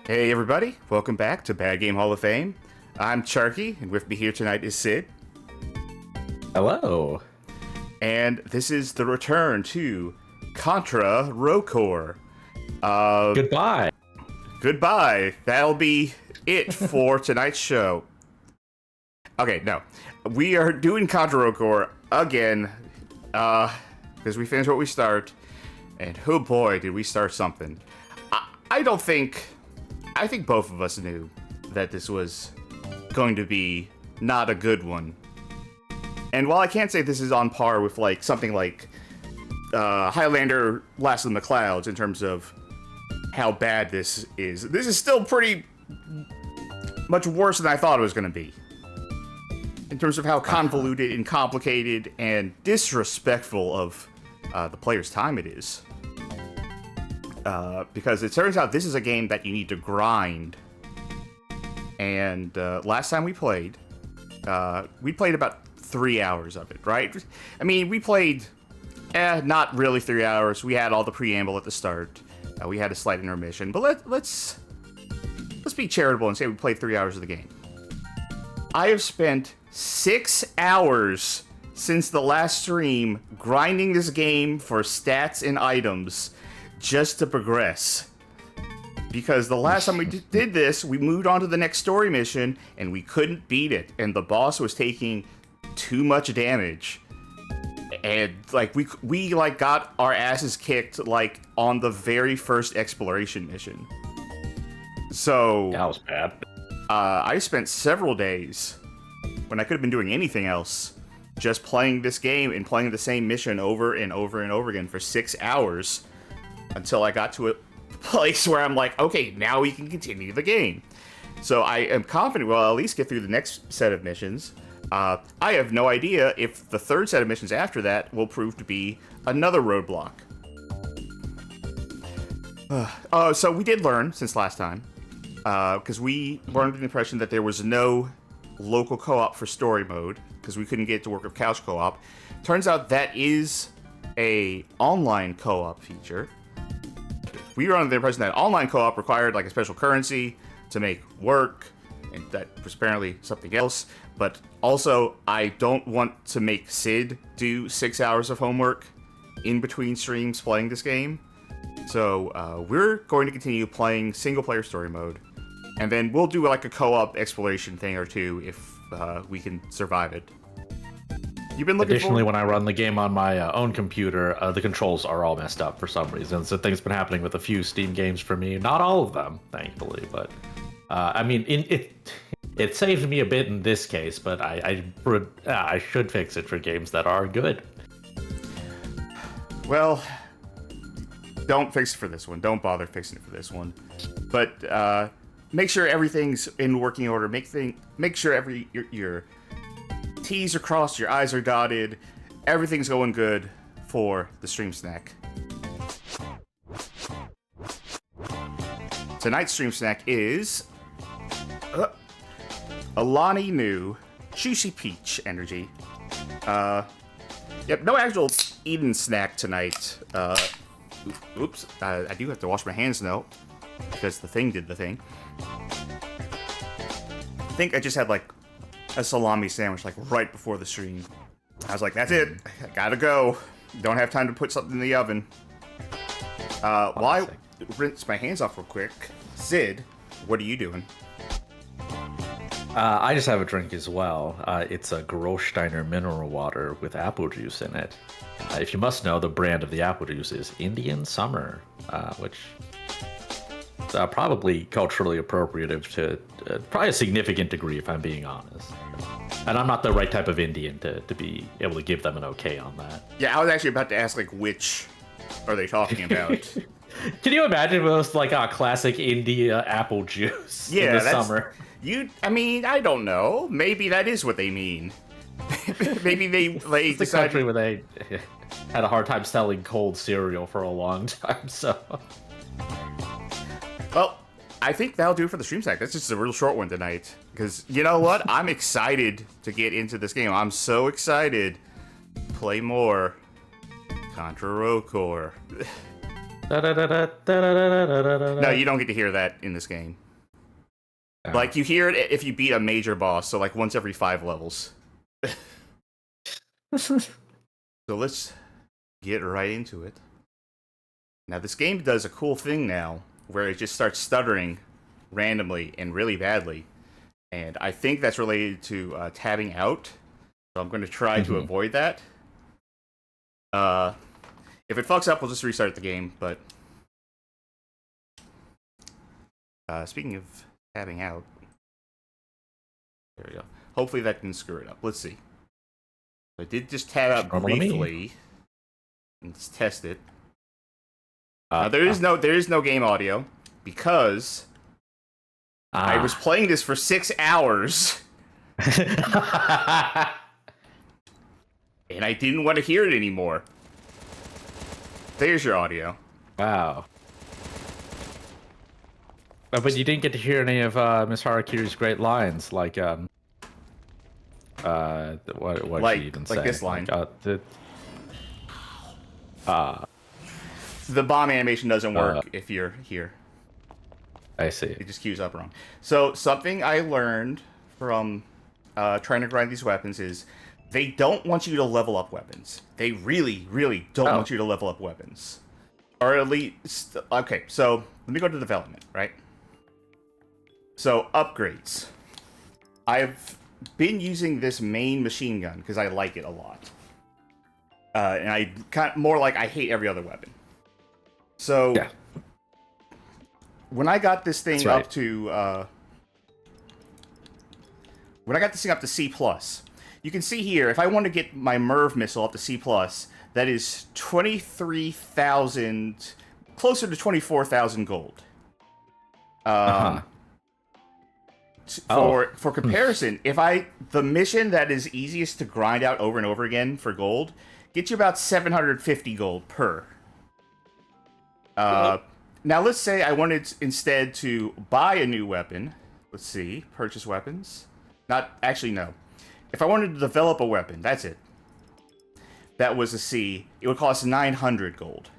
Hey everybody, welcome back to Bad Game Hall of Fame. I'm Charky, and with me here tonight is Sid. Hello. And this is the return to Contra Rocore. Goodbye. Goodbye. That'll be it for tonight's show. Okay, no. We are doing Contra Rocore again, because we finished what we start, and oh boy, did we start something. I think both of us knew that this was going to be not a good one. And while I can't say this is on par with like something like Highlander Last of the Clouds in terms of how bad this is still pretty much worse than I thought it was going to be. In terms of how convoluted and complicated and disrespectful of the player's time it is. Because it turns out this is a game that you need to grind. And last time we played about 3 hours of it, right? I mean, we played, not really 3 hours. We had all the preamble at the start. We had a slight intermission. But let's be charitable and say we played 3 hours of the game. I have spent 6 hours since the last stream grinding this game for stats and items just to progress. Because the last time we did this, we moved on to the next story mission, and we couldn't beat it, and the boss was taking too much damage. And, like, we got our asses kicked, like, on the very first exploration mission. So... That was bad. I spent several days, when I could have been doing anything else, just playing this game and playing the same mission over and over and over again for 6 hours, until I got to a place where I'm like, okay, now we can continue the game. So I am confident we'll at least get through the next set of missions. I have no idea if the third set of missions after that will prove to be another roadblock. So we did learn since last time, because we were under the impression that there was no local co-op for story mode, because we couldn't get it to work with couch co-op. Turns out that is a online co-op feature. We were under the impression that online co-op required like a special currency to make work, and that was apparently something else. But also, I don't want to make Sid do 6 hours of homework in between streams playing this game. So we're going to continue playing single-player story mode, and then we'll do like a co-op exploration thing or two if we can survive it. You've been looking Additionally, when I run the game on my own computer, the controls are all messed up for some reason. So things been happening with a few Steam games for me. Not all of them, thankfully, but I mean, it saved me a bit in this case. But I should fix it for games that are good. Well, don't fix it for this one. Don't bother fixing it for this one. But make sure everything's in working order. Make sure your T's are crossed, your I's are dotted, everything's going good for the stream snack. Tonight's stream snack is Alani Nu Juicy Peach Energy. Yep, no actual Eden snack tonight. Oops, I do have to wash my hands now, because the thing did the thing. I think I just had like a salami sandwich like right before the stream. I was like, that's it. I gotta go. Don't have time to put something in the oven. While I rinse my hands off real quick, Sid, what are you doing? I just have a drink as well. It's a Großsteiner mineral water with apple juice in it. If you must know, the brand of the apple juice is Indian Summer, which is probably culturally appropriate to probably a significant degree, if I'm being honest. And I'm not the right type of Indian to be able to give them an okay on that. Yeah, I was actually about to ask, like, which are they talking about? Can you imagine if it was like a classic India apple juice in the summer? I mean, I don't know. Maybe that is what they mean. Maybe they it's the country where they had a hard time selling cold cereal for a long time, so... Well, I think that'll do it for the stream stack. That's just a real short one tonight. Because, you know what? I'm excited to get into this game. I'm so excited. Play more. Contra Rocore. No, you don't get to hear that in this game. Oh. Like, you hear it if you beat a major boss, so like once every 5 levels. So let's get right into it. Now, this game does a cool thing now, where it just starts stuttering randomly and really badly. And I think that's related to tabbing out. So I'm going to try to avoid that. If it fucks up, we'll just restart the game, but... speaking of tabbing out... There we go. Hopefully that didn't screw it up. Let's see. I did just tab out briefly. Let's test it. There is no game audio, because... I was playing this for 6 hours. And I didn't want to hear it anymore. There's your audio. Wow. But you didn't get to hear any of Miss Harakiri's great lines, like what Like- she even like say? this line. The The bomb animation doesn't work if you're here. I see. It just queues up wrong. So something I learned from trying to grind these weapons is they don't want you to level up weapons. They really, really don't want you to level up weapons. Or at least... Okay, so let me go to development, right? So, upgrades. I've been using this main machine gun because I like it a lot. And I kind of, more like I hate every other weapon. So... Yeah. When I got this thing right. up to, when I got this thing up to C+, you can see here, if I want to get my MIRV missile up to C+, that is 23,000, closer to 24,000 gold. For comparison, the mission that is easiest to grind out over and over again for gold gets you about 750 gold per. Now, let's say I wanted instead to buy a new weapon. Let's see. Purchase weapons. Actually, no. If I wanted to develop a weapon, that's it. That was a C. It would cost 900 gold.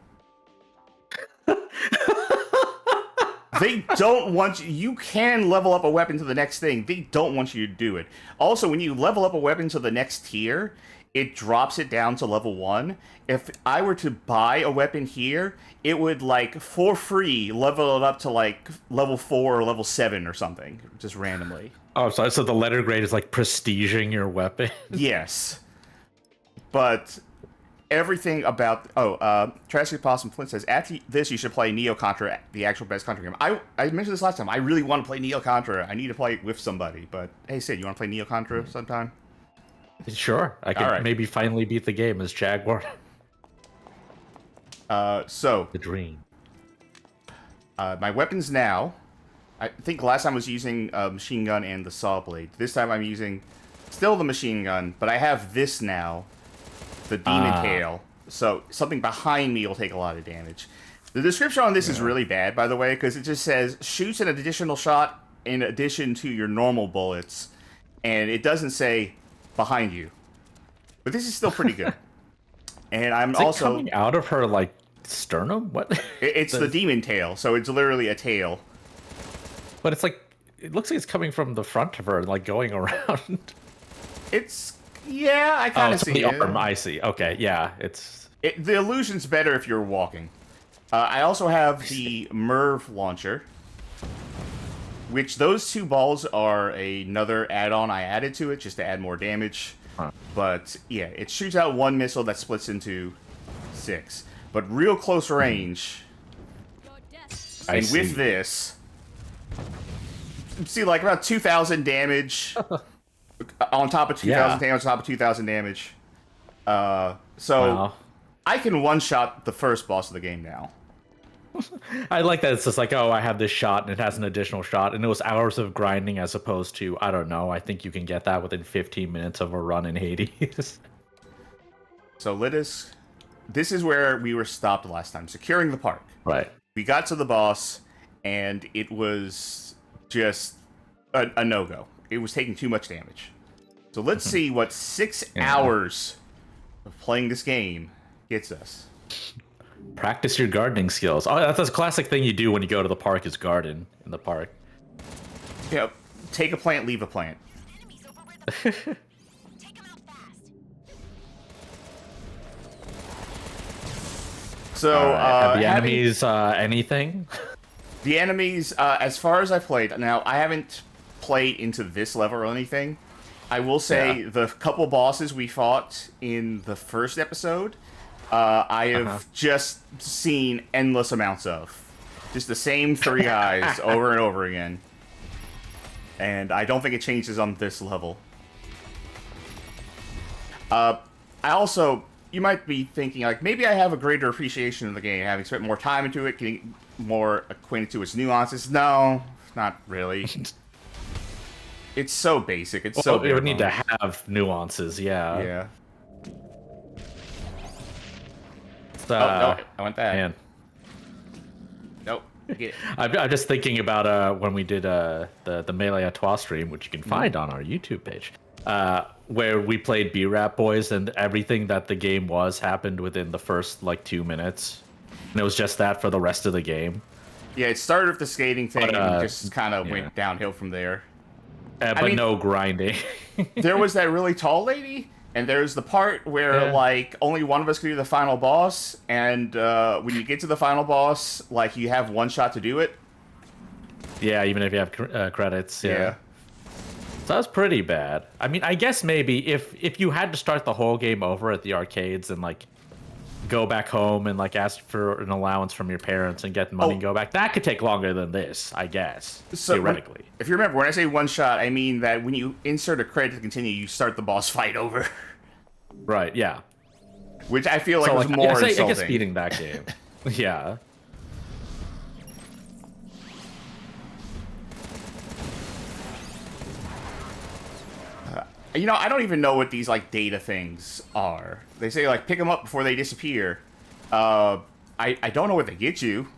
They don't want you... You can level up a weapon to the next thing. They don't want you to do it. Also, when you level up a weapon to the next tier, it drops it down to level 1. If I were to buy a weapon here, it would, like, for free, level it up to, like, level 4 or level 7 or something, just randomly. Oh, so the letter grade is, like, prestiging your weapon? Yes. But everything about... Trashy Possum Flint says, after this, you should play Neo Contra, the actual best Contra game. I mentioned this last time. I really want to play Neo Contra. I need to play with somebody. But, hey, Sid, you want to play Neo Contra sometime? Sure. I could maybe finally beat the game as Jaguar. So... The dream. My weapons now... I think last time I was using a machine gun and the saw blade. This time I'm using still the machine gun, but I have this now. The demon tail. So something behind me will take a lot of damage. The description on this is really bad, by the way, because it just says, shoots an additional shot in addition to your normal bullets. And it doesn't say behind you. But this is still pretty good. And I'm Is also... it coming out of her, like, sternum? What? It's the demon tail, so it's literally a tail. But it's like... It looks like it's coming from the front of her and, like, going around. It's... Yeah, I kind of see the it. arm, I see. Okay, yeah, it's... The illusion's better if you're walking. I also have the MIRV launcher, which those two balls are another add-on I added to it just to add more damage. Huh. But yeah, it shoots out one missile that splits into 6. But real close range, and with this, see like about 2,000 damage on top of 2,000 damage, on top of 2,000 damage. So I can one-shot the first boss of the game now. I like that it's just like, oh, I have this shot and it has an additional shot, and it was hours of grinding as opposed to, I don't know, I think you can get that within 15 minutes of a run in Hades. So this is where we were stopped last time, securing the park. Right. We got to the boss, and it was just a no-go. It was taking too much damage. So let's see what 6 hours of playing this game gets us. Practice your gardening skills. Oh, that's a classic thing you do when you go to the park is garden in the park. Yep. Take a plant, leave a plant. Enemies over where the Take them out fast. So, Have the enemies anything? The enemies, as far as I've played, now I haven't played into this level or anything. I will say the couple bosses we fought in the first episode, I have just seen endless amounts of. Just the same 3 guys over and over again. And I don't think it changes on this level. I also, you might be thinking, like, maybe I have a greater appreciation of the game, having spent more time into it, getting more acquainted to its nuances. No, not really. It's so basic. It's so you would need to have nuances, yeah. Yeah. Oh, no, I want that. Man. Nope. I'm just thinking about when we did the Melee à Trois stream, which you can find on our YouTube page, where we played B-Rap Boys, and everything that the game was happened within the first, like, 2 minutes. And it was just that for the rest of the game. Yeah, it started with the skating thing and just kind of went downhill from there. But no grinding. There was that really tall lady, and there's the part where, like, only one of us could do the final boss, and when you get to the final boss, like, you have one shot to do it. Yeah, even if you have credits, yeah. So that's pretty bad. I mean, I guess maybe if you had to start the whole game over at the arcades and, like, go back home and, like, ask for an allowance from your parents and get money and go back, that could take longer than this, I guess, theoretically. If you remember, when I say one shot, I mean that when you insert a credit to continue, you start the boss fight over. Right, yeah. Which I feel like was more insulting. I guess beating that game. Yeah. You know, I don't even know what these, like, data things are. They say, like, pick them up before they disappear. I don't know what they get you.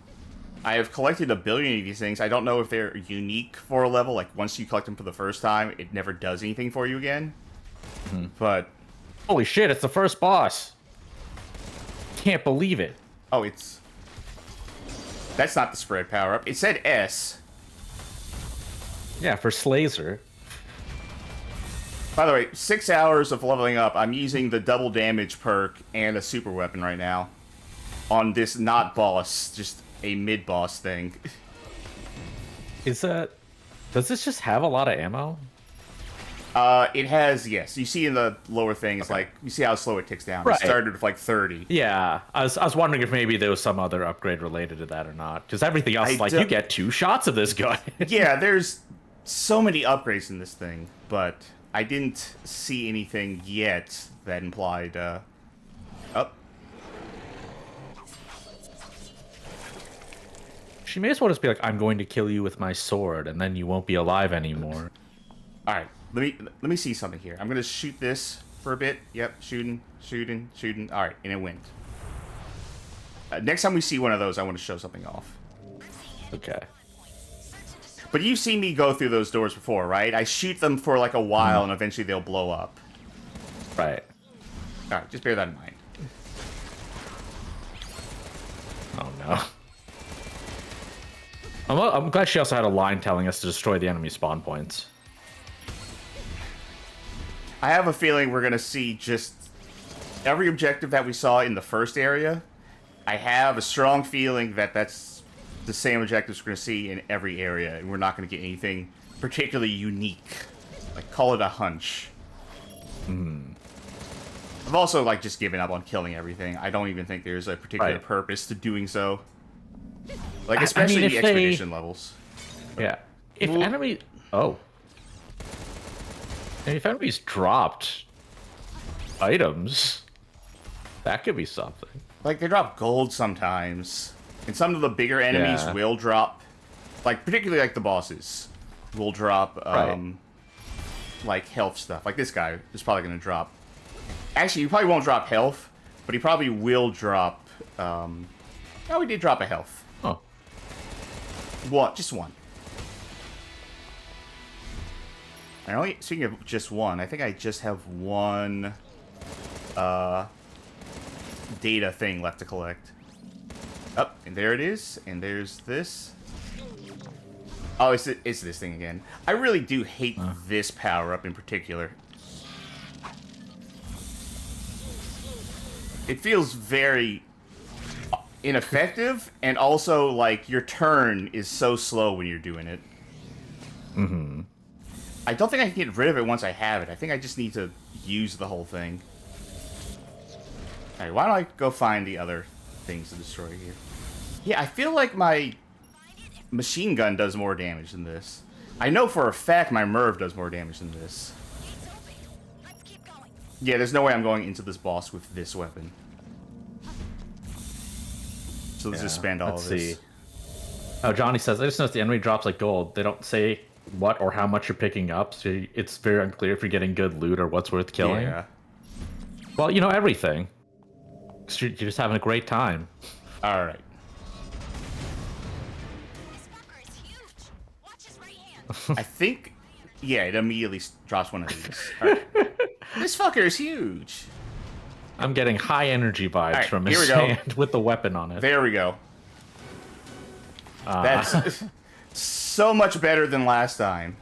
I have collected a billion of these things. I don't know if they're unique for a level. Like, once you collect them for the first time, it never does anything for you again. But... Holy shit, it's the first boss. Can't believe it. Oh, it's... That's not the spread power-up. It said S. Yeah, for Slazer. By the way, 6 hours of leveling up. I'm using the double damage perk and a super weapon right now. On this not boss, just a mid-boss thing. Is that... Does this just have a lot of ammo? It has, yes. You see in the lower things, like, you see how slow it ticks down. Right. It started with, like, 30. Yeah. I was wondering if maybe there was some other upgrade related to that or not. Because everything else, like, you get 2 shots of this guy. Yeah, there's so many upgrades in this thing, but I didn't see anything yet that implied, She may as well just be like, I'm going to kill you with my sword, and then you won't be alive anymore. Alright, let me see something here. I'm gonna shoot this for a bit. Yep, shooting. Alright, and it went. Next time we see one of those, I want to show something off. Okay. But you've seen me go through those doors before, right? I shoot them for like a while, and eventually they'll blow up. Right. Alright, just bear that in mind. Oh, no. I'm glad she also had a line telling us to destroy the enemy spawn points. I have a feeling we're going to see just every objective that we saw in the first area. I have a strong feeling that that's the same objectives we're going to see in every area, and we're not going to get anything particularly unique. Like, call it a hunch. I've also, like, just given up on killing everything. I don't even think there's a particular purpose to doing so. Like, especially the expedition levels. Yeah. If enemy... Oh. And if enemies dropped items, that could be something. Like, they drop gold sometimes. And some of the bigger enemies will drop... Like, particularly, like, the bosses will drop, like, health stuff. Like, this guy is probably going to drop... Actually, he probably won't drop health, but he probably will drop... Oh, he did drop a health. Oh. One, just one. And only speaking of just one, I think I just have one data thing left to collect. Up, and there it is, and there's this. Oh, it's this thing again. I really do hate this power-up in particular. It feels very ineffective, and also, like, your turn is so slow when you're doing it. Mm-hmm. I don't think I can get rid of it once I have it. I think I just need to use the whole thing. Alright, why don't I go find the other things to destroy here? Yeah, I feel like my machine gun does more damage than this. I know for a fact my Merv does more damage than this. Gate's open. Let's keep going. Yeah, there's no way I'm going into this boss with this weapon. So let's just spend all of this. See. Oh, Johnny says, I just noticed the enemy drops like gold. They don't say what or how much you're picking up, so it's very unclear if you're getting good loot or what's worth killing. Yeah. Well, you know, everything. You're just having a great time. Alright. This fucker is huge. Watch his right hand. I think... Yeah, it immediately drops one of these. Alright. This fucker is huge. I'm getting high energy vibes Right, from here his we go. hand with the weapon on it. There we go. That's so much better than last time.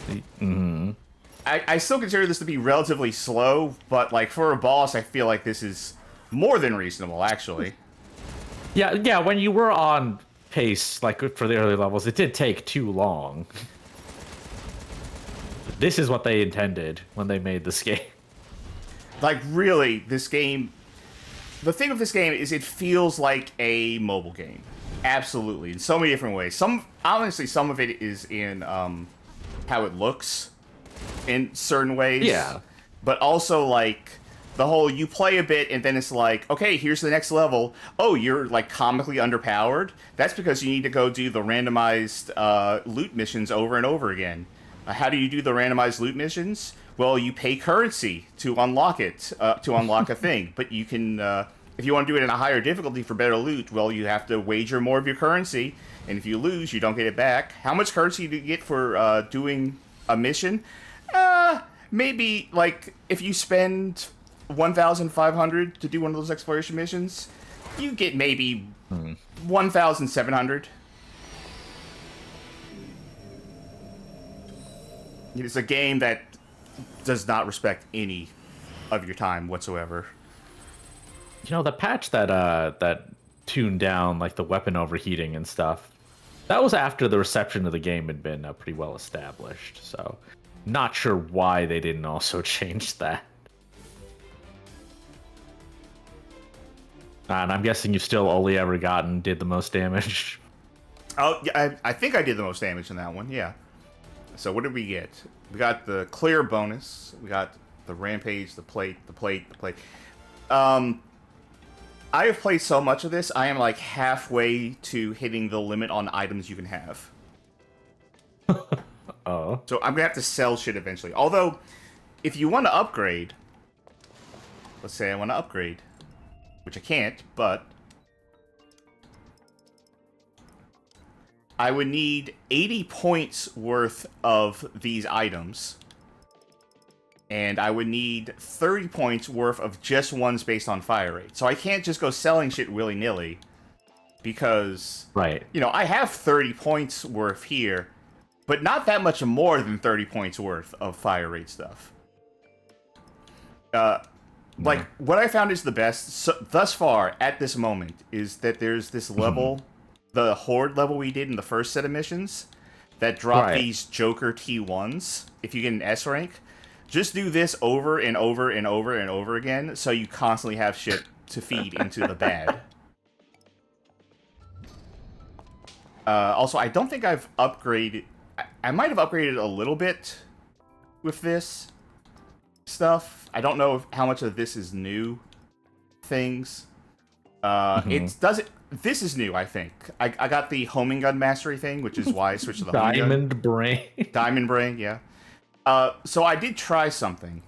Mm-hmm. I still consider this to be relatively slow, but like for a boss, I feel like this is more than reasonable, actually. Yeah, when you were on pace, like for the early levels, it did take too long. This is what they intended when they made this game. Like, really, this game... The thing with this game is it feels like a mobile game. Absolutely, in so many different ways. Honestly, some of it is in how it looks in certain ways. Yeah. But also, like, the whole, you play a bit and then it's like, okay, here's the next level. Oh, you're, like, comically underpowered? That's because you need to go do the randomized loot missions over and over again. How do you do the randomized loot missions? Well, you pay currency to unlock it, to unlock a thing. But you can, if you want to do it in a higher difficulty for better loot, well, you have to wager more of your currency. And if you lose, you don't get it back. How much currency do you get for doing a mission? Maybe, like, if you spend 1,500 to do one of those exploration missions, you get maybe 1,700. It's a game that does not respect any of your time whatsoever. You know, the patch that that tuned down like the weapon overheating and stuff, that was after the reception of the game had been pretty well established. So, not sure why they didn't also change that. And I'm guessing you still only ever did the most damage. Oh, yeah, I think I did the most damage in that one, yeah. So what did we get? We got the clear bonus. We got the Rampage, the plate. I have played so much of this, I am like halfway to hitting the limit on items you can have. Oh. So I'm gonna have to sell shit eventually. Although, if you want to upgrade, let's say I want to upgrade, which I can't, but I would need 80 points worth of these items. And I would need 30 points worth of just ones based on fire rate. So I can't just go selling shit willy-nilly. Because, right, you know, I have 30 points worth here, but not that much more than 30 points worth of fire rate stuff. Like, what I found is the best, thus far, at this moment, is that there's this level, the Horde level we did in the first set of missions, that drop these Joker T1s, if you get an S rank. Just do this over and over and over and over again, so you constantly have shit to feed into the bad. Also, I don't think I've upgraded... I might have upgraded a little bit with this stuff. I don't know how much of this is new things. It doesn't... This is new, I think. I got the homing gun mastery thing, which is why I switched to the homing gun. Diamond Brain. Diamond Brain, yeah. So I did try something,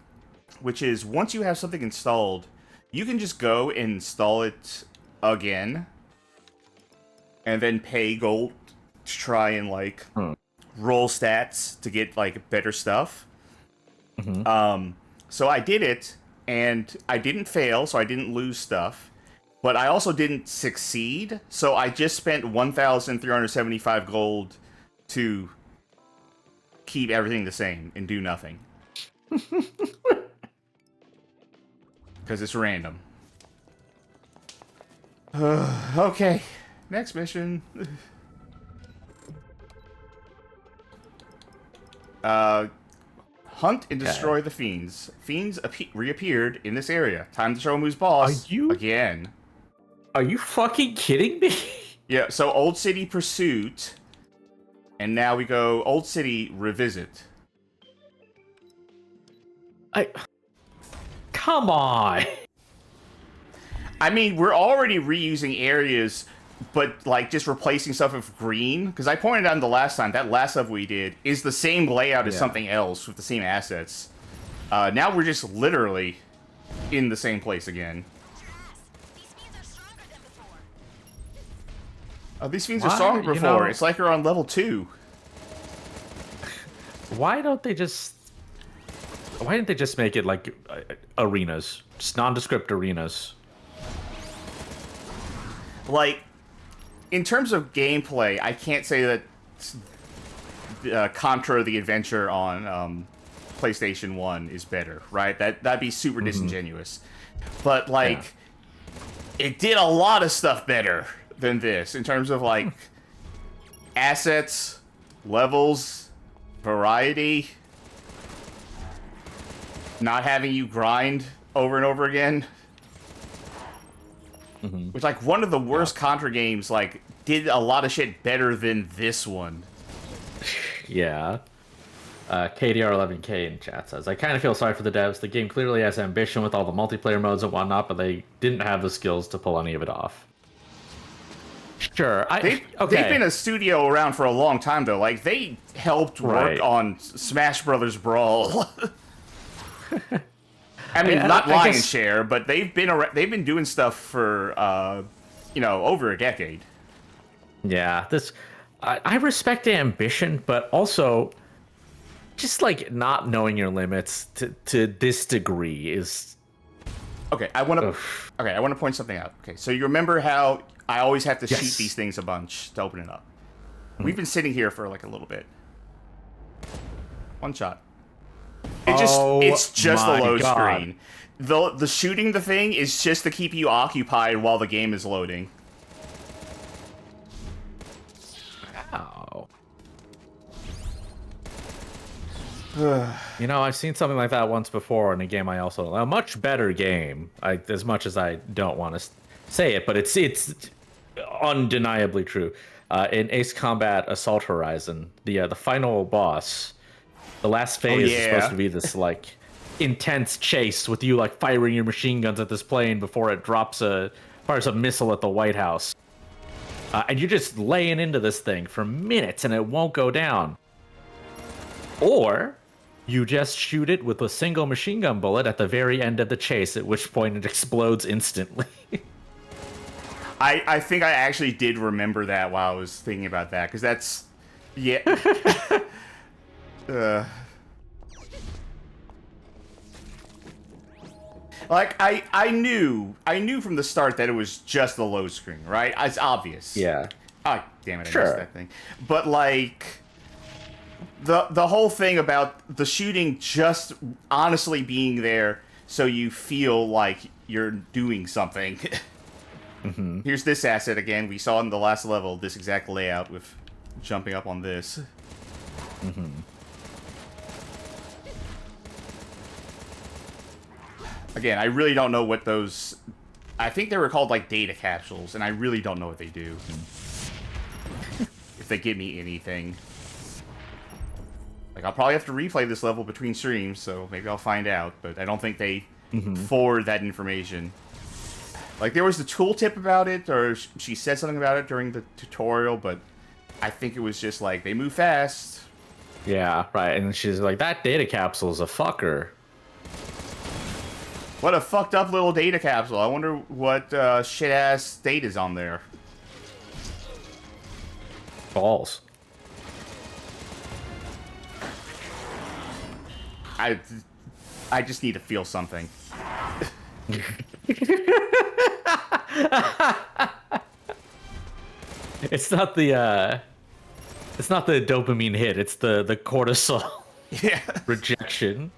which is once you have something installed, you can just go and install it again, and then pay gold to try and, like, roll stats to get, like, better stuff. So I did it, and I didn't fail, so I didn't lose stuff. but I also didn't succeed, so I just spent 1,375 gold to keep everything the same and do nothing. Because it's random. Okay, next mission. Hunt and destroy the fiends. Fiends reappeared in this area. Time to show him who's boss. Again. Are you fucking kidding me? Yeah, so Old City Pursuit. And now we go Old City Revisit. Come on. I mean, we're already reusing areas, but, like, just replacing stuff with green. Because I pointed out in the last time, that last stuff we did is the same layout as something else with the same assets. Now we're just literally in the same place again. These fiends are stronger than before. It's like you're on level 2. Why don't they just... Why didn't they just make it like arenas? Just nondescript arenas. Like, in terms of gameplay, I can't say that Contra the Adventure on PlayStation 1 is better, right? That'd be super disingenuous. But, like, it did a lot of stuff better than this in terms of, like, assets, levels, variety, not having you grind over and over again. Which, like, one of the worst Contra games, like, did a lot of shit better than this one. Yeah. KDR11K in chat says, I kind of feel sorry for the devs. The game clearly has ambition with all the multiplayer modes and whatnot, but they didn't have the skills to pull any of it off. Sure. They've been a studio around for a long time, though. Like, they helped work on Smash Brothers Brawl. I mean, not lion's share, but they've been doing stuff for, over a decade. Yeah, I respect the ambition, but also just, like, not knowing your limits to this degree is... Okay, I want to point something out. Okay, so you remember how I always have to shoot these things a bunch to open it up? We've been sitting here for, like, a little bit. One shot. It's just the load screen. The shooting the thing is just to keep you occupied while the game is loading. Ow. I've seen something like that once before in a game a much better game. As much as I don't want to say it, but it's undeniably true. In Ace Combat Assault Horizon, the final boss, the last phase is supposed to be this, like, intense chase with you, like, firing your machine guns at this plane before it fires a missile at the White House. And you're just laying into this thing for minutes and it won't go down. Or you just shoot it with a single machine gun bullet at the very end of the chase, at which point it explodes instantly. I think I actually did remember that while I was thinking about that, because that's... Yeah. Like, I knew from the start that it was just the load screen, right? It's obvious. Yeah. Oh, damn it, I missed that thing. But, like, the whole thing about the shooting just honestly being there so you feel like you're doing something. Here's this asset again. We saw in the last level this exact layout with jumping up on this. Again, I really don't know what those... I think they were called, like, data capsules, and I really don't know what they do. If they give me anything. Like, I'll probably have to replay this level between streams, so maybe I'll find out, but I don't think they forward that information. Like, there was the tooltip about it, or she said something about it during the tutorial, but I think it was just like, they move fast. Yeah, right, and she's like, that data capsule's a fucker. What a fucked up little data capsule. I wonder what shit-ass data's on there. Balls. I just need to feel something. It's not the dopamine hit. It's the cortisol Yeah. rejection.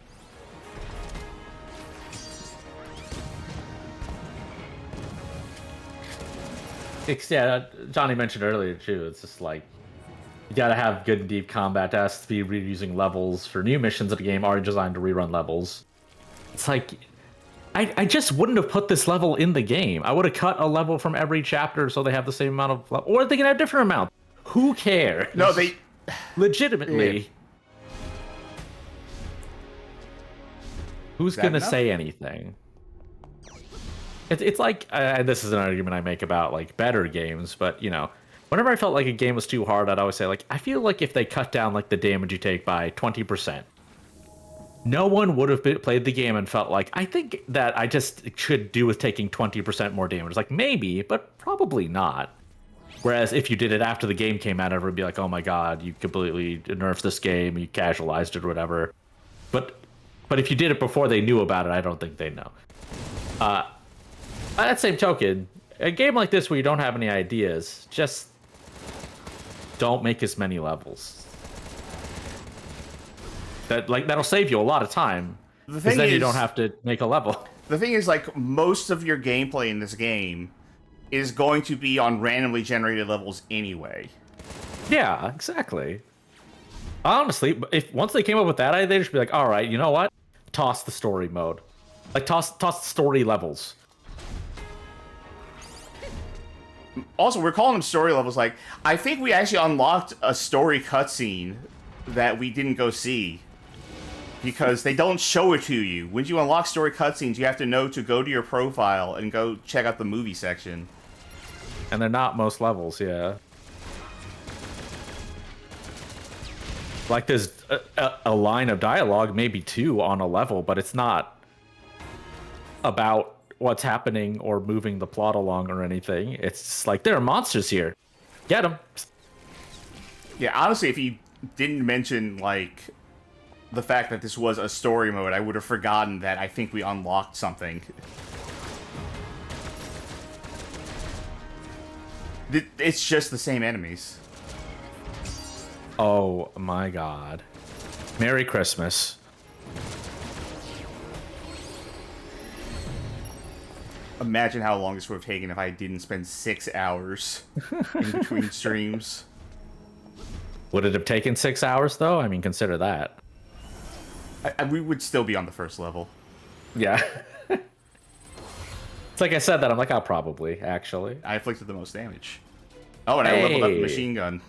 Yeah, Johnny mentioned earlier too. It's just like you gotta have good and deep combat. It has to be reusing levels for new missions of the game already designed to rerun levels. It's like I just wouldn't have put this level in the game. I would have cut a level from every chapter so they have the same amount of or they can have different amount. Who cares? No, they legitimately. Yeah. Who's gonna say anything? It's like this is an argument I make about like better games, but you know, whenever I felt like a game was too hard, I'd always say like I feel like if they cut down like the damage you take by 20%, no one would have played the game and felt like I think that I just should do with taking 20% more damage. Like maybe, but probably not. Whereas if you did it after the game came out, everyone would be like, oh my god, you completely nerfed this game, you casualized it or whatever. But if you did it before they knew about it, I don't think they know. By that same token, a game like this where you don't have any ideas, just don't make as many levels. That'll save you a lot of time. Because then you don't have to make a level. The thing is, like, most of your gameplay in this game is going to be on randomly generated levels anyway. Yeah, exactly. Honestly, if once they came up with that idea, they'd just be like, all right, you know what? Toss the story mode. Like, toss the story levels. Also, we're calling them story levels. Like, I think we actually unlocked a story cutscene that we didn't go see. Because they don't show it to you. When you unlock story cutscenes, you have to know to go to your profile and go check out the movie section. And they're not most levels, yeah. Like, there's a line of dialogue, maybe two on a level, but it's not about what's happening or moving the plot along or anything. It's just like, there are monsters here. Get them. Yeah, honestly, if you didn't mention, like, the fact that this was a story mode, I would have forgotten that I think we unlocked something. It's just the same enemies. Oh my god. Merry Christmas. Imagine how long this would have taken if I didn't spend 6 hours in between streams. Would it have taken 6 hours, though? I mean, consider that. We would still be on the first level. Yeah. It's like I said that. I'm like, oh, probably, actually. I inflicted the most damage. Oh, and I leveled up the machine gun.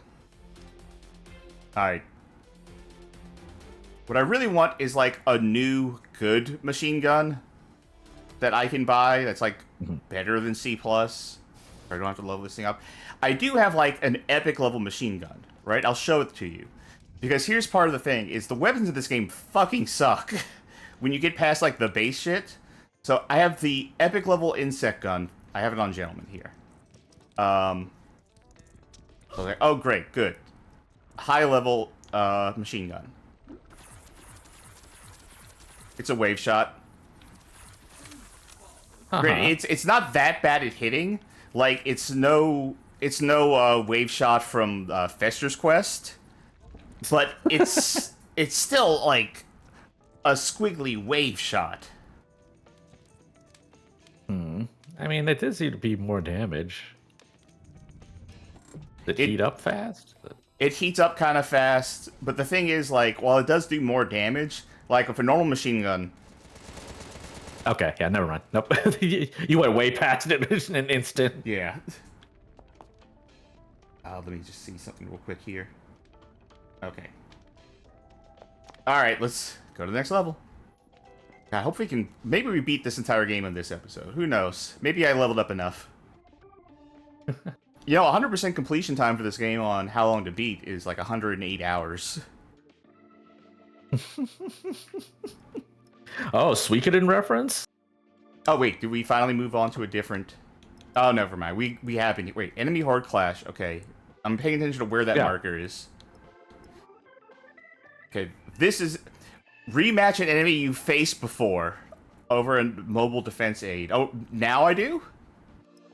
Alright. What I really want is, like, a new, good machine gun that I can buy that's, like, better than C+. I don't have to level this thing up. I do have, like, an epic level machine gun, right? I'll show it to you. Because here's part of the thing, is the weapons in this game fucking suck when you get past, like, the base shit. So, I have the epic level insect gun. I have it on Gentleman here. Okay. Oh, great, good. High level machine gun. It's a wave shot. Great. It's not that bad at hitting. Like, it's no wave shot from Fester's Quest. But it's still like a squiggly wave shot. I mean, it does seem to be more damage. Did it heat up fast? It heats up kind of fast, but the thing is, like, while it does do more damage, like with a normal machine gun. Okay, yeah, never mind. Nope. You went way past it in an instant. Yeah. Let me just see something real quick here. Okay. Alright, let's go to the next level. I hope we can... Maybe we beat this entire game in this episode. Who knows? Maybe I leveled up enough. You know, 100% completion time for this game on How Long to Beat is like 108 hours. Oh, Suikoden reference? Oh, wait. Did we finally move on to a different... Oh, never mind. We have been... Wait, enemy horde clash. Okay. I'm paying attention to where that marker is. Okay, this is... Rematch an enemy you faced before over a mobile defense aid. Oh, now I do?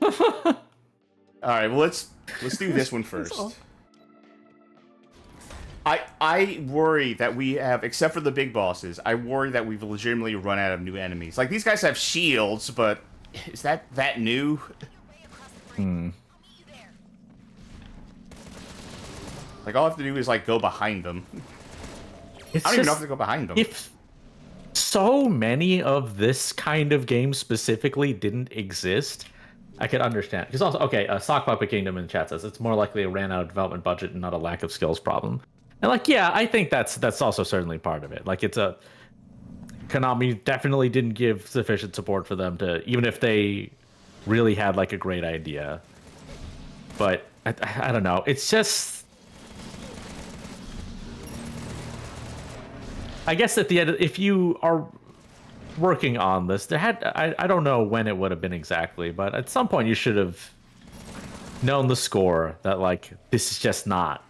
All right, well let's do this one first. I worry that we have, except for the big bosses, I worry that we've legitimately run out of new enemies. Like, these guys have shields, but is that new? Like, all I have to do is, like, go behind them. I don't even know if to go behind them. If so many of this kind of game specifically didn't exist, I could understand. Because also, okay, Sock Puppet Kingdom in the chat says it's more likely they ran out of development budget and not a lack of skills problem. And like, yeah, I think that's also certainly part of it. Like, Konami definitely didn't give sufficient support for them to, even if they really had like a great idea. But I don't know. It's just, I guess at the end, if you are working on this, I don't know when it would have been exactly, but at some point you should have known the score that like this is just not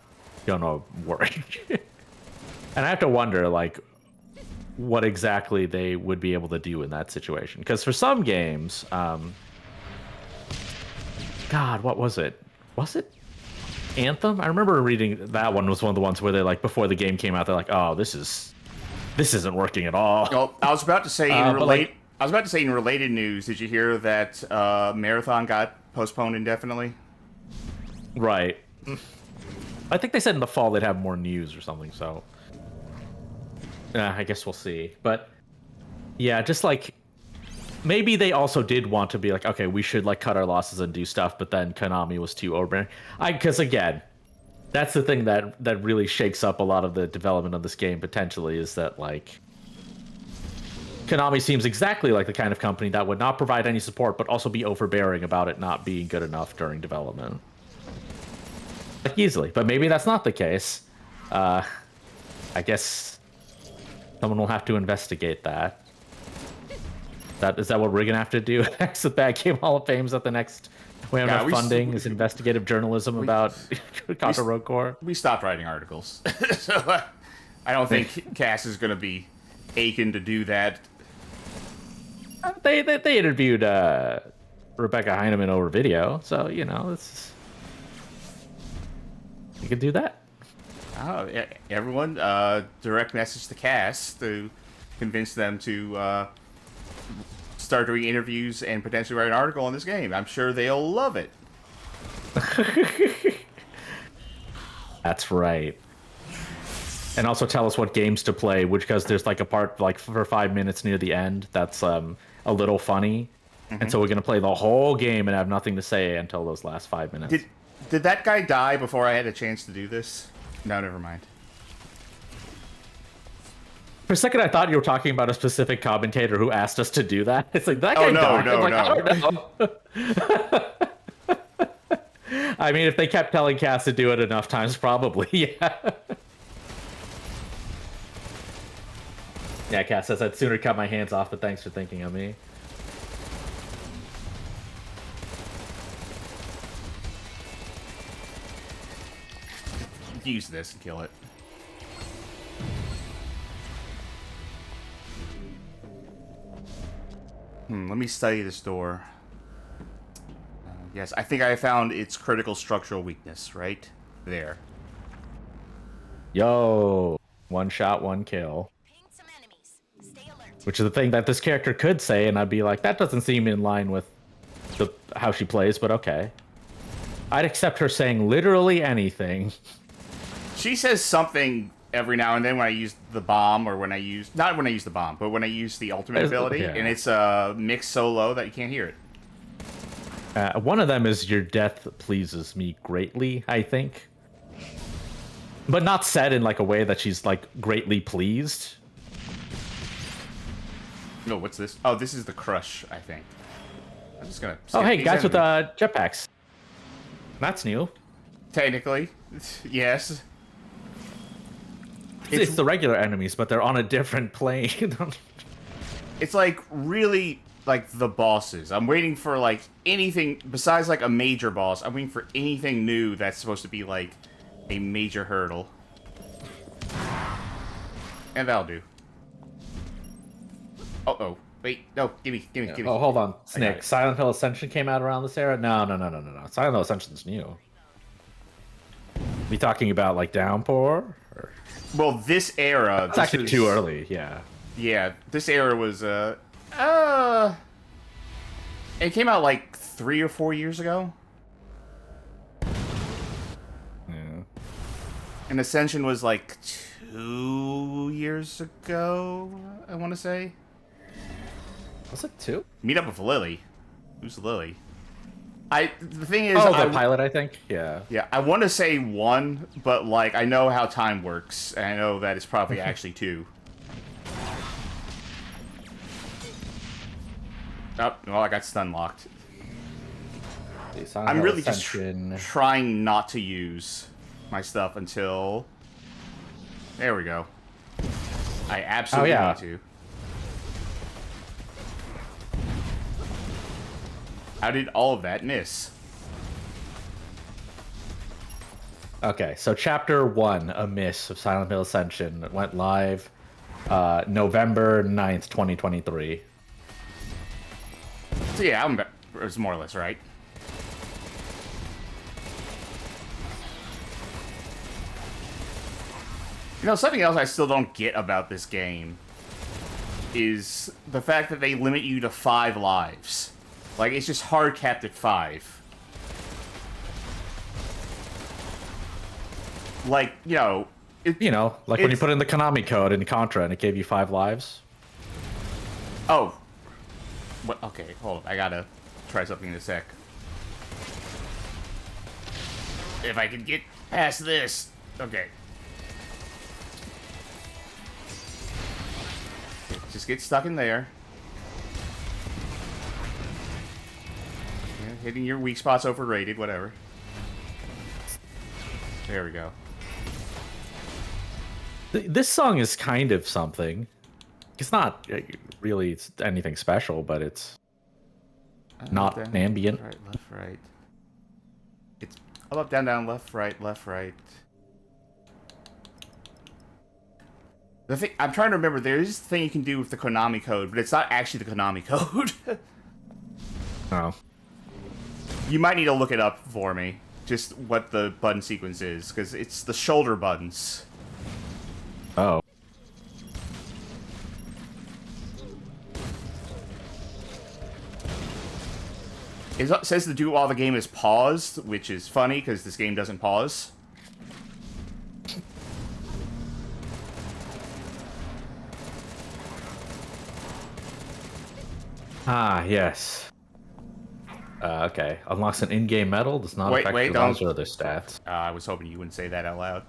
gonna work. And I have to wonder like what exactly they would be able to do in that situation, because for some games, God, what was it? Was it Anthem? I remember reading that one was one of the ones where they like before the game came out, they're like, oh, this isn't working at all. Well, I was about to say in related news, did you hear that Marathon got postponed indefinitely? Right. I think they said in the fall they'd have more news or something, so I guess we'll see. But yeah, just like maybe they also did want to be like, okay, we should like cut our losses and do stuff, but then Konami was too overbearing. Because again, that's the thing that really shakes up a lot of the development of this game potentially, is that like Konami seems exactly like the kind of company that would not provide any support, but also be overbearing about it not being good enough during development. Like easily, but maybe that's not the case. I guess someone will have to investigate that. Is that what we're gonna have to do next? The Bad Game Hall of Fame's at the next. We have enough funding. Is investigative journalism about Contra Rogue Core? We stopped writing articles, so I don't think Cass is gonna be aching to do that. They interviewed Rebecca Heineman over video, so you know you can do that. Oh, everyone, direct message to Cass to convince them to start doing interviews and potentially write an article on this game. I'm sure they'll love it. That's right. And also tell us what games to play, because there's like a part like for 5 minutes near the end that's a little funny. Mm-hmm. And so we're going to play the whole game and have nothing to say until those last 5 minutes. Did that guy die before I had a chance to do this? No, never mind. For a second, I thought you were talking about a specific commentator who asked us to do that. It's like, that guy died. No. I don't know. I mean, if they kept telling Cass to do it enough times, probably, yeah. Yeah, Cass says I'd sooner cut my hands off, but thanks for thinking of me. Use this and kill it. Let me study this door. Yes, I think I found its critical structural weakness right there. Yo, one shot, one kill. Some enemies. Stay alert. Which is the thing that this character could say, and I'd be like, that doesn't seem in line with how she plays, but okay. I'd accept her saying literally anything. She says something every now and then when I use the bomb, or when I use... Not when I use the bomb, but when I use the ultimate ability, yeah. And it's mixed so low that you can't hear it. One of them is, your death pleases me greatly, I think. But not said in like a way that she's like greatly pleased. No, what's this? Oh, this is the crush, I think. I'm just gonna... Oh, hey, guys with jetpacks. That's new. Technically, yes. It's the regular enemies, but they're on a different plane. It's like really like the bosses. I'm waiting for like anything besides like a major boss. I'm waiting for anything new that's supposed to be like a major hurdle. And that'll do. Uh-oh. Wait, no, give me. Oh, hold on, I got Snick. it. Silent Hill Ascension came out around this era. No. Silent Hill Ascension's new. We talking about like Downpour? Or... Well, this era. It's actually too early. Yeah. Yeah, this era was it came out like 3 or 4 years ago. Yeah. And Ascension was like 2 years ago, I want to say. Was it 2? Meet up with Lily. Who's Lily? The thing is, Oh, the pilot, I think. Yeah. Yeah, I want to say 1, but like I know how time works, and I know that it's probably actually 2. Oh, well, I got stun locked. I'm really just trying not to use my stuff until... There we go. I absolutely need to. How did all of that miss? Okay, so Chapter 1, A Miss of Silent Hill Ascension, went live November 9th, 2023. So yeah, it's more or less right. You know, something else I still don't get about this game is the fact that they limit you to 5 lives. Like, it's just hard capped at 5. Like, you know... like when you put in the Konami code in Contra and it gave you 5 lives. Oh. What? Okay, hold on. I gotta try something in a sec. If I can get past this. Okay. Just get stuck in there. Yeah, hitting your weak spot's overrated, whatever. There we go. This song is kind of something. It's not really anything special, but it's not down, ambient. Right, left, right. It's up, down, down, left, right, left, right. The thing I'm trying to remember, there is a thing you can do with the Konami code, but it's not actually the Konami code. Oh. You might need to look it up for me, just what the button sequence is, because it's the shoulder buttons. Oh. It says to do while the game is paused, which is funny because this game doesn't pause. Ah, yes. Okay. Unlocks an in-game medal. Does not affect wait, your lives or other stats. I was hoping you wouldn't say that out loud.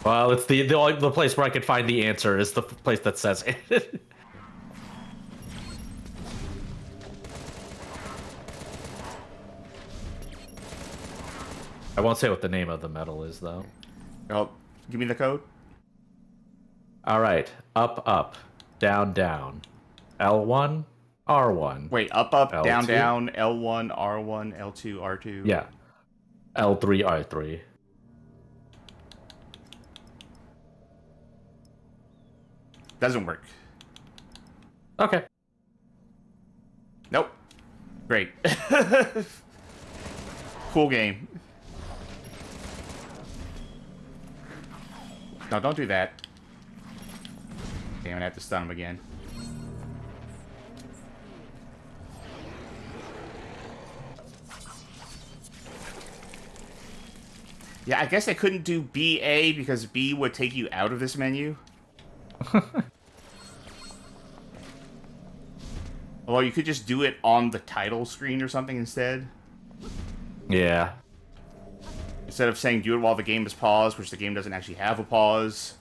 Well, it's the place where I could find the answer is the place that says it. I won't say what the name of the medal is, though. Oh, give me the code. All right. Up, up. Down, down. L1, R1. Wait, up, up, L2? down, down, L1, R1, L2, R2. Yeah. L3, R3. Doesn't work. Okay. Nope. Great. Cool game. No, don't do that. Damn it, I have to stun him again. Yeah, I guess I couldn't do BA because B would take you out of this menu. Well, you could just do it on the title screen or something instead. Yeah. Instead of saying do it while the game is paused, which the game doesn't actually have a pause.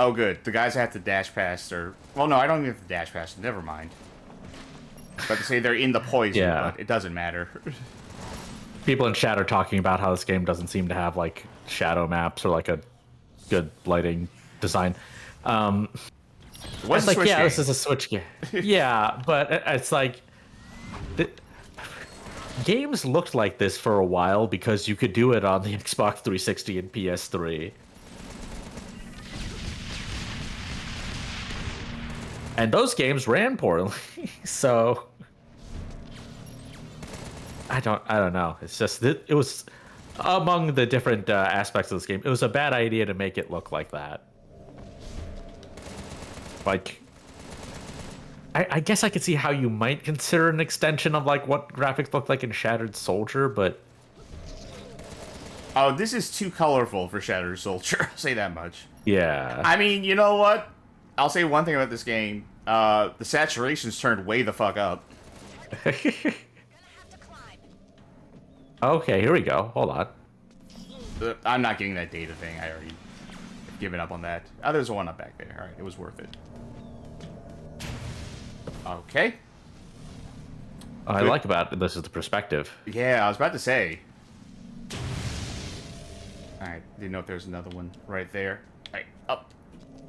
Oh, good. The guys I have to dash past are... Well, no, I don't even have to dash past. Never mind. But to say they're in the poison, Yeah. but it doesn't matter. People in chat are talking about how this game doesn't seem to have, like, shadow maps or, like, a good lighting design. What's like, Switch yeah, game? this is a Switch game. Yeah, but it's like... Games looked like this for a while because you could do it on the Xbox 360 and PS3. And those games ran poorly, so I don't know. It's just it was among the different aspects of this game. It was a bad idea to make it look like that. Like, I guess I could see how you might consider an extension of like what graphics looked like in Shattered Soldier, but Oh, this is too colorful for Shattered Soldier. I'll say that much. yeah. I mean, you know what? I'll say one thing about this game. The saturation's turned way the fuck up. Gonna have to climb. Okay, here we go. Hold on. I'm not getting that data thing. I already given up on that. Oh, there's one up back there. All right, it was worth it. Okay. What I like about this is the perspective. Yeah, I was about to say. All right, didn't know if there's another one right there. All right, up.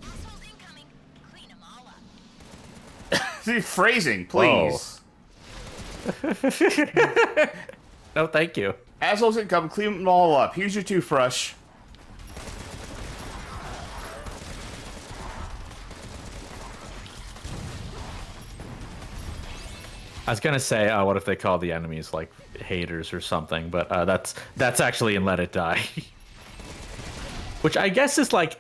Assholes incoming. Clean them all up. Phrasing, please. No, thank you. Assholes income, clean them all up. Here's your toothbrush. I was gonna say, what if they call the enemies like haters or something? But that's actually in Let It Die, which I guess is like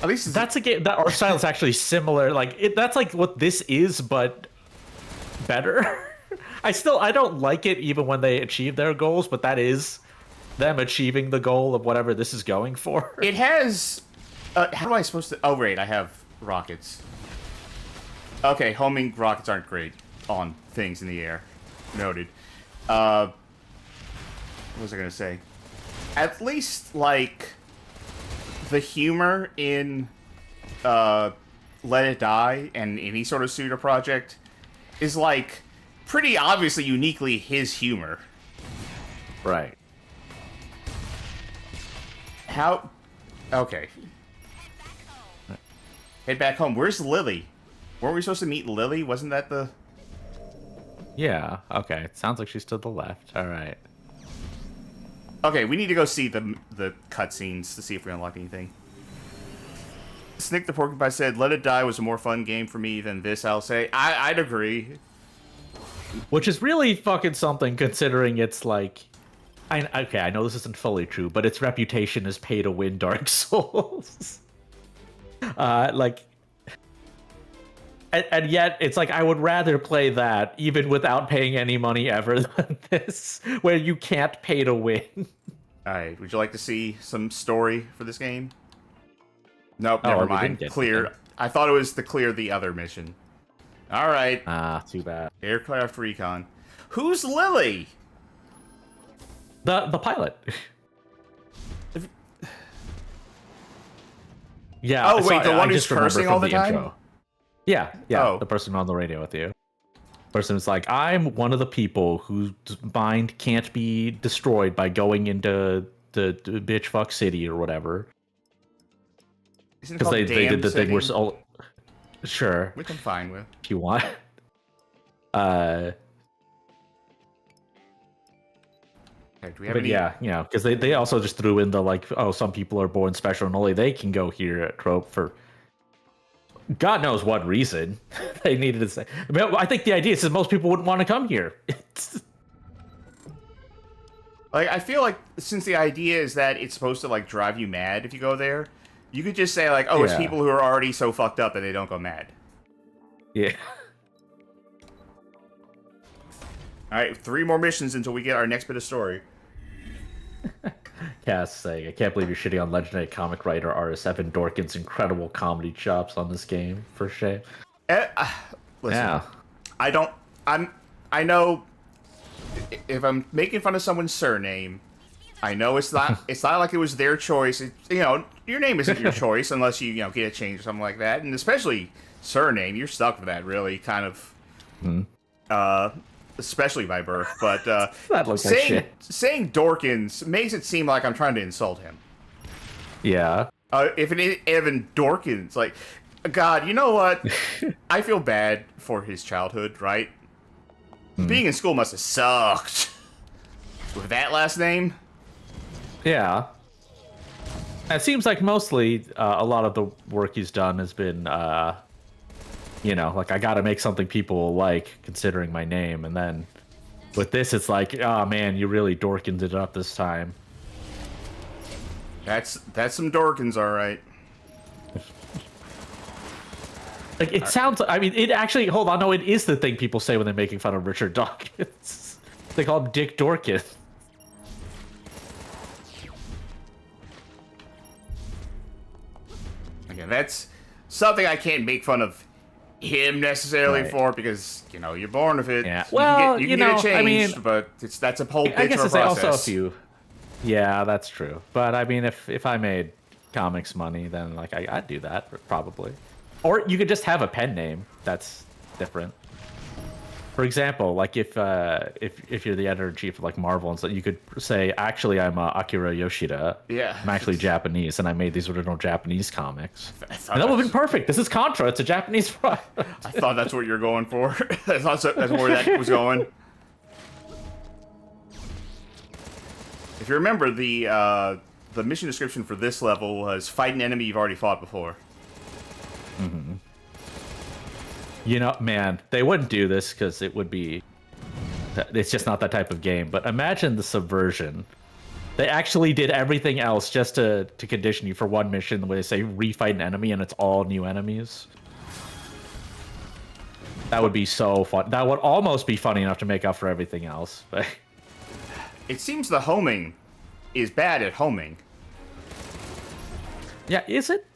At least it's that's a game that art style is actually similar. Like that's like what this is, but better. I don't like it even when they achieve their goals, but that is them achieving the goal of whatever this is going for. It has. How am I supposed to? Oh, right, I have rockets. Okay, homing rockets aren't great on things in the air. Noted. What was I gonna say? At least, like, the humor in Let It Die and any sort of pseudo project is, like, pretty obviously uniquely his humor. Right. How? Okay. Head back home. Where's Lily? Weren't we supposed to meet Lily? Wasn't that the... Yeah. Okay. It sounds like she's to the left. All right. Okay, we need to go see the cutscenes to see if we unlock anything. Snick the Porcupine said, Let It Die was a more fun game for me than this, I'll say. I'd agree. Which is really fucking something, considering it's like... Okay, I know this isn't fully true, but its reputation is pay to win Dark Souls. And yet, it's like, I would rather play that, even without paying any money ever, than this, where you can't pay to win. Alright, would you like to see some story for this game? Nope, Oh, never we didn't mind. get Clear. anything. I thought it was to clear the other mission. Alright. Ah, too bad. Aircraft Recon. Who's Lily? The pilot. Yeah. Oh, wait, the one I who's just remember cursing from all the time? intro. Yeah, Oh. the person on the radio with you. Person's like, I'm one of the people whose mind can't be destroyed by going into the bitch fuck city or whatever. Isn't it Because called they did the Damn thing where City? sure, Which I'm fine with. if you want. Okay, do we have But any... yeah, you know, because they also just threw in the like, oh, some people are born special and only they can go here at trope for God knows what reason they needed to say. I mean, I think the idea is that most people wouldn't want to come here. Like, I feel like since the idea is that it's supposed to, like, drive you mad if you go there, you could just say, like, oh, it's Yeah. people who are already so fucked up that they don't go mad. Yeah. Alright, 3 more missions until we get our next bit of story. Cass saying, I can't believe you're shitting on legendary comic writer artist Evan Dorkin's incredible comedy chops on this game. For shame. Listen, Yeah. I know if I'm making fun of someone's surname, I know it's not like it was their choice. You know, your name isn't your choice unless you get a change or something like that. And especially surname, you're stuck with that really kind of especially by birth. But That looks like shit. saying Dorkins makes it seem like I'm trying to insult him. Yeah. If it is Evan Dorkins, like, God, you know what? I feel bad for his childhood, right? Being in school must have sucked. With that last name? Yeah. It seems like mostly a lot of the work he's done has been, you know, like I got to make something people will like, considering my name, and then with this, it's like, oh man, you really dorkened it up this time. That's some Dorkins, all right. Like it sounds. I mean, it actually. Hold on, no, it is the thing people say when they're making fun of Richard Dawkins. They call him Dick Dorkin. Again, that's something I can't make fun of him necessarily Right. for, because you know you're born with it. Yeah. You Well, can you get know, it changed, I mean, but that's a whole I bitch guess of a it's also process. if you. Yeah, that's true. But I mean, if I made comics money, then like I'd do that probably. Or you could just have a pen name that's different. For example, like if you're the editor-in-chief of like Marvel and so you could say, actually, I'm Akira Yoshida. Yeah. I'm actually Japanese, and I made these original Japanese comics. I thought And that would have that's- been perfect. This is Contra. It's a Japanese product. I thought that's what you're going for. I thought that's where that was going. If you remember, the mission description for this level was fight an enemy you've already fought before. Mm-hmm. You know, man, they wouldn't do this because it would be... It's just not that type of game. But imagine the subversion. They actually did everything else just to condition you for one mission where they say refight an enemy and it's all new enemies. That would be so fun. That would almost be funny enough to make up for everything else. But It seems the homing is bad at homing. yeah, is it?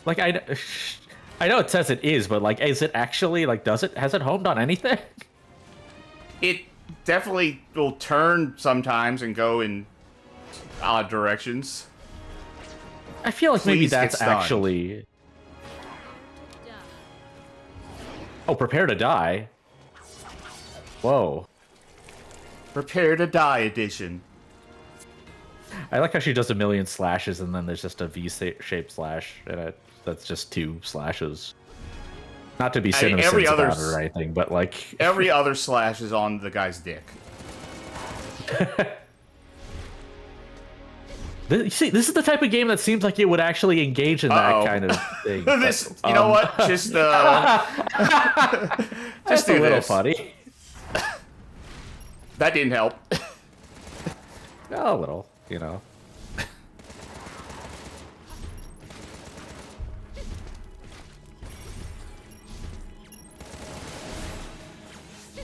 Like, I know it says it is, but like, is it actually, like, has it homed on anything? It definitely will turn sometimes and go in odd directions. I feel like maybe Please get that's stunned. actually... Oh, prepare to die. Whoa. Prepare to die edition. I like how she does a million slashes and then there's just a V-shaped slash, and that's just 2 slashes. Not to be I mean, every cynical other about it or anything, but like... Every other slash is on the guy's dick. You see, this is the type of game that seems like it would actually engage in Uh-oh. that kind of thing. This, but, you know what? Just That's do a little this. funny. That didn't help. A little, you know.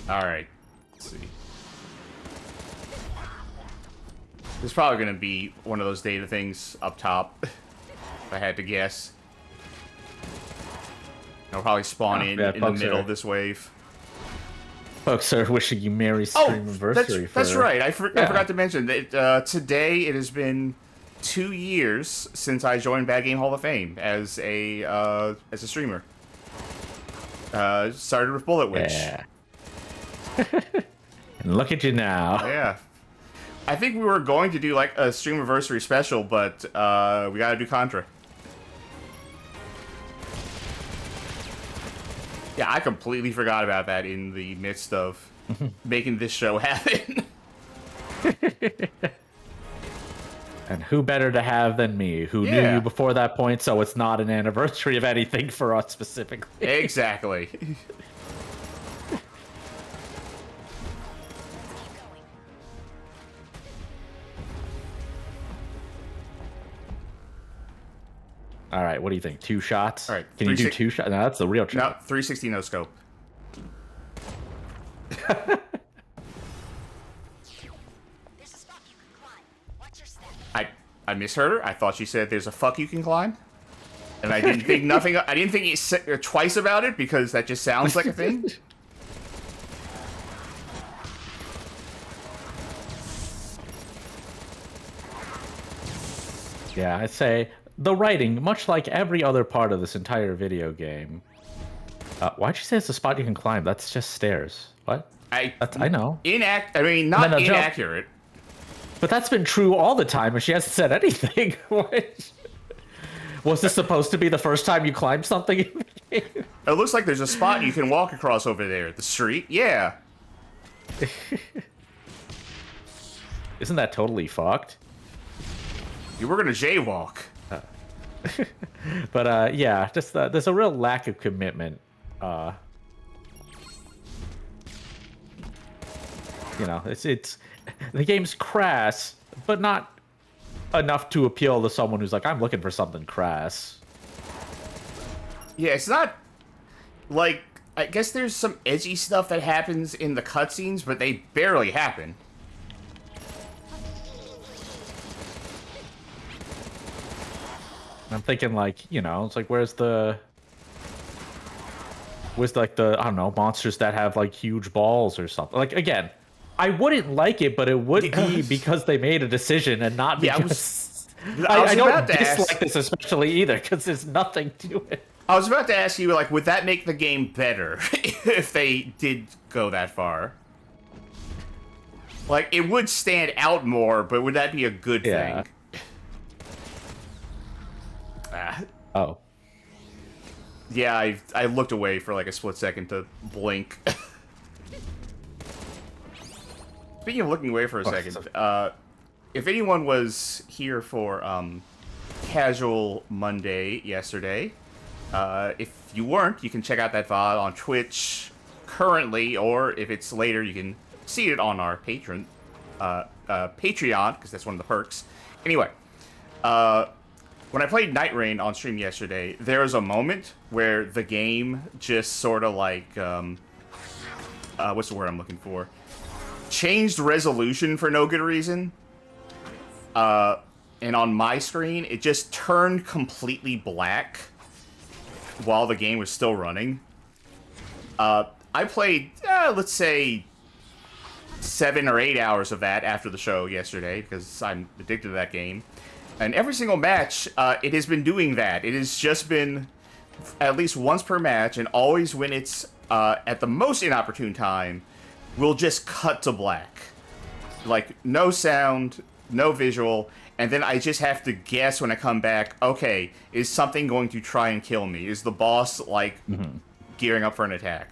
All right. Let's see. There's probably going to be one of those data things up top, if I had to guess. I'll probably spawn in the folks middle are- of this wave. Folks are wishing you Merry Oh, Streamiversary. that's right. I forgot Yeah. to mention that today it has been 2 years since I joined Bad Game Hall of Fame as a streamer. Started with Bullet Witch. Yeah. And look at you now. Yeah. I think we were going to do like a Streamiversary special, but we got to do Contra. Yeah, I completely forgot about that in the midst of making this show happen. And who better to have than me, who knew Yeah. you before that point, so it's not an anniversary of anything for us specifically. Exactly. All right, what do you think? 2 shots? All right, Can you do 360 2 shots? No, that's the real trick. No, 360 no scope. There's a spot you can climb. Watch your step. I misheard her. I thought she said there's a fuck you can climb. And I didn't think nothing. I didn't think it said twice about it because that just sounds like a thing. Yeah, I'd say the writing, much like every other part of this entire video game. Why'd you say it's a spot you can climb? That's just stairs. What? I know. I mean, not No, jump. inaccurate. But that's been true all the time, and she hasn't said anything. What? Was this supposed to be the first time you climbed something in the game? It looks like there's a spot you can walk across over there. The street? Yeah. Isn't that totally fucked? You were gonna jaywalk. But yeah, just there's a real lack of commitment. It's the game's crass, but not enough to appeal to someone who's like, I'm looking for something crass. Yeah, it's not like, I guess there's some edgy stuff that happens in the cutscenes, but they barely happen. I'm thinking like, it's like where's like the I don't know, monsters that have like huge balls or something. Like again, I wouldn't like it, but it would be because they made a decision and not because I don't dislike this especially either because there's nothing to it. I was about to ask you, like, would that make the game better if they did go that far? Like, it would stand out more, but would that be a good thing? Oh. Yeah, I looked away for like a split second to blink. Speaking of looking away for a second, if anyone was here for Casual Monday yesterday, if you weren't, you can check out that VOD on Twitch currently, or if it's later, you can see it on our Patreon, because that's one of the perks. Anyway, when I played Night Rain on stream yesterday, there was a moment where the game just sort of like, what's the word I'm looking for? Changed resolution for no good reason. And on my screen, it just turned completely black while the game was still running. I played, let's say, 7 or 8 hours of that after the show yesterday, because I'm addicted to that game. And every single match, it has been doing that. It has just been at least once per match, and always when it's at the most inopportune time, we'll just cut to black. Like, no sound, no visual, and then I just have to guess when I come back, okay, is something going to try and kill me? Is the boss, like, gearing up for an attack?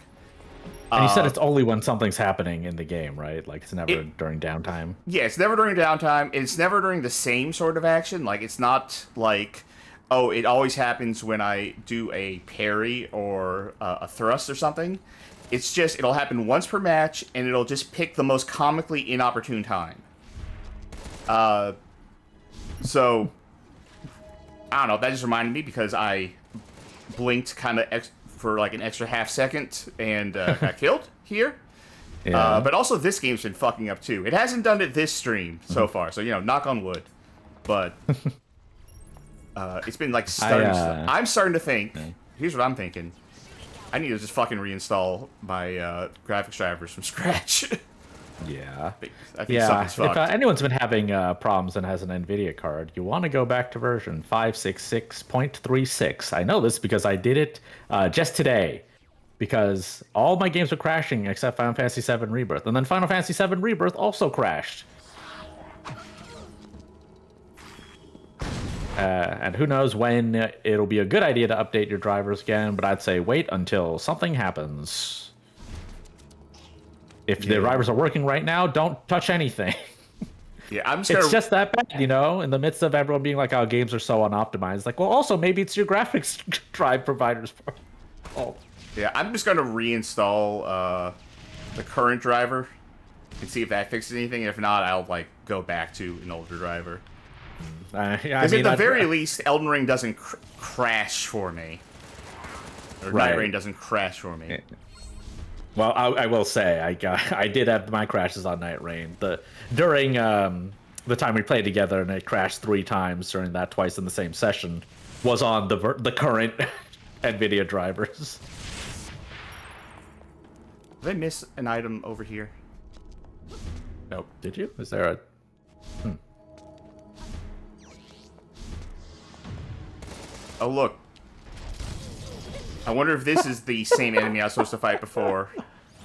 And you said it's only when something's happening in the game, right? Like, it's never during downtime? Yeah, it's never during downtime. It's never during the same sort of action. Like, it's not like, oh, it always happens when I do a parry or a thrust or something. It's just, it'll happen once per match, and it'll just pick the most comically inopportune time. So, I don't know, that just reminded me because I blinked kind of for like an extra half second and got killed here. Yeah. But also this game's been fucking up too. It hasn't done it this stream so far, so, knock on wood. But it's been like starting. I'm starting to think, here's what I'm thinking. I need to just fucking reinstall my graphics drivers from scratch. Yeah. I think something's fucked. If anyone's been having problems and has an NVIDIA card, you want to go back to version 566.36. I know this because I did it just today. Because all my games were crashing except Final Fantasy VII Rebirth. And then Final Fantasy VII Rebirth also crashed. And who knows when it'll be a good idea to update your drivers again, but I'd say wait until something happens. If the drivers are working right now, don't touch anything. Yeah, It's just that bad, in the midst of everyone being like, oh, games are so unoptimized. Like, well, also, maybe it's your graphics drive provider's fault. Yeah, I'm just going to reinstall the current driver and see if that fixes anything. If not, I'll, go back to an older driver. Because at the very least, Elden Ring doesn't crash for me. Or Right. Night Rain doesn't crash for me. Well, I will say I did have my crashes on Night Rain. During the time we played together, and it crashed 3 times during that, twice in the same session, was on the current NVIDIA drivers. Did I miss an item over here? Nope. Did you? Is there a? Oh, look. I wonder if this is the same enemy I was supposed to fight before,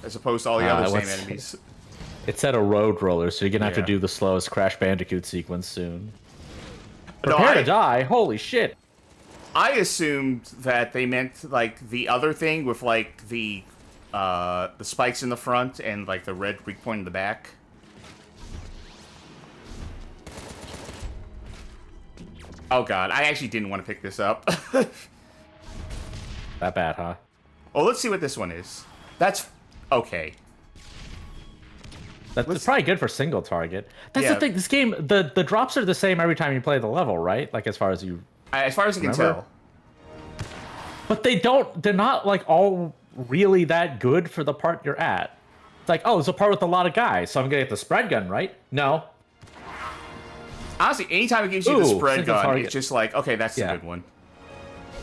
as opposed to all the other same enemies. It said a road roller, so you're gonna have to do the slowest Crash Bandicoot sequence soon. Prepare to die! Holy shit! I assumed that they meant the other thing with the spikes in the front and the red weak point in the back. Oh god, I actually didn't want to pick this up. That bad, huh? Well, let's see what this one is. That's okay. That's probably good for single target. That's Yeah. the thing. This game, the drops are the same every time you play the level, right? Like as far as you. As far as I can Remember? tell. But they don't. They're not like all really that good for the part you're at. It's like, oh, it's a part with a lot of guys, so I'm gonna get the spread gun, right? No. Honestly, anytime it gives you the Ooh, spread single gun, target. it's just like, okay, that's Yeah. a good one.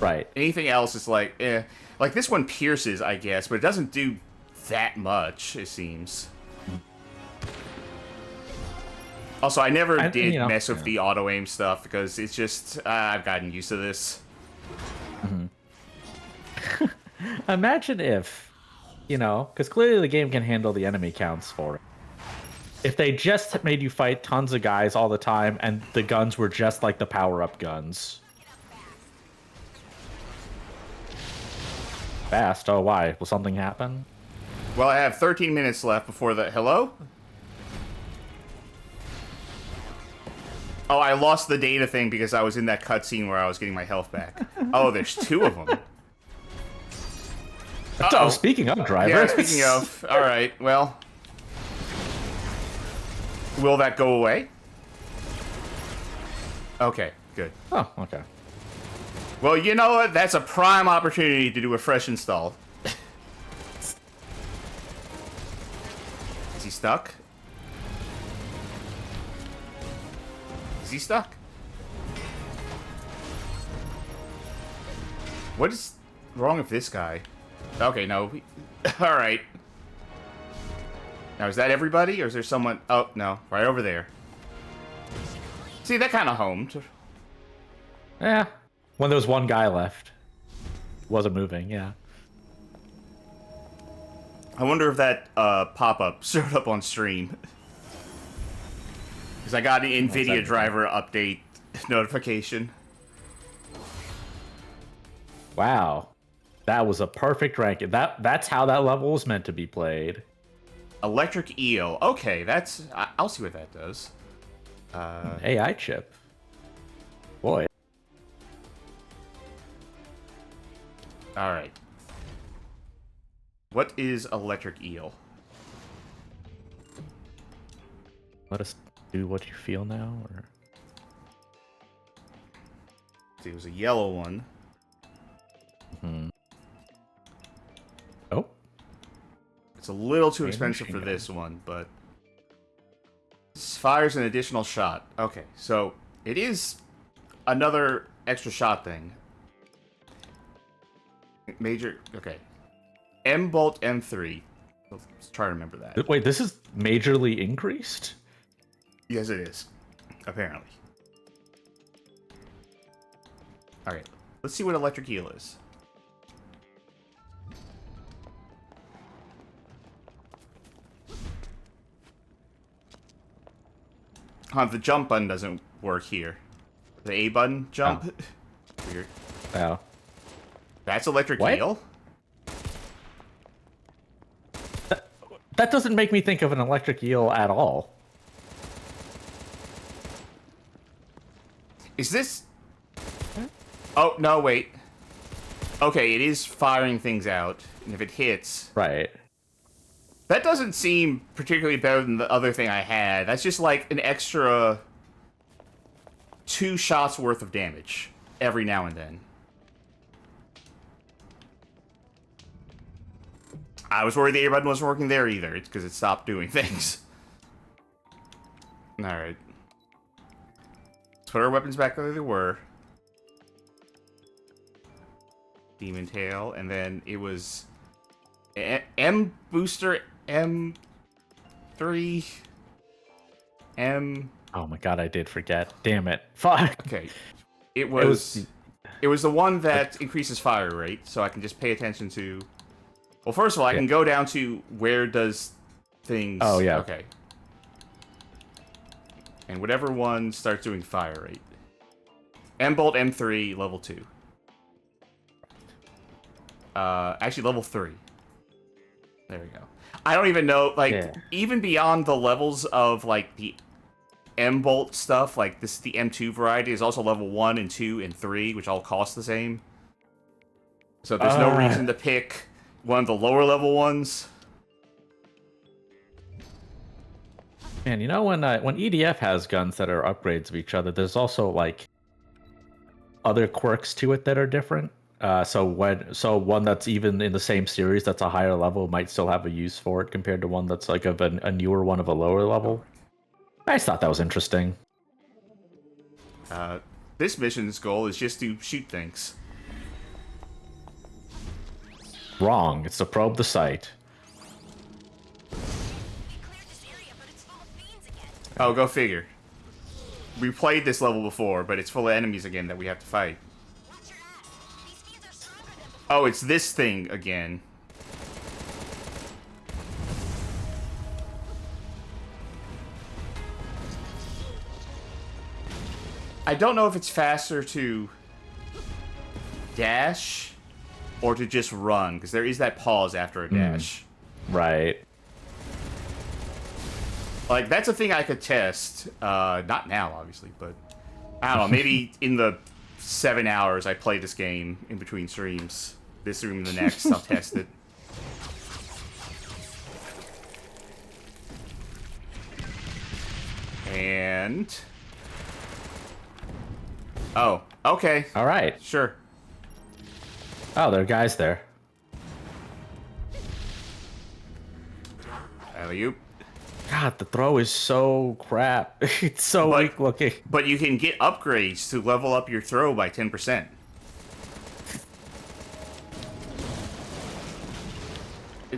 Right. Anything else is like, eh. Like, this one pierces, I guess, but it doesn't do that much, it seems. Also, I never did mess with the auto-aim stuff, because it's just, I've gotten used to this. Imagine if, because clearly the game can handle the enemy counts for it. If they just made you fight tons of guys all the time, and the guns were just like the power-up guns. Fast? Oh, why? Will something happen? Well, I have 13 minutes left before the... Hello? Oh, I lost the data thing because I was in that cutscene where I was getting my health back. Oh, there's two of them. Oh, speaking of drivers. Yeah, speaking of. Alright, well... Will that go away? Okay, good. Oh, okay. Well, you know what? That's a prime opportunity to do a fresh install. Is he stuck? Is he stuck? What is wrong with this guy? Okay, no. Alright. Now, is that everybody, or is there someone... Oh, no. Right over there. See, that kind of homed. Yeah. When there was one guy left. Wasn't moving, yeah. I wonder if that pop-up showed up on stream. Because I got an NVIDIA driver update notification. Wow. That was a perfect ranking. That's how that level was meant to be played. Electric eel. Okay, that's... I'll see what that does. AI chip. Boy. Alright. What is electric eel? Let us do what you feel now, or... See, it was a yellow one. Oh. It's a little too Maybe expensive machine for gun. this one, but... Fires an additional shot. Okay, so it is another extra shot thing. Major... Okay. M-Bolt M3. Let's try to remember that. Wait, this is majorly increased? Yes, it is. Apparently. Alright, let's see what electric eel is. Huh, the jump button doesn't work here. The A button jump? Weird. Wow. That's electric What? eel? That doesn't make me think of an electric eel at all. Is this... Oh, no, wait. Okay, it is firing things out, and if it hits... Right. That doesn't seem particularly better than the other thing I had. That's just like an extra 2 shots worth of damage every now and then. I was worried the A button wasn't working there either. It's because it stopped doing things. Alright. Let's put our weapons back where they were. Demon Tail, and then it was M Booster M3 M. Oh my god, I did forget. Damn it. Fuck. Okay, it was the one that increases fire rate, so I can just pay attention to. Well, first of all, I can go down to where does things. Oh yeah. Okay. And whatever one starts doing fire rate. M-Bolt M3 level 2. Actually level 3. There we go. I don't even know, like, even beyond the levels of, like, the M-Bolt stuff, like this, the M2 variety, is also level 1 and 2 and 3, which all cost the same. So there's no reason to pick one of the lower level ones. And you know, when EDF has guns that are upgrades of each other, there's also like other quirks to it that are different. So one that's even in the same series that's a higher level might still have a use for it compared to one that's like of a newer one of a lower level. I just thought that was interesting. This mission's goal is just to shoot things. Wrong. It's to probe the site. We cleared this area, but it's full of fiends again. Oh, go figure. We played this level before, but it's full of enemies again that we have to fight. Watch your ass. These fiends are stronger than before. Oh, it's this thing again. I don't know if it's faster to dash or to just run, because there is that pause after a dash. Right. Like, that's a thing I could test. Not now, obviously, but I don't know. Maybe in the 7 hours I play this game in between streams, this stream and the next, I'll test it. And... oh, okay. All right. Sure. Oh, there are guys there. Alley-oop. God, the throw is so crap. It's so weak looking. But you can get upgrades to level up your throw by 10%.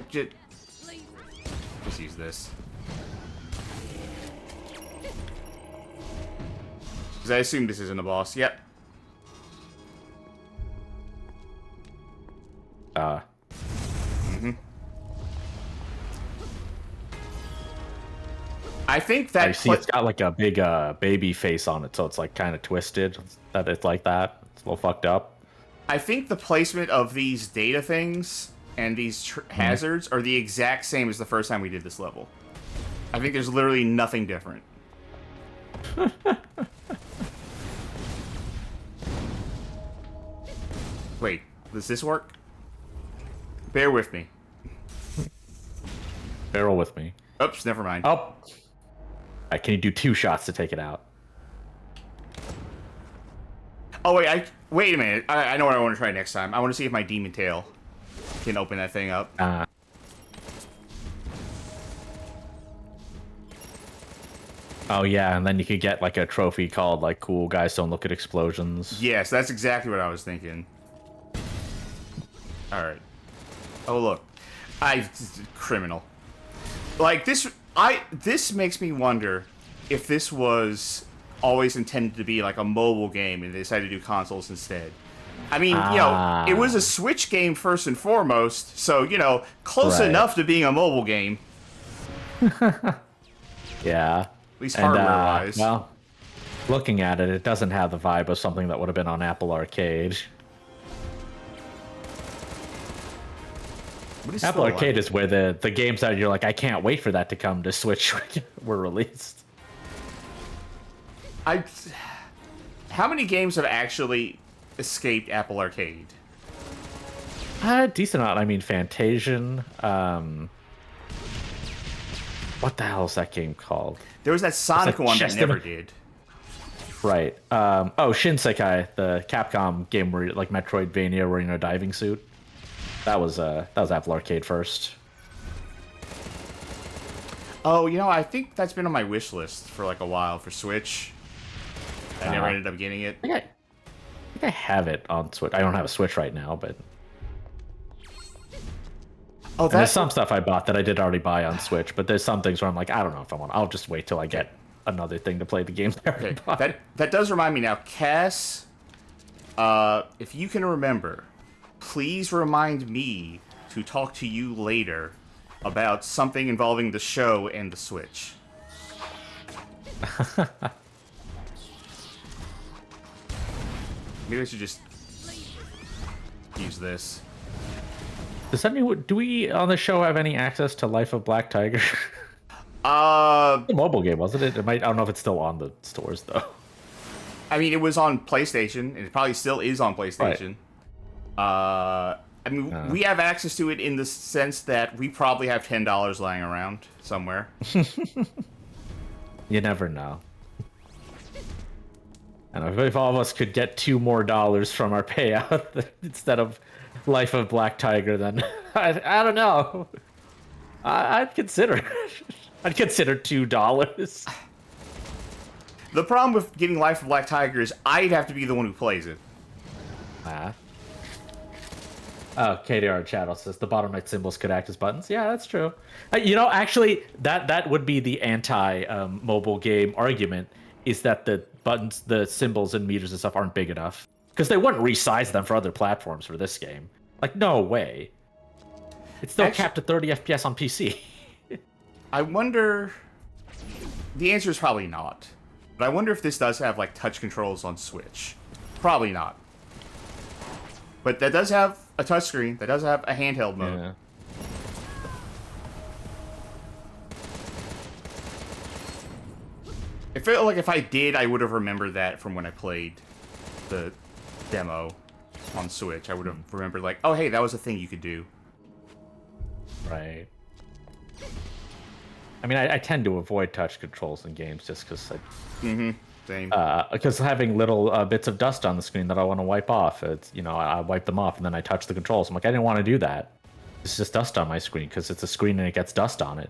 Just use this. Because I assume this isn't a boss. Yep. I think that... I see it's got like a big baby face on it, so it's like kind of twisted. That it's like that. It's a little fucked up. I think the placement of these data things and these hazards are the exact same as the first time we did this level. I think there's literally nothing different. Wait, does this work? Bear with me. Barrel with me. Oops, never mind. Oh. Can you do 2 shots to take it out? Oh, wait a minute. I know what I want to try next time. I want to see if my demon tail can open that thing up. Oh, yeah, and then you could get like a trophy called like cool guys don't look at explosions. Yes, that's exactly what I was thinking. Alright. Oh, look. Criminal. Like, this makes me wonder if this was always intended to be like a mobile game and they decided to do consoles instead. I mean, you know, it was a Switch game first and foremost, so, you know, close enough to being a mobile game. Yeah. At least hardware-wise. Well, looking at it, it doesn't have the vibe of something that would have been on Apple Arcade. Apple Arcade is where the games that you're like, I can't wait for that to come to Switch were released. How many games have actually escaped Apple Arcade? Decent amount. I mean, Fantasian. What the hell is that game called? There was that Sonic one that never did. Right. Shinsekai, the Capcom game where like Metroidvania, where you're in a diving suit. That was Apple Arcade first. Oh, you know, I think that's been on my wish list for like a while for Switch. I never ended up getting it. I think I have it on Switch. I don't have a Switch right now, but there's some stuff I bought that I did already buy on Switch. But there's some things where I'm like, I don't know if I want. I'll just wait till I get another thing to play the games. Okay, that does remind me now, Cass. If you can remember, please remind me to talk to you later about something involving the show and the Switch. Maybe I should just use this. Do we on the show have any access to Life of Black Tiger? A mobile game, wasn't it? I don't know if it's still on the stores though. I mean, it was on PlayStation, and it probably still is on PlayStation. I mean, we have access to it in the sense that we probably have $10 lying around somewhere. You never know. I don't know if all of us could get $2 more from our payout instead of Life of Black Tiger, then I don't know. I'd consider. I'd consider $2. The problem with getting Life of Black Tiger is I'd have to be the one who plays it. Oh, KDR Channel says the bottom right symbols could act as buttons. Yeah, that's true. You know, actually, that would be the anti-mobile game argument, is that the buttons, the symbols and meters and stuff aren't big enough. Because they wouldn't resize them for other platforms for this game. Like, no way. It's still capped at 30 FPS on PC. I wonder... The answer is probably not. But I wonder if this does have, like, touch controls on Switch. Probably not. But that does have a touchscreen. That does have a handheld mode. Yeah. It felt like if I did, I would have remembered that from when I played the demo on Switch. I would have remembered, like, oh, hey, that was a thing you could do. Right. I mean, I tend to avoid touch controls in games just because Same. because having little bits of dust on the screen that I want to wipe off, it's, you know, I wipe them off and then I touch the controls. I'm like, I didn't want to do that. It's just dust on my screen because it's a screen and it gets dust on it.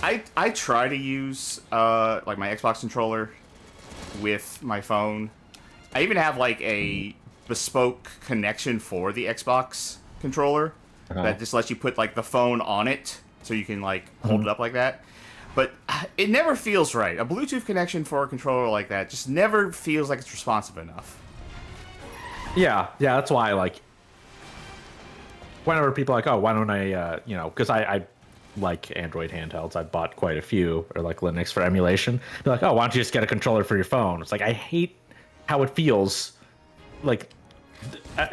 I try to use like my Xbox controller with my phone. I even have like a bespoke connection for the Xbox controller that just lets you put like the phone on it so you can like hold it up like that. But it never feels right. A Bluetooth connection for a controller like that just never feels like it's responsive enough. Yeah, that's why, like, whenever people are like, oh, why don't I, you know, because I like Android handhelds. I bought quite a few, or like Linux for emulation. They're like, oh, why don't you just get a controller for your phone? It's like, I hate how it feels. Like,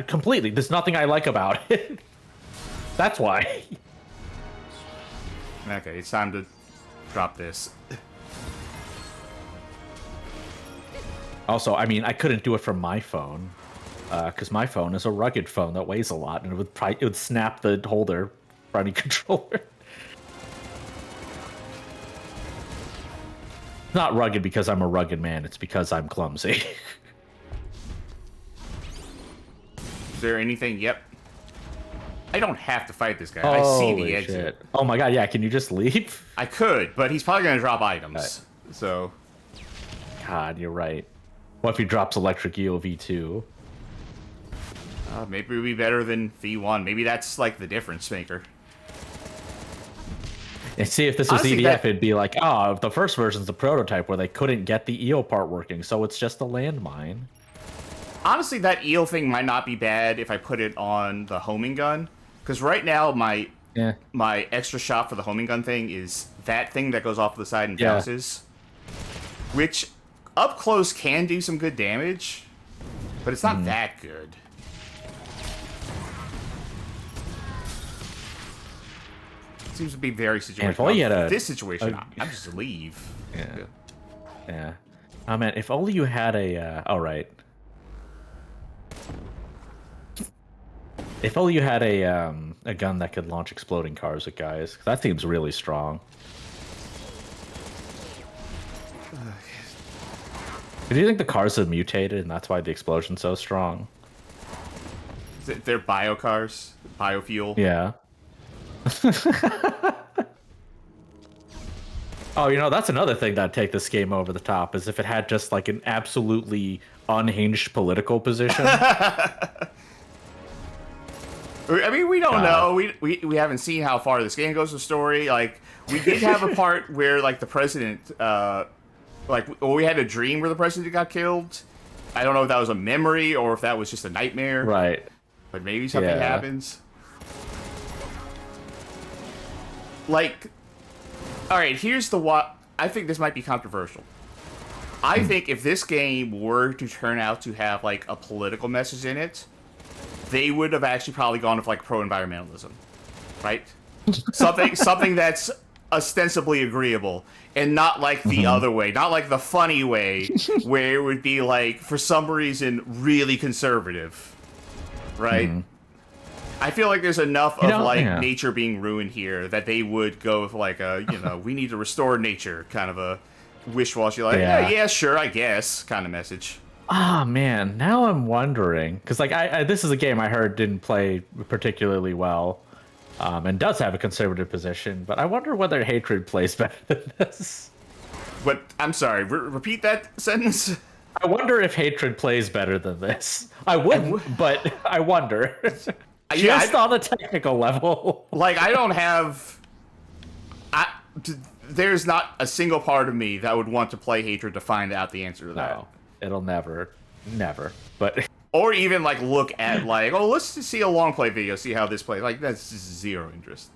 completely. There's nothing I like about it. That's why. Okay, it's time to drop this. Also, I mean, I couldn't do it from my phone because my phone is a rugged phone that weighs a lot, and it would snap the holder for any controller. Not rugged because I'm a rugged man. It's because I'm clumsy. Is there anything? Yep. I don't have to fight this guy. I see the exit. Shit. Oh my god, yeah, can you just leave? I could, but he's probably going to drop items. So. God, you're right. What if he drops Electric Eel V2? Maybe it would be better than V1. Maybe that's like the difference maker. And see, if this was Honestly, EDF, it'd be like, oh, the first version's the prototype where they couldn't get the eel part working, so it's just a landmine. Honestly, that eel thing might not be bad if I put it on the homing gun. Because right now, my extra shot for the homing gun thing is that thing that goes off to the side and bounces. Which, up close, can do some good damage. But it's not that good. Seems to be very situational. This situation, I'm just leave. Yeah. Oh man, if only you had a. Oh right. If only you had a gun that could launch exploding cars at guys. That seems really strong. Do you think the cars have mutated and that's why the explosion's so strong? They're bio cars, biofuel. Yeah. Oh, you know, that's another thing that'd take this game over the top, is if it had just like an absolutely unhinged political position. I mean, we don't know. We haven't seen how far this game goes with story. Like, we did have a part where, like, the president, we had a dream where the president got killed. I don't know if that was a memory or if that was just a nightmare. Right. But maybe something happens. Like, alright, here's the what. I think this might be controversial. I think if this game were to turn out to have, like, a political message in it, they would have actually probably gone with, like, pro-environmentalism. Right? Something that's ostensibly agreeable, and not like the other way, not like the funny way, where it would be like, for some reason, really conservative, right? I feel like there's enough of nature being ruined here that they would go with like a, we need to restore nature kind of a wish-washy, like, yeah, sure, I guess kind of message. Ah, man, now I'm wondering, because like this is a game I heard didn't play particularly well, and does have a conservative position, but I wonder whether Hatred plays better than this. But I'm sorry, repeat that sentence. I wonder if Hatred plays better than this. I wouldn't, but I wonder. Just on a technical level. Like, there's not a single part of me that would want to play Hatred to find out the answer to that. No, it'll never. But or even like look at like, oh, let's just see a long play video, see how this plays. Like, that's just zero interest.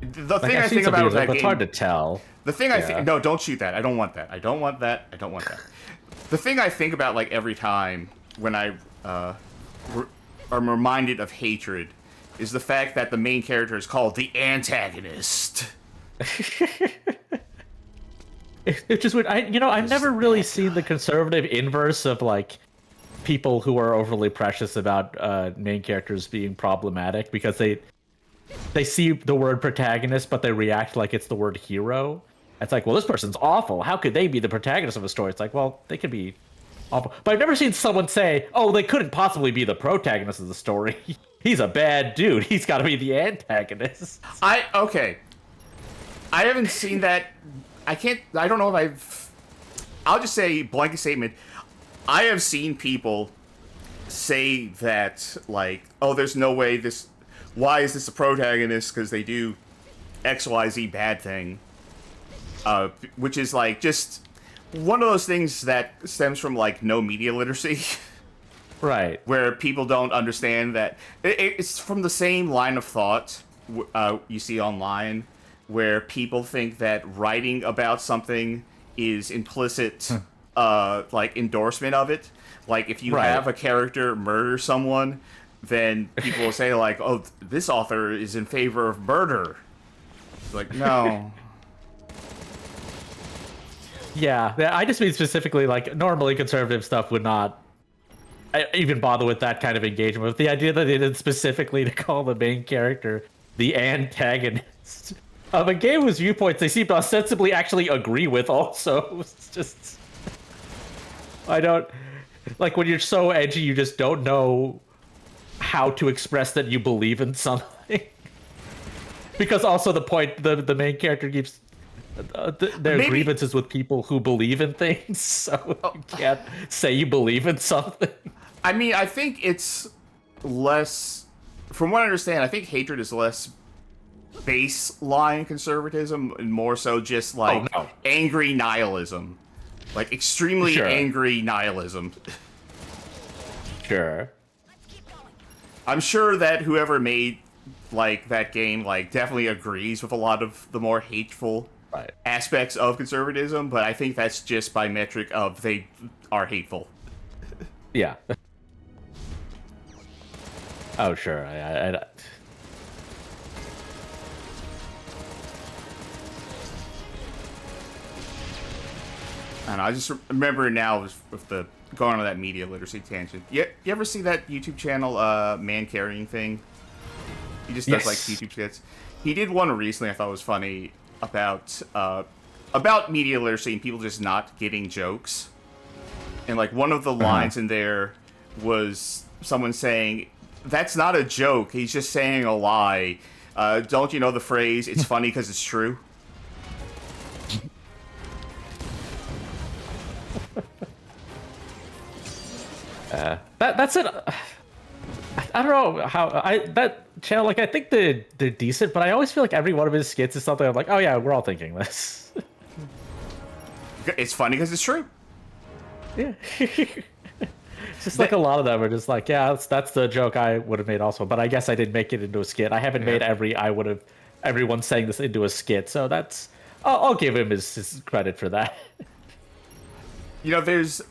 The thing I think about that game, it's hard to tell. The thing I think, no, don't shoot that. I don't want that. I don't want that. I don't want that. The thing I think about like every time when I am reminded of Hatred is the fact that the main character is called the antagonist. It's just weird. I've never really seen the conservative inverse of like people who are overly precious about main characters being problematic because they see the word protagonist, but they react like it's the word hero. It's like, well, this person's awful. How could they be the protagonist of a story? It's like, well, they could be awful. But I've never seen someone say, oh, they couldn't possibly be the protagonist of the story. He's a bad dude. He's got to be the antagonist. Okay. I haven't seen that. I don't know if I'll just say blanket statement. I have seen people say that, like, oh, there's no way why is this a protagonist? Because they do XYZ bad thing. Which is, like, just one of those things that stems from, like, no media literacy. Right. Where people don't understand that. It's from the same line of thought you see online, where people think that writing about something is implicit, like, endorsement of it. Like, if you have a character murder someone, then people will say, like, oh, this author is in favor of murder. It's like, no. Yeah, I just mean specifically, like, normally conservative stuff would not even bother with that kind of engagement. With the idea that they did specifically to call the main character the antagonist of a game whose viewpoints they seem to ostensibly actually agree with also. It's just... I don't... Like, when you're so edgy, you just don't know how to express that you believe in something. Because also the point, the main character keeps... their grievances with people who believe in things, so you can't say you believe in something. I mean, I think it's less... From what I understand, I think Hatred is less baseline conservatism and more so just, like, angry nihilism. Like, extremely angry nihilism. Sure. I'm sure that whoever made, like, that game, like, definitely agrees with a lot of the more hateful aspects of conservatism, but I think that's just by metric of they are hateful. Yeah. Oh, sure. I don't know, I just remember now with the going on that media literacy tangent. You ever see that YouTube channel, Man Carrying Thing? He just does like YouTube skits. He did one recently I thought was funny about media literacy and people just not getting jokes. And like one of the lines in there was someone saying, "That's not a joke. He's just saying a lie. Don't you know the phrase? It's funny because it's true." That's it. I don't know how that channel, like, I think they're decent, but I always feel like every one of his skits is something I'm like, oh yeah, we're all thinking this. It's funny because it's true. Yeah. It's just like a lot of them are just like, yeah, that's the joke I would have made also, but I guess I didn't make it into a skit. I haven't made everyone saying this into a skit, so that's I'll give him his credit for that. You know, there's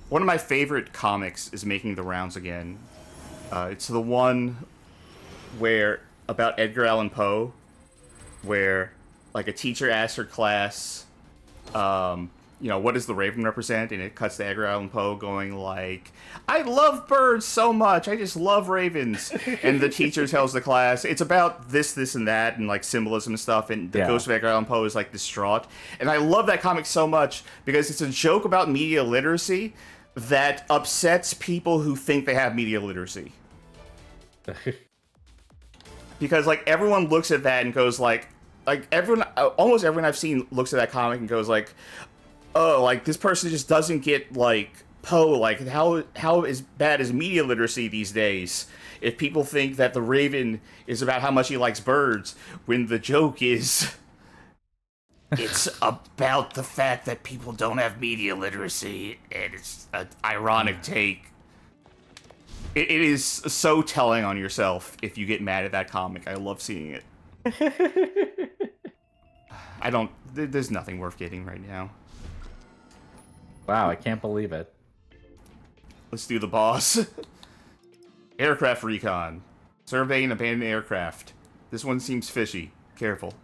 one of my favorite comics is making the rounds again. It's the one where about Edgar Allan Poe, where like a teacher asks her class, what does the raven represent? And it cuts to Edgar Allan Poe going like, I love birds so much, I just love ravens. And the teacher tells the class, it's about this, this, and that, and like symbolism and stuff, and the ghost of Edgar Allan Poe is like distraught. And I love that comic so much because it's a joke about media literacy that upsets people who think they have media literacy. Because like everyone looks at that and goes like almost everyone I've seen looks at that comic and goes like, oh, like this person just doesn't get like Poe, like how is bad is media literacy these days if people think that the Raven is about how much he likes birds when the joke is it's about the fact that people don't have media literacy, and it's an ironic take. It is so telling on yourself if you get mad at that comic. I love seeing it. There's nothing worth getting right now. Wow, I can't believe it. Let's do the boss. Aircraft recon. Surveying abandoned aircraft. This one seems fishy. Careful.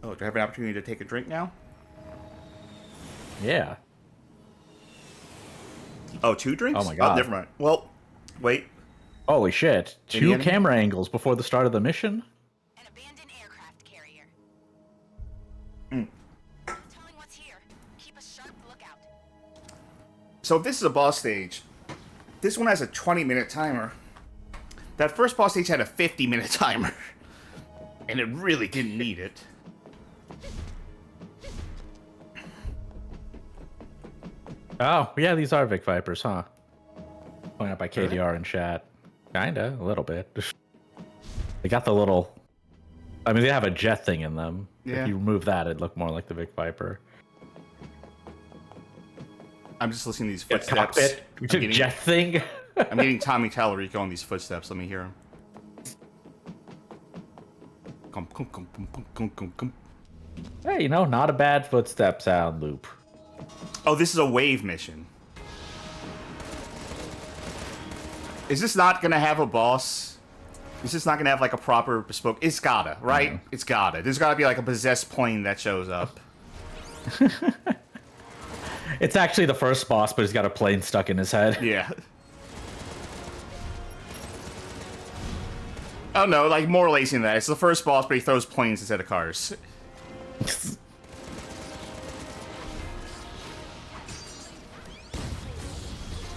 Oh, do I have an opportunity to take a drink now? Yeah. Oh, 2 drinks? Oh my god. Oh, never mind. Well, wait. Holy shit. 2 camera angles before the start of the mission? An abandoned aircraft carrier. Mm. Telling what's here. Keep a sharp lookout. So if this is a boss stage, this one has a 20-minute timer. That first boss stage had a 50-minute timer. And it really didn't need it. Oh, yeah, these are Vic Vipers, huh? Point out by KDR in chat. Kinda, a little bit. They got the little... I mean, they have a jet thing in them. Yeah. If you remove that, it'd look more like the Vic Viper. I'm just listening to these Yeah, footsteps. cockpit. We took jet thing. I'm getting Tommy Tallarico on these footsteps. Let me hear him. Hey, not a bad footstep sound loop. Oh, this is a wave mission. Is this not gonna have a boss? Is this not gonna have like a proper bespoke? It's gotta, right? It's gotta. There's gotta be like a possessed plane that shows up. It's actually the first boss, but he's got a plane stuck in his head. Yeah. Oh no, like more lazy than that. It's the first boss, but he throws planes instead of cars.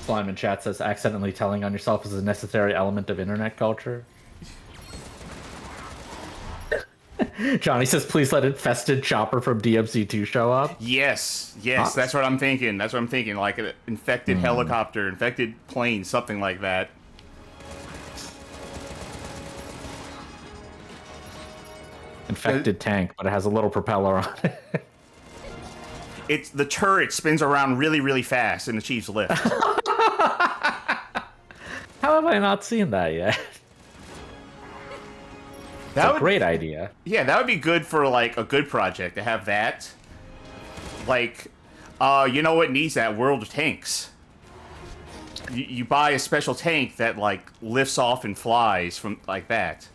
Slime in chat says accidentally telling on yourself is a necessary element of internet culture. Johnny says, please let infested chopper from DMC2 show up. Yes, that's what I'm thinking. That's what I'm thinking. Like an infected helicopter, infected plane, something like that. Infected tank, but it has a little propeller on it. It's the turret spins around really, really fast and achieves lift. How have I not seen that yet? That's a great idea. Yeah, that would be good for like a good project to have that. Like, you know what needs that? World of Tanks. You buy a special tank that like lifts off and flies from like that.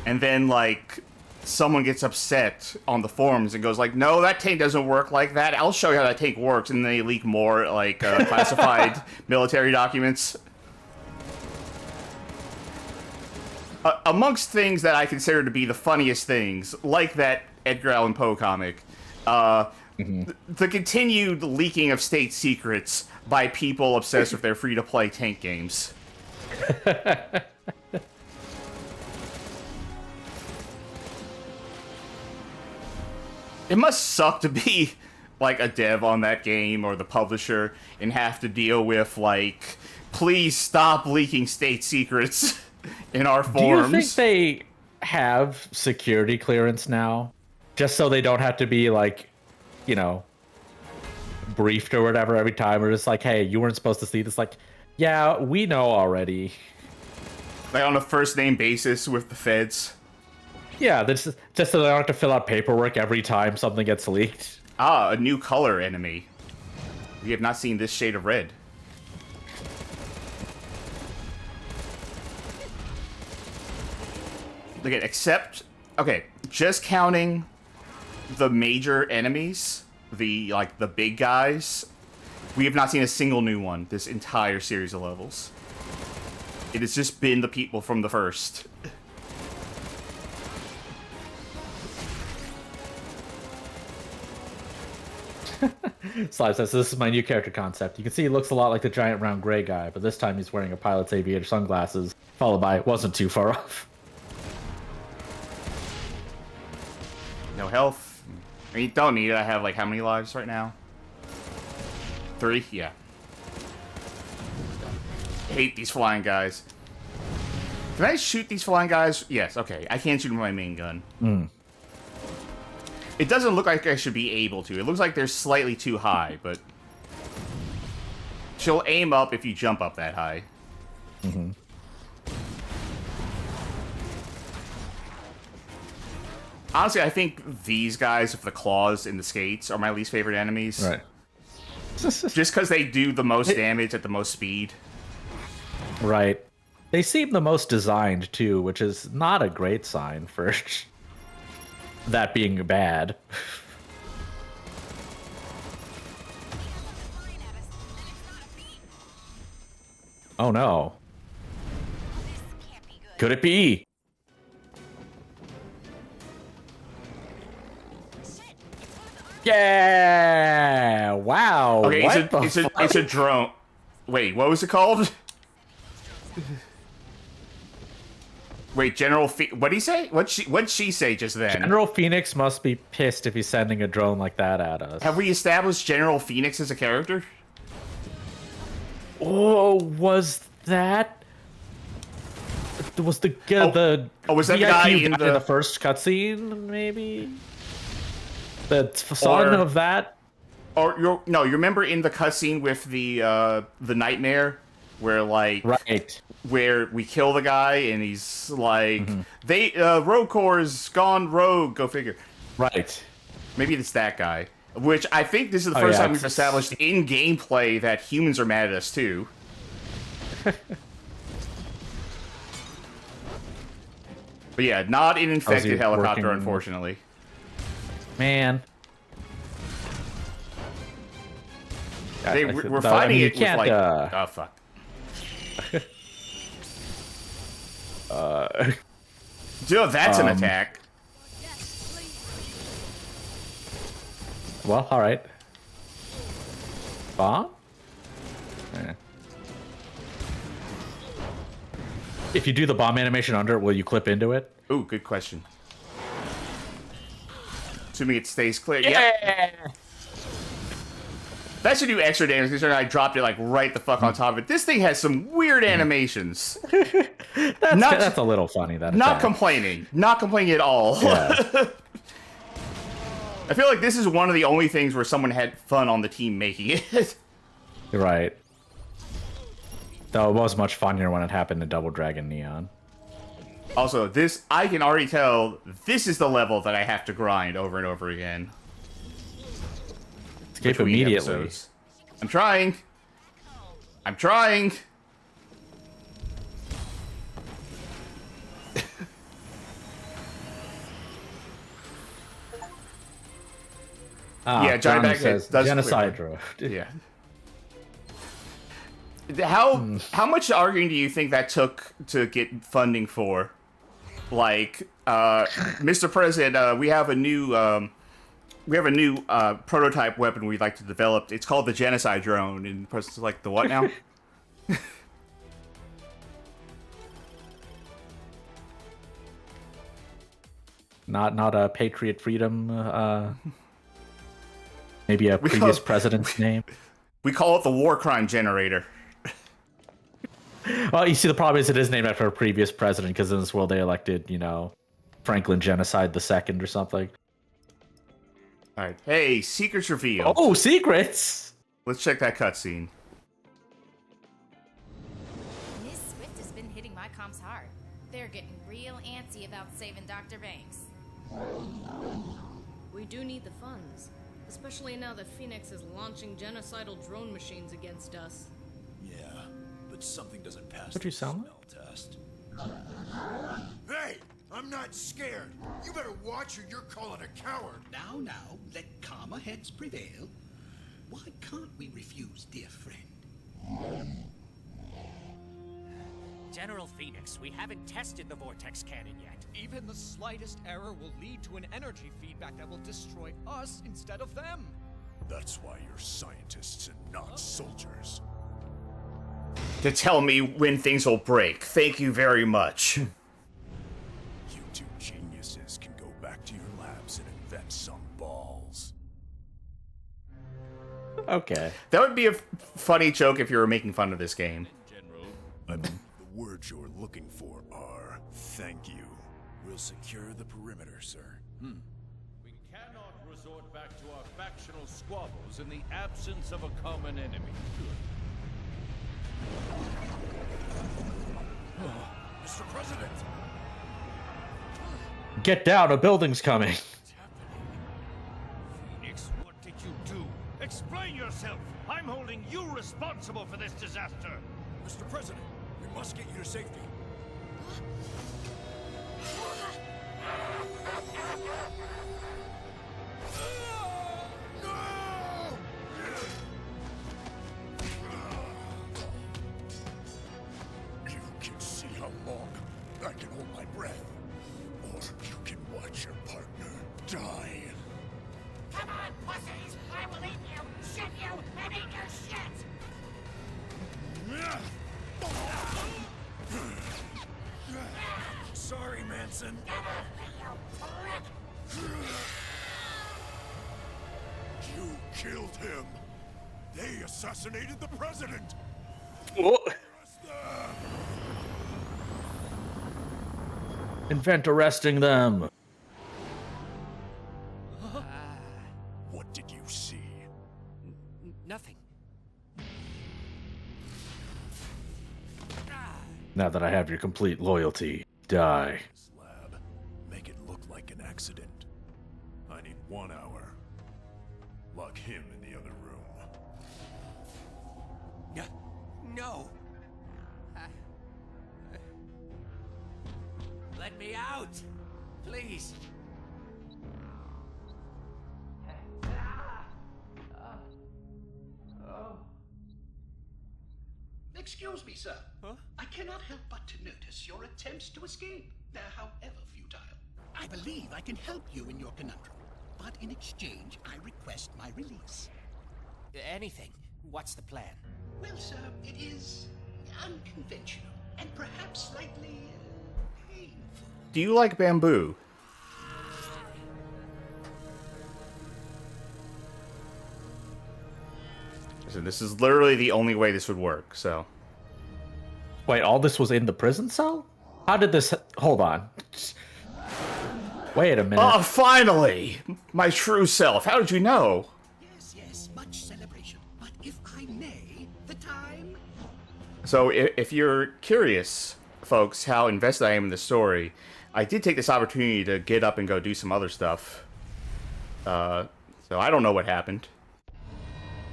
And then like someone gets upset on the forums and goes like, no, that tank doesn't work like that. I'll show you how that tank works. And then they leak more like classified military documents. Amongst things that I consider to be the funniest things, like that Edgar Allan Poe comic, the continued leaking of state secrets by people obsessed with their free-to-play tank games. It must suck to be, like, a dev on that game or the publisher and have to deal with, like, please stop leaking state secrets in our forums. Do you think they have security clearance now? Just so they don't have to be, like, you know, briefed or whatever every time. Or just like, hey, you weren't supposed to see this. Like, yeah, we know already. Like, on a first-name basis with the feds. Yeah, just so they don't have to fill out paperwork every time something gets leaked. Ah, a new color enemy. We have not seen this shade of red. Look at, except, okay, just counting the major enemies, the big guys, we have not seen a single new one this entire series of levels. It has just been the people from the first. Slime says, this is my new character concept. You can see he looks a lot like the giant round gray guy, but this time he's wearing a pilot's aviator sunglasses, followed by, wasn't too far off. No health. I mean, don't need it. I have, like, how many lives right now? 3? Yeah. Hate these flying guys. Can I shoot these flying guys? Yes, okay. I can't shoot them with my main gun. It doesn't look like I should be able to. It looks like they're slightly too high, but... she'll aim up if you jump up that high. Honestly, I think these guys with the claws and the skates are my least favorite enemies. Right. Just because they do the most damage at the most speed. Right. They seem the most designed, too, which is not a great sign for that being bad. Oh, no. This can't be good. Could it be? Yeah! Wow. Okay, what it's a drone. Wait, what was it called? Wait, what'd he say? What'd she say just then? General Phoenix must be pissed if he's sending a drone like that at us. Have we established General Phoenix as a character? Oh, was that? Was the was that the guy in the first cutscene? Maybe the son of that. Or you remember in the cutscene with the nightmare, where like where we kill the guy and he's like, Rogue Corps is gone rogue. Go figure. Right. Maybe it's that guy. Which I think this is the first time we've established in gameplay that humans are mad at us too. But yeah, not an infected helicopter, unfortunately. Man. We're fighting it with like... oh, fuck. Dude, that's an attack. Well, alright. Bomb? Yeah. If you do the bomb animation under it, will you clip into it? Ooh, good question. Assuming it stays clear. Yeah! Yep. That should do extra damage considering I dropped it like right the fuck on top of it. This thing has some weird animations. That's a little funny. Not complaining. Not complaining at all. Yeah. I feel like this is one of the only things where someone had fun on the team making it. You're right. Though it was much funnier when it happened to Double Dragon Neon. Also, this, I can already tell, this is the level that I have to grind over and over again. Escape immediately. Episodes. I'm trying. I'm trying. Yeah, Giant Bag says does genocide clear. drone. Yeah. How much arguing do you think that took to get funding for? Like, Mr. President, we have a new prototype weapon we'd like to develop. It's called the genocide drone, and the president's like, the what now? Not a Patriot Freedom. Maybe a previous president's name. We call it the war crime generator. Well, you see, the problem is it is named after a previous president, because in this world they elected, Franklin Genocide II or something. All right. Hey, secrets revealed. Oh, secrets! Let's check that cutscene. Miss Swift has been hitting my comms hard. They're getting real antsy about saving Dr. Banks. We do need the funds. Especially now that Phoenix is launching genocidal drone machines against us. Yeah, but something doesn't pass What do you the sound smell test. Hey, I'm not scared. You better watch or you're calling a coward. Now, let calmer heads prevail. Why can't we refuse, dear friend? General Phoenix, we haven't tested the vortex cannon yet. Even the slightest error will lead to an energy feedback that will destroy us instead of them. That's why you're scientists and not soldiers. To tell me when things will break. Thank you very much. You two geniuses can go back to your labs and invent some balls. Okay. That would be a funny joke if you were making fun of this game. I mean, the words you're looking for are thank you. We'll secure the perimeter, sir. We cannot resort back to our factional squabbles in the absence of a common enemy. Mr. President! Get down, a building's coming. Phoenix, what did you do? Explain yourself! I'm holding you responsible for this disaster! Mr. President, we must get you to safety. You can see how long I can hold my breath, or you can watch your partner die. Come on, pussies! I will eat you, shit you, and eat your shit! Sorry, Manson. You killed him. They assassinated the president. Arrest them. Invent arresting them. What did you see? Nothing. Now that I have your complete loyalty, die. This lab. Make it look like an accident. I need 1 hour. Lock him in the other room. No. Let me out, please. Excuse me, sir. Huh? I cannot help but to notice your attempts to escape. They're however futile. I believe I can help you in your conundrum, but in exchange, I request my release. Anything. What's the plan? Well, sir, it is unconventional and perhaps slightly painful. Do you like bamboo? Listen, this is literally the only way this would work, so. Wait, all this was in the prison cell? How did this... Hold on. Wait a minute. Oh, finally! My true self. How did you know? Yes, much celebration. But if I may, the time... So, if you're curious, folks, how invested I am in the story, I did take this opportunity to get up and go do some other stuff. So I don't know what happened.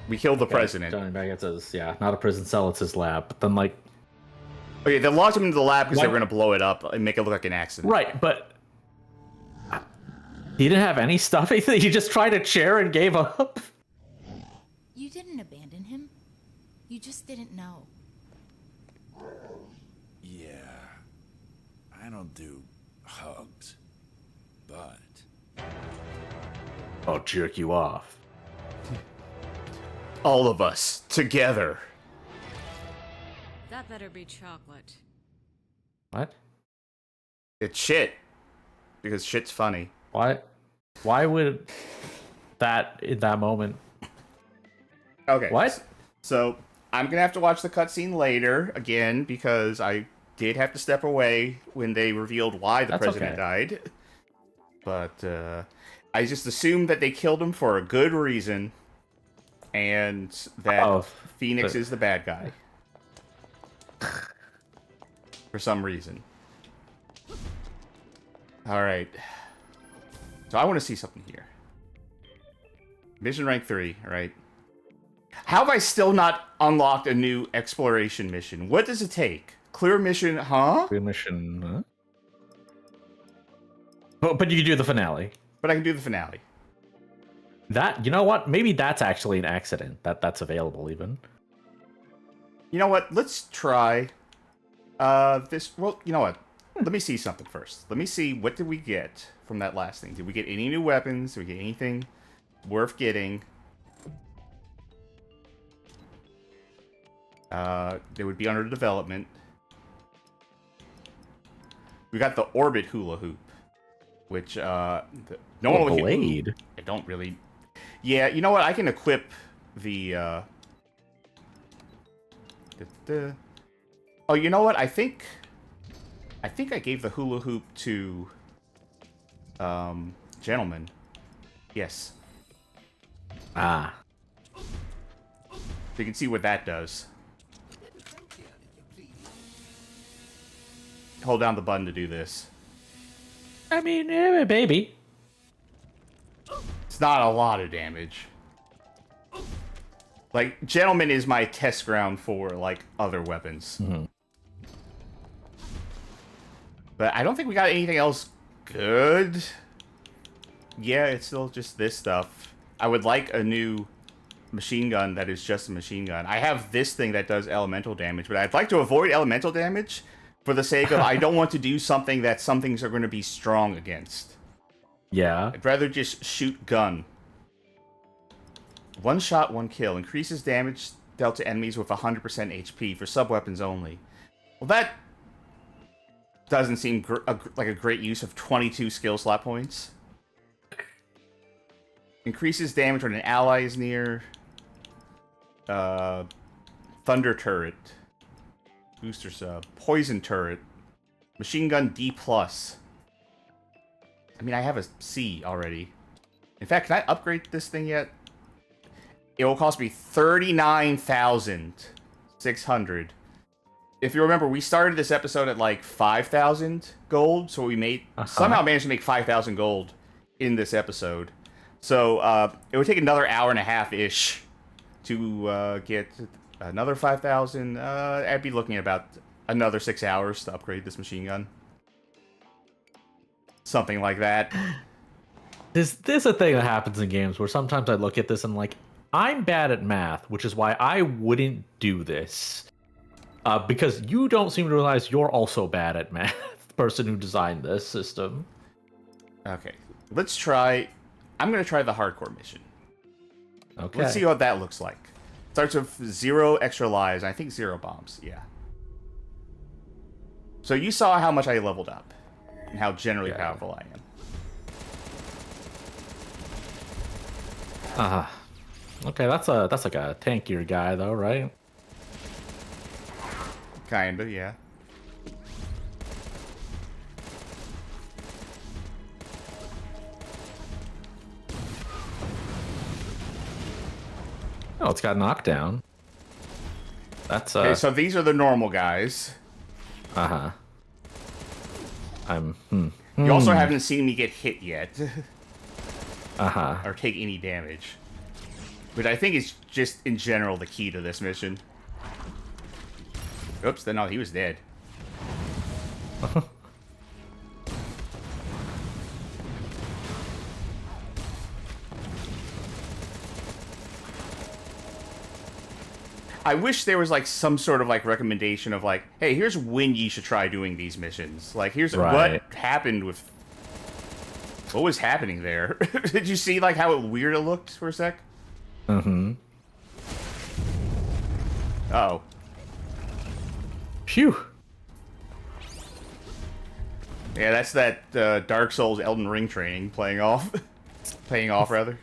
We killed the president. Johnny Baggett says, yeah, not a prison cell, it's his lab. But then, like... Okay, they locked him into the lab because they were Why- going to blow it up and make it look like an accident. Right, but... He didn't have any stuff? He just tried a chair and gave up? You didn't abandon him. You just didn't know. Yeah. I don't do hugs. But I'll jerk you off. All of us, together. That better be chocolate. What? It's shit. Because shit's funny. Why would that, in that moment... Okay. What? So, I'm going to have to watch the cutscene later, again, because I did have to step away when they revealed why the That's president okay. died. But, I just assumed that they killed him for a good reason, and that Phoenix is the bad guy. For some reason. Alright. So I want to see something here. Mission rank 3, right? How have I still not unlocked a new exploration mission? What does it take? Clear mission, huh? Clear mission, huh? But you can do the finale. But I can do the finale. That, you know what? Maybe that's actually an accident. That's available even. You know what? Let's try this. Well, you know what? Let me see something first. Let me see, what did we get from that last thing? Did we get any new weapons? Did we get anything worth getting? They would be under development. We got the orbit hula hoop, which no one will blade. I don't really. Yeah, you know what? I can equip the. Oh, you know what? I think I gave the hula hoop to gentleman. Yes. Ah. You can see what that does. Hold down the button to do this. I mean, baby. It's not a lot of damage. Like, gentleman is my test ground for, like, other weapons. Mm-hmm. But I don't think we got anything else good. Yeah, it's still just this stuff. I would like a new machine gun that is just a machine gun. I have this thing that does elemental damage, but I'd like to avoid elemental damage for the sake of I don't want to do something that some things are going to be strong against. Yeah. I'd rather just shoot gun. One shot, one kill. Increases damage dealt to enemies with 100% HP for sub-weapons only. Well, that doesn't seem like a great use of 22 skill slot points. Increases damage when an ally is near. Thunder turret. Booster sub. Poison turret. Machine gun D+. I mean, I have a C already. In fact, can I upgrade this thing yet? It will cost me 39,600. If you remember, we started this episode at like 5,000 gold, so we made somehow managed to make 5,000 gold in this episode. So it would take another hour and a half-ish to get another 5,000. I'd be looking at about another 6 hours to upgrade this machine gun. Something like that. This a thing that happens in games where sometimes I look at this and like, I'm bad at math, which is why I wouldn't do this. Because you don't seem to realize you're also bad at math, the person who designed this system. Okay, let's try. I'm going to try the hardcore mission. Okay. Let's see what that looks like. Starts with 0 extra lives, and I think 0 bombs. Yeah. So you saw how much I leveled up, and how generally powerful I am. Okay, that's like a tankier guy though, right? Kinda, yeah. Oh, it's got knockdown. That's Okay, so these are the normal guys. You You also haven't seen me get hit yet. Uh-huh. Or take any damage. Which I think is just, in general, the key to this mission. Oops, then no, he was dead. I wish there was like some sort of like recommendation of like, hey, here's when you should try doing these missions. Like, here's what happened with... What was happening there? Did you see like how weird it looked for a sec? Mm-hmm. Uh-oh. Phew. Yeah, that's that Dark Souls Elden Ring training paying off, rather.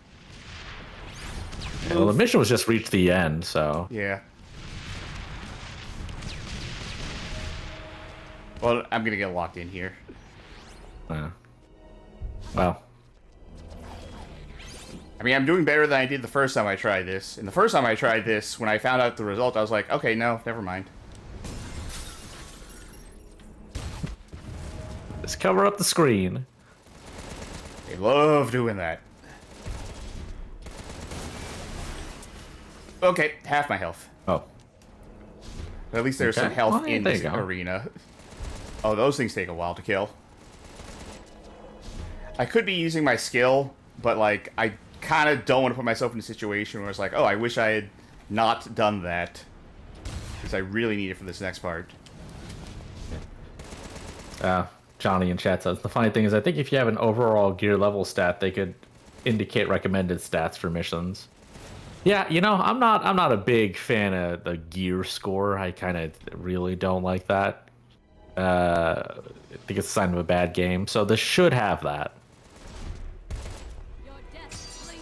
Well, the mission was just reached the end, so... Yeah. Well, I'm gonna get locked in here. Well. I mean, I'm doing better than I did the first time I tried this. And the first time I tried this, when I found out the result, I was like, okay, no, never mind. Just cover up the screen. They love doing that. Okay, half my health. Oh. At least there's Okay. some health Well, in there this you go. arena. Oh, those things take a while to kill. I could be using my skill, but like I kind of don't want to put myself in a situation where it's like, oh, I wish I had not done that, because I really need it for this next part. Johnny in chat says the funny thing is I think if you have an overall gear level stat, they could indicate recommended stats for missions. Yeah, you know, I'm not a big fan of the gear score. I kind of really don't like that. I think it's a sign of a bad game. So this should have that. Your death, blazin.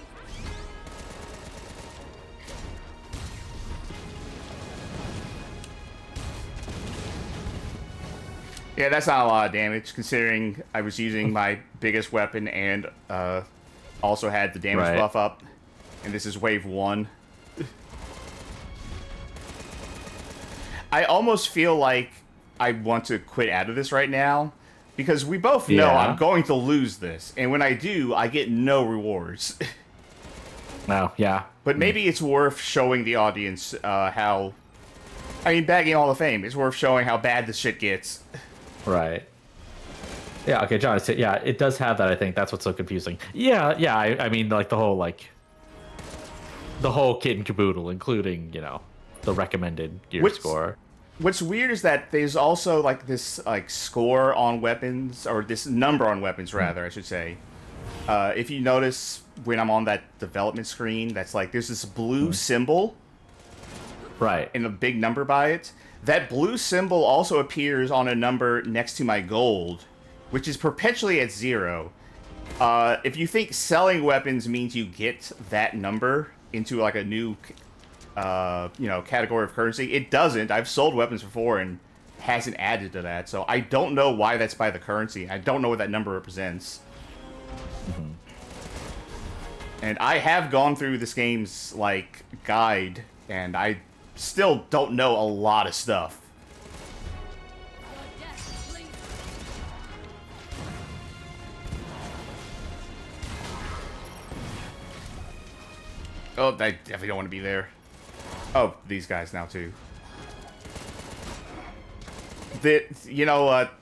Yeah, that's not a lot of damage, considering I was using my biggest weapon and also had the damage buff up. And this is wave 1. I almost feel like I want to quit out of this right now, because we both know I'm going to lose this. And when I do, I get no rewards. No, yeah. But maybe it's worth showing the audience how... I mean, bagging all the fame. It's worth showing how bad this shit gets. Right. Yeah, okay, John, yeah, it does have that, I think. That's what's so confusing. Yeah, I mean, like, the whole kit and caboodle, including, you know, the recommended gear score. What's weird is that there's also, like, this, like, score on weapons, or this number on weapons, rather, I should say. If you notice, when I'm on that development screen, that's like, there's this blue symbol. Right. And a big number by it. That blue symbol also appears on a number next to my gold, which is perpetually at 0. If you think selling weapons means you get that number into like a new, you know, category of currency, it doesn't. I've sold weapons before and hasn't added to that, so I don't know why that's by the currency. I don't know what that number represents. And I have gone through this game's like guide, and I still don't know a lot of stuff. Your death, blazin. Oh, I definitely don't want to be there. Oh, these guys now too. You know what?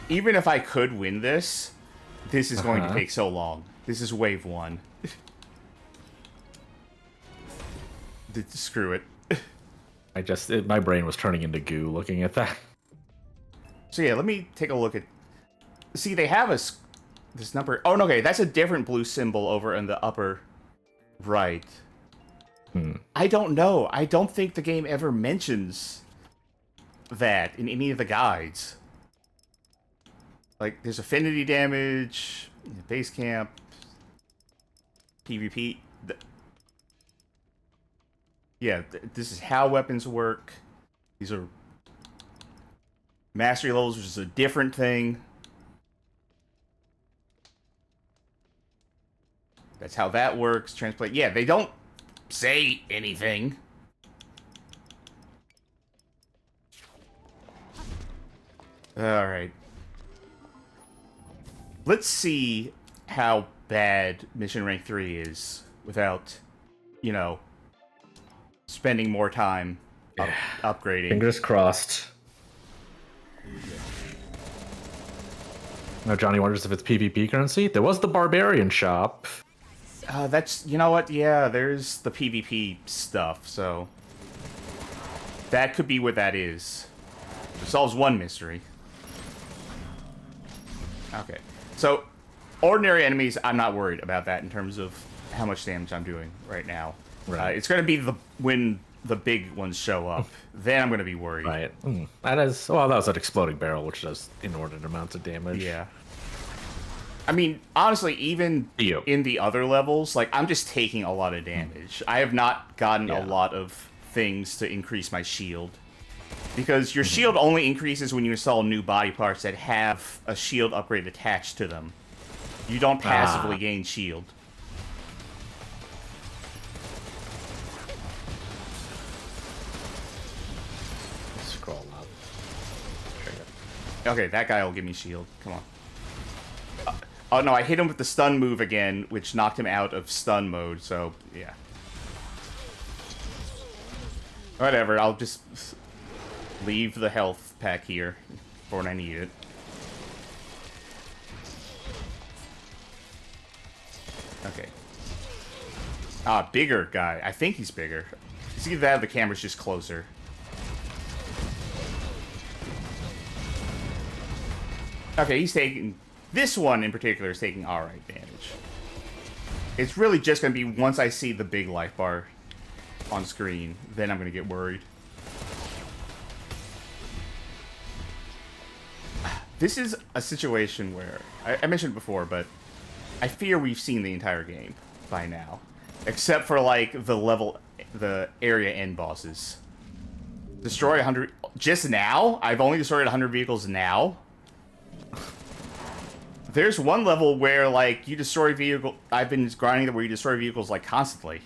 Even if I could win this, this is going to take so long. This is wave 1. Screw it. My brain was turning into goo looking at that. So yeah, let me take a look at... See, they have this number... Oh, no, okay, that's a different blue symbol over in the upper right. I don't know. I don't think the game ever mentions that in any of the guides. Like, there's affinity damage, base camp, PvP. Yeah, this is how weapons work. These are mastery levels, which is a different thing. That's how that works. Transplant. Yeah, they don't say anything. Alright. Let's see how bad Mission Rank 3 is without, you know, spending more time upgrading. Fingers crossed. Now Johnny wonders if it's PvP currency. There was the Barbarian shop. That's, you know what, yeah, there's the PvP stuff, so... That could be what that is. It solves one mystery. Okay. So, ordinary enemies, I'm not worried about that in terms of how much damage I'm doing right now. Right. It's going to be when the big ones show up. Then I'm going to be worried. Right. That is... Well, that was an exploding barrel, which does inordinate amounts of damage. Yeah. I mean, honestly, even in the other levels, like, I'm just taking a lot of damage. I have not gotten a lot of things to increase my shield. Because your shield only increases when you install new body parts that have a shield upgrade attached to them. You don't passively gain shield. Scroll up. Okay, that guy will give me shield. Come on. Oh no, I hit him with the stun move again, which knocked him out of stun mode, so, yeah. Whatever, I'll just leave the health pack here for when I need it. Okay. Ah, bigger guy. I think he's bigger. It's either that or the camera's just closer. Okay, he's taking... This one in particular is taking alright damage. It's really just going to be once I see the big life bar on screen, then I'm going to get worried. This is a situation where... I mentioned it before, but I fear we've seen the entire game by now. Except for, like, the area end bosses. Destroy 100... Just now? I've only destroyed 100 vehicles now? There's one level where, like, you destroy vehicle... I've been grinding where you destroy vehicles, like, constantly.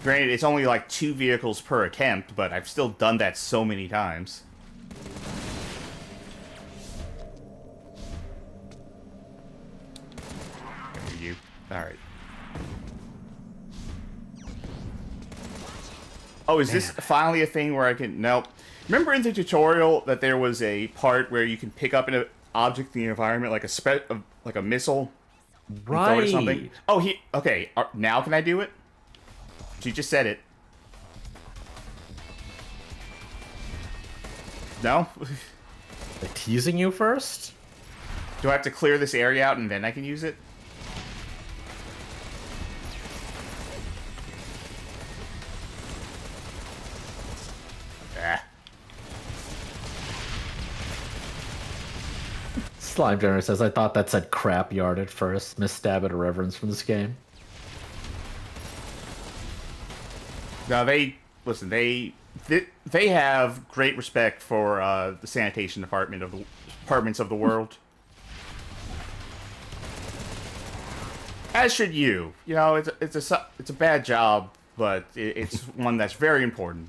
Granted, it's only, like, 2 vehicles per attempt, but I've still done that so many times. You. Alright. Oh, is this finally a thing where I can... Nope. Remember in the tutorial that there was a part where you can pick up an object in the environment, like a missile? Right. Throw it or something? Oh, okay, now can I do it? She just said it. No? They're teasing you first? Do I have to clear this area out and then I can use it? Ah. Slime General says, I thought that said crap yard at first. Misstab at irreverence from this game. No, listen, they have great respect for the sanitation departments of the world. As should you. You know, it's a bad job, but it's one that's very important.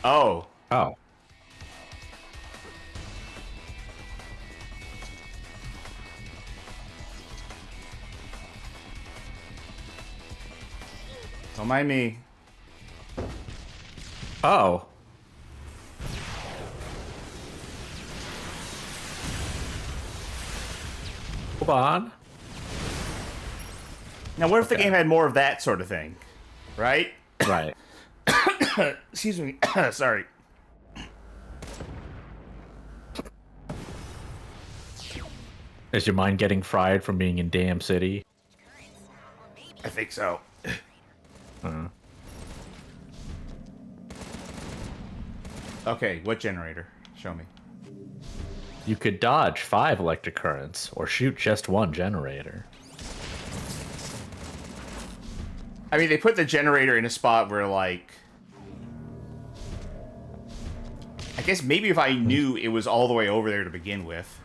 Oh. Oh. Don't mind me. Oh. Hold on. Now, what if the game had more of that sort of thing? Right? Right. Excuse me. Sorry. Is your mind getting fried from being in Damn City? I think so. Okay, what generator? Show me. You could dodge 5 electric currents or shoot just 1 generator. I mean, they put the generator in a spot where, like... I guess maybe if I knew it was all the way over there to begin with.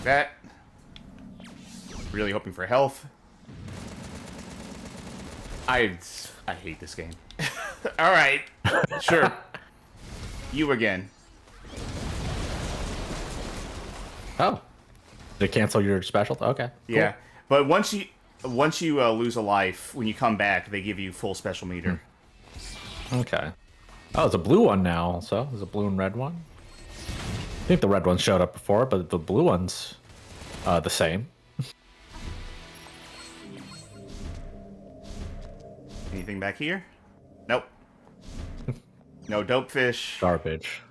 That. Really hoping for health. I hate this game. Alright. Sure. You again. Oh. Did it cancel your special? Okay. Cool. Yeah. But once you lose a life, when you come back, they give you full special meter. Okay. Oh, there's a blue one now also. There's a blue and red one. I think the red one showed up before, but the blue one's the same. Anything back here? Nope. No dope fish. Garbage.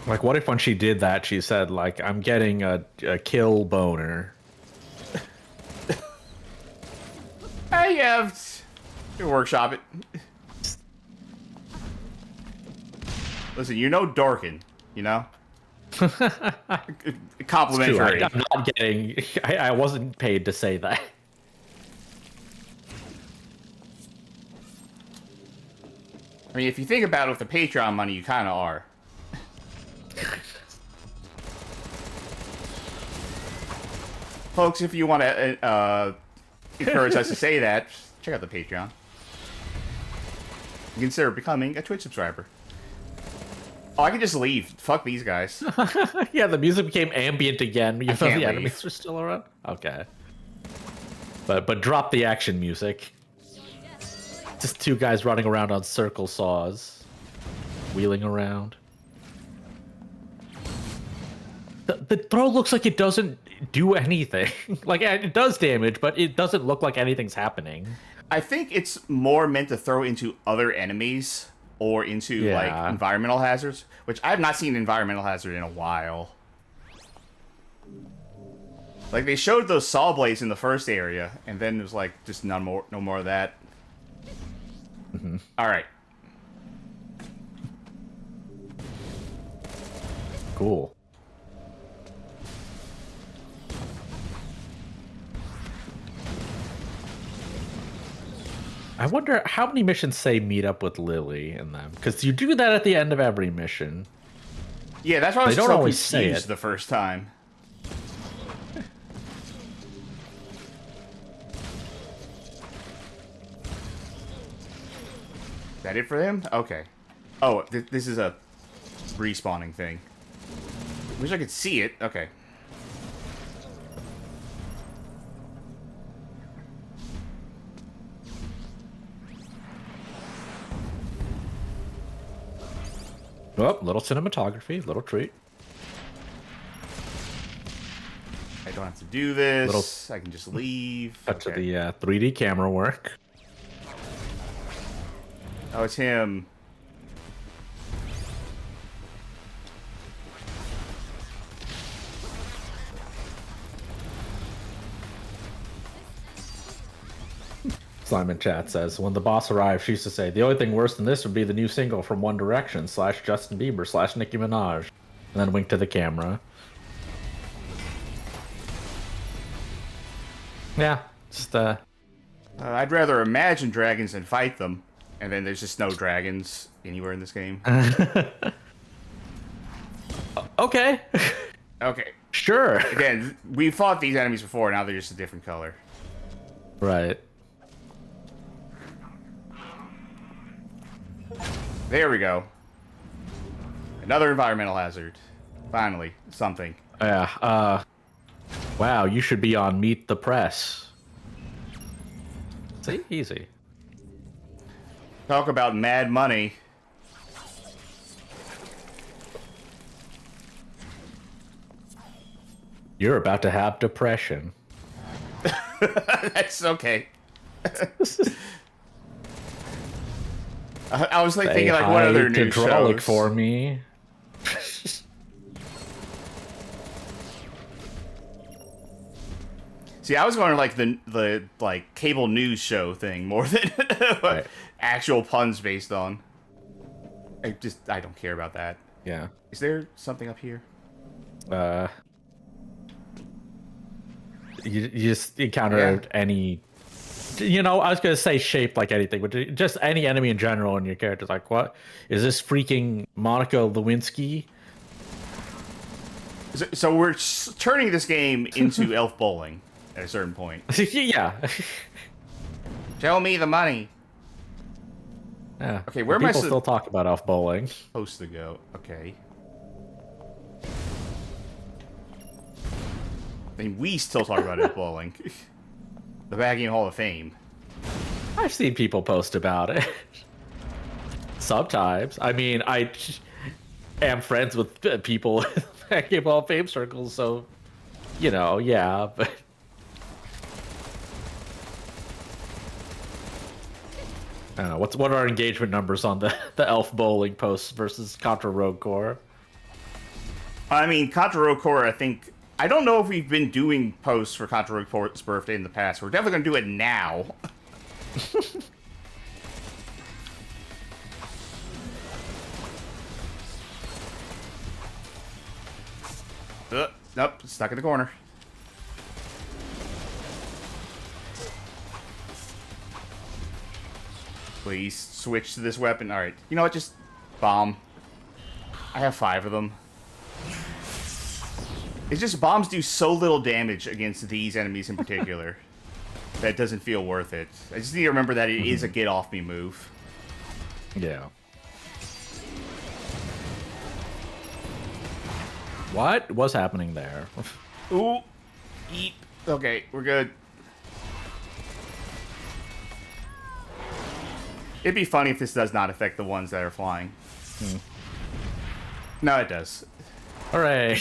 Like, what if when she did that, she said, like, I'm getting a kill boner? I have to workshop it. Listen, you know Dorkin, you know? Complimentary. I'm not getting. I wasn't paid to say that. I mean, if you think about it with the Patreon money, you kind of are. Folks, if you want to encourage us to say that, check out the Patreon. Consider becoming a Twitch subscriber. Oh, I can just leave. Fuck these guys. Yeah, the music became ambient again. You thought can't the leave. enemies were still around? Okay. But drop the action music. Just two guys running around on circle saws. Wheeling around. The throw looks like it doesn't do anything. Like, it does damage, but it doesn't look like anything's happening. I think it's more meant to throw into other enemies or into, like, environmental hazards, which I have not seen environmental hazard in a while. Like, they showed those saw blades in the first area, and then it was like, just no more of that. Mm-hmm. Alright. Cool. I wonder how many missions say meet up with Lily in them, because you do that at the end of every mission. Yeah, that's why I was They don't so always say confused it. the first time. Is that it for him? Okay. Oh, this is a respawning thing. Wish I could see it. Okay. Oh, little cinematography, little treat. I don't have to do this. I can just leave. Touch of the 3D camera work. Oh, it's him. Simon Chat says, when the boss arrived, she used to say, the only thing worse than this would be the new single from One Direction / Justin Bieber / Nicki Minaj. And then wink to the camera. Yeah, just I'd rather imagine dragons than fight them. And then there's just no dragons anywhere in this game. Okay. Okay. Sure. Again, we fought these enemies before, now they're just a different color. Right. There we go. Another environmental hazard. Finally, something. Yeah, wow, you should be on Meet the Press. See? Easy. Talk about mad money. You're about to have depression. That's okay. I was like thinking, like, what other new hydraulic shows? for me. See, I was going to like the like cable news show thing more than what actual puns based on. I don't care about that. Yeah. Is there something up here? You just encounter any, you know, I was gonna say shaped like anything, but just any enemy in general, and your character's like, what is this freaking Monica Lewinsky? So we're turning this game into Elf Bowling at a certain point. Yeah. Show me the money. Yeah. Okay, where am I People still talk about Elf Bowling. Supposed to go? Okay. I mean, we still talk about Elf Bowling. The Bagging Hall of Fame. I've seen people post about it. Sometimes. I mean, I am friends with people in Bagging Hall of Fame circles, so, you know, yeah, but... I don't know, what are our engagement numbers on the Elf Bowling posts versus Contra Rogue Core? I mean, Contra Rogue Core, I don't know if we've been doing posts for Contra Rogue Core's birthday in the past. We're definitely going to do it now. Nope, stuck in the corner. Please switch to this weapon. Alright, you know what? Just bomb. I have 5 of them. It's just bombs do so little damage against these enemies in particular that it doesn't feel worth it. I just need to remember that it is a get off me move. Yeah. What was happening there? Ooh. Eat. Okay, we're good. It'd be funny if this does not affect the ones that are flying. No, it does. Hooray.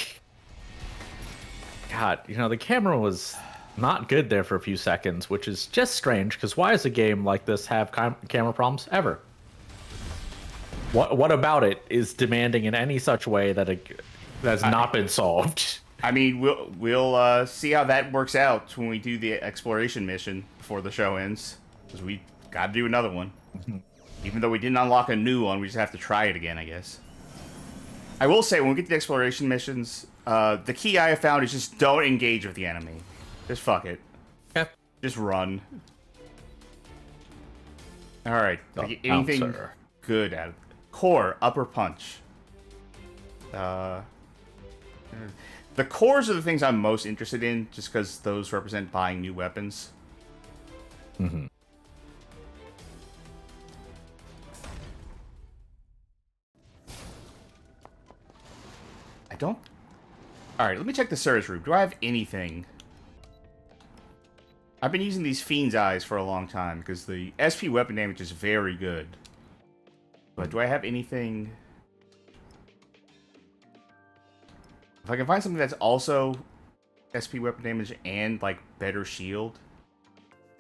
God, you know, the camera was not good there for a few seconds, which is just strange, because why does a game like this have camera problems ever? What about it is demanding in any such way that it has not been solved? I mean, we'll see how that works out when we do the exploration mission before the show ends, because we got to do another one. Even though we didn't unlock a new one, we just have to try it again, I guess. I will say, when we get to the exploration missions, the key I have found is just don't engage with the enemy. Just fuck it. Yep. Just run. Alright. Anything good at it? Core, upper punch. The cores are the things I'm most interested in, just because those represent buying new weapons. Mm-hmm. I don't... Alright, let me check the Surge room. Do I have anything? I've been using these Fiend's Eyes for a long time, because the SP weapon damage is very good. But do I have anything... If I can find something that's also SP weapon damage and, like, better shield...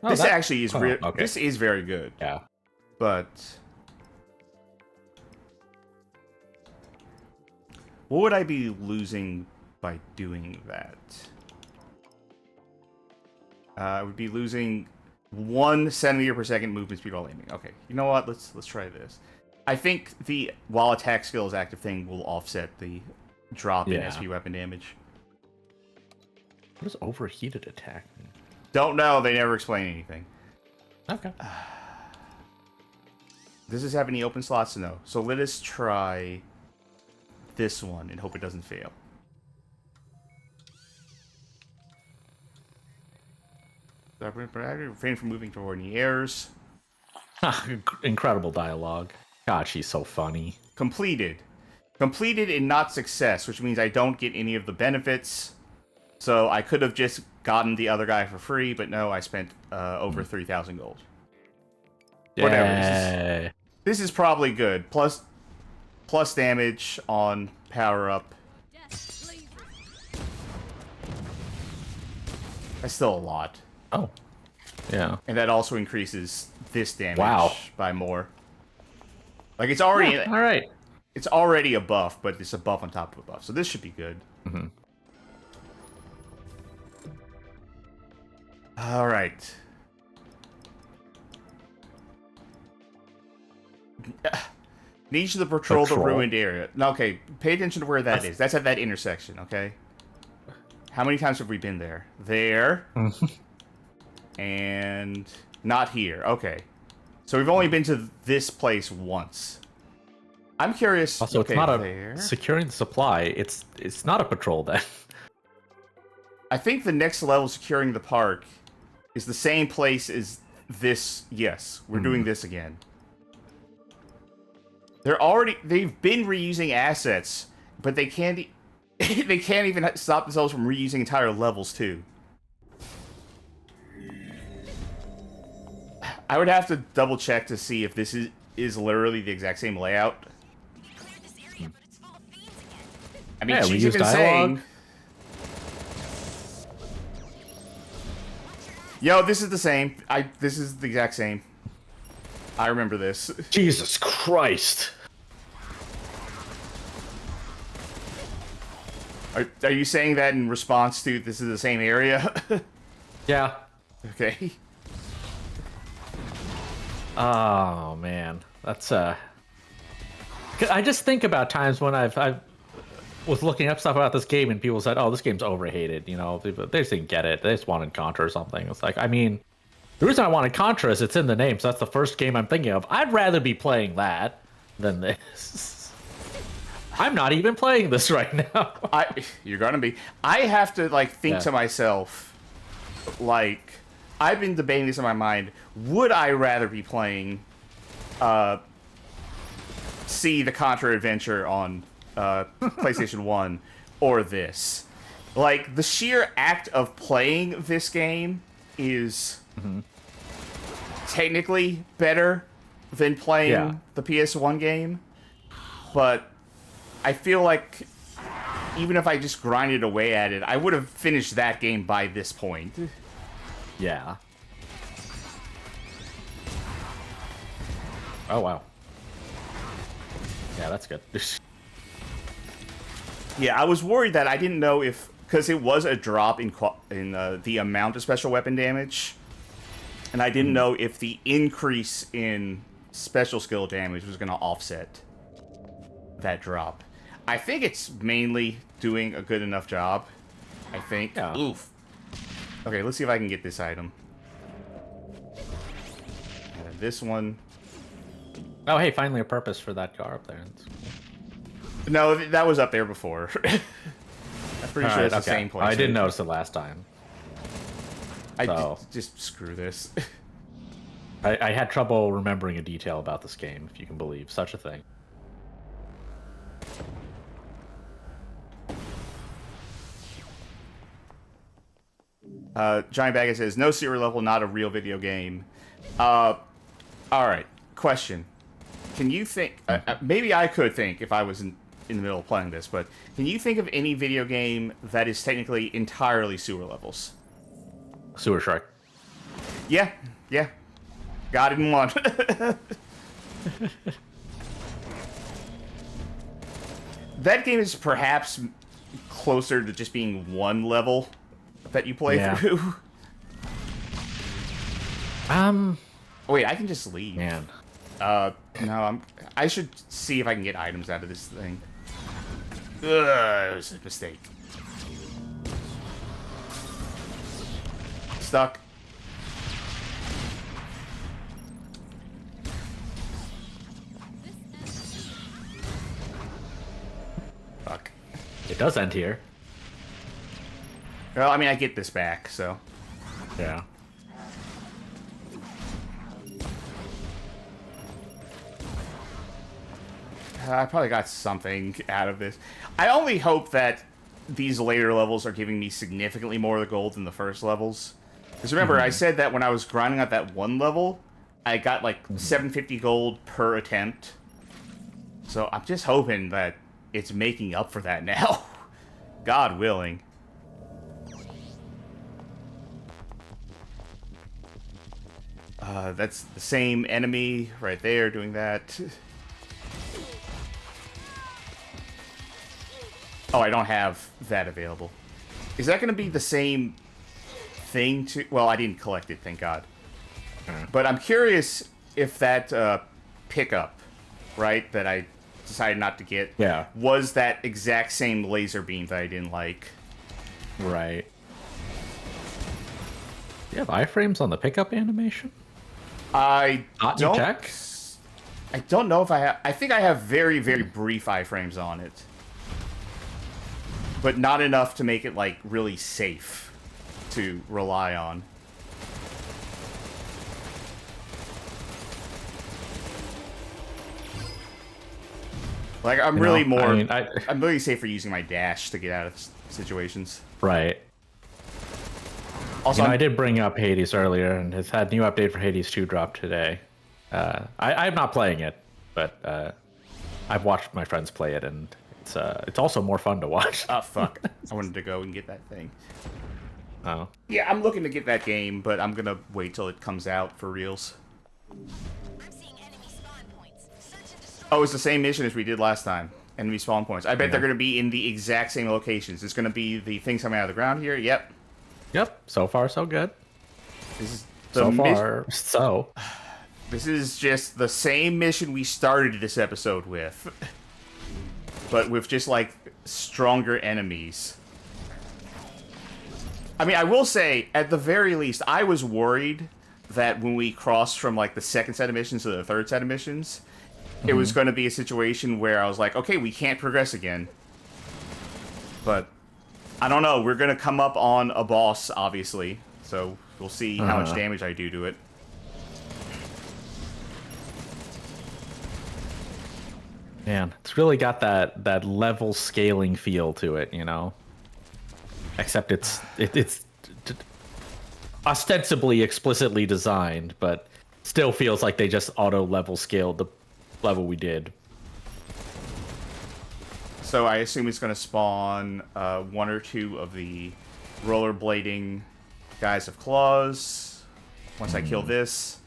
Oh, this actually is okay. This is very good. Yeah. But... what would I be losing by doing that? I would be losing 1 centimeter per second movement speed while aiming. Okay, you know what? Let's try this. I think the while attack skill is active thing will offset the drop in SP weapon damage. What does overheated attack mean? Don't know. They never explain anything. Okay. Does this have any open slots? No. So let us try this one and hope it doesn't fail. Refrain from moving toward any errors. Incredible dialogue. God, she's so funny. Completed. Completed and not success, which means I don't get any of the benefits. So I could have just gotten the other guy for free, but no, I spent over 3,000 gold. Whatever. This is probably good. Plus damage on power up. That's still a lot. Oh. Yeah. And that also increases this damage by more. Like it's already all right. It's already a buff, but it's a buff on top of a buff. So this should be good. Mm-hmm. All right. Need you to patrol the ruined area. No, okay, pay attention to where that is. That's at that intersection, okay? How many times have we been there? There. And not here. Okay. So we've only been to this place once. I'm curious. Also, okay, it's not there. securing the supply. It's not a patrol then. I think the next level, securing the park, is the same place as this. Yes, we're doing this again. They've been reusing assets, but they can't they can't even stop themselves from reusing entire levels too. I would have to double check to see if this is literally the exact same layout. I mean, she's even saying, yo, this is the same. This is the exact same. I remember this. Jesus Christ. Are you saying that in response to this is the same area? Yeah. Okay. Oh man, that's I just think about times when I've was looking up stuff about this game, and people said, "Oh, this game's overhated." You know, they just didn't get it. They just wanted Contra or something. It's like, I mean, the reason I wanted Contra is it's in the name, so that's the first game I'm thinking of. I'd rather be playing that than this. I'm not even playing this right now. You're gonna be. I have to like think to myself, like, I've been debating this in my mind. Would I rather be playing, the Contra adventure on PlayStation 1 or this? Like, the sheer act of playing this game is technically better than playing the PS1 game, but I feel like even if I just grinded away at it, I would have finished that game by this point. Yeah. Oh, wow. Yeah, that's good. Yeah, I was worried that I didn't know if... Because it was a drop in the amount of special weapon damage, and I didn't know if the increase in special skill damage was going to offset that drop. I think it's mainly doing a good enough job. I think. Yeah. Oof. Okay, let's see if I can get this item. This one. Oh, hey, finally a purpose for that car up there. No, that was up there before. I'm pretty sure it's the same place. I didn't notice it last time. Just screw this. I had trouble remembering a detail about this game, if you can believe such a thing. Giant Bagger says, no serial level, not a real video game. Alright, question. Can you think... maybe I could think if I was in the middle of playing this, but can you think of any video game that is technically entirely sewer levels? Sewer Shark. Yeah. Got it in one. That game is perhaps closer to just being one level that you play through. Wait, I can just leave. Man. No, I should see if I can get items out of this thing. Ugh, it was a mistake. Stuck. Fuck. It does end here. Well, I mean, I get this back, so. Yeah. I probably got something out of this. I only hope that these later levels are giving me significantly more of the gold than the first levels. Because remember, I said that when I was grinding at that one level, I got like 750 gold per attempt. So I'm just hoping that it's making up for that now. God willing. That's the same enemy right there doing that. Oh, I don't have that available. Is that going to be the same thing to... Well, I didn't collect it, thank God. But I'm curious if that pickup, right, that I decided not to get, was that exact same laser beam that I didn't like. Right. Do you have iframes on the pickup animation? I don't... check? I don't know if I have... I think I have very, very brief iframes on it. But not enough to make it, like, really safe to rely on. Like, I'm really I'm really safe for using my dash to get out of situations. Right. Also, I did bring up Hades earlier, and it's had new update for Hades 2 drop today. I'm not playing it, but I've watched my friends play it, and it's also more fun to watch. Oh, fuck. I wanted to go and get that thing. Oh. Yeah, I'm looking to get that game, but I'm gonna wait till it comes out for reals. I'm seeing enemy spawn points. Search and destroy. Oh, it's the same mission as we did last time. Enemy spawn points. I bet they're gonna be in the exact same locations. It's gonna be the things coming out of the ground here. Yep. Yep. So far, so good. This is This is just the same mission we started this episode with. But with just, like, stronger enemies. I mean, I will say, at the very least, I was worried that when we crossed from, like, the second set of missions to the third set of missions, it was going to be a situation where I was like, okay, we can't progress again. But, I don't know. We're going to come up on a boss, obviously. So, we'll see how much damage I do to it. Man, it's really got that level scaling feel to it, you know? Except it's ostensibly explicitly designed, but still feels like they just auto-level scaled the level we did. So I assume it's going to spawn 1 or 2 of the rollerblading guys of claws once I kill this.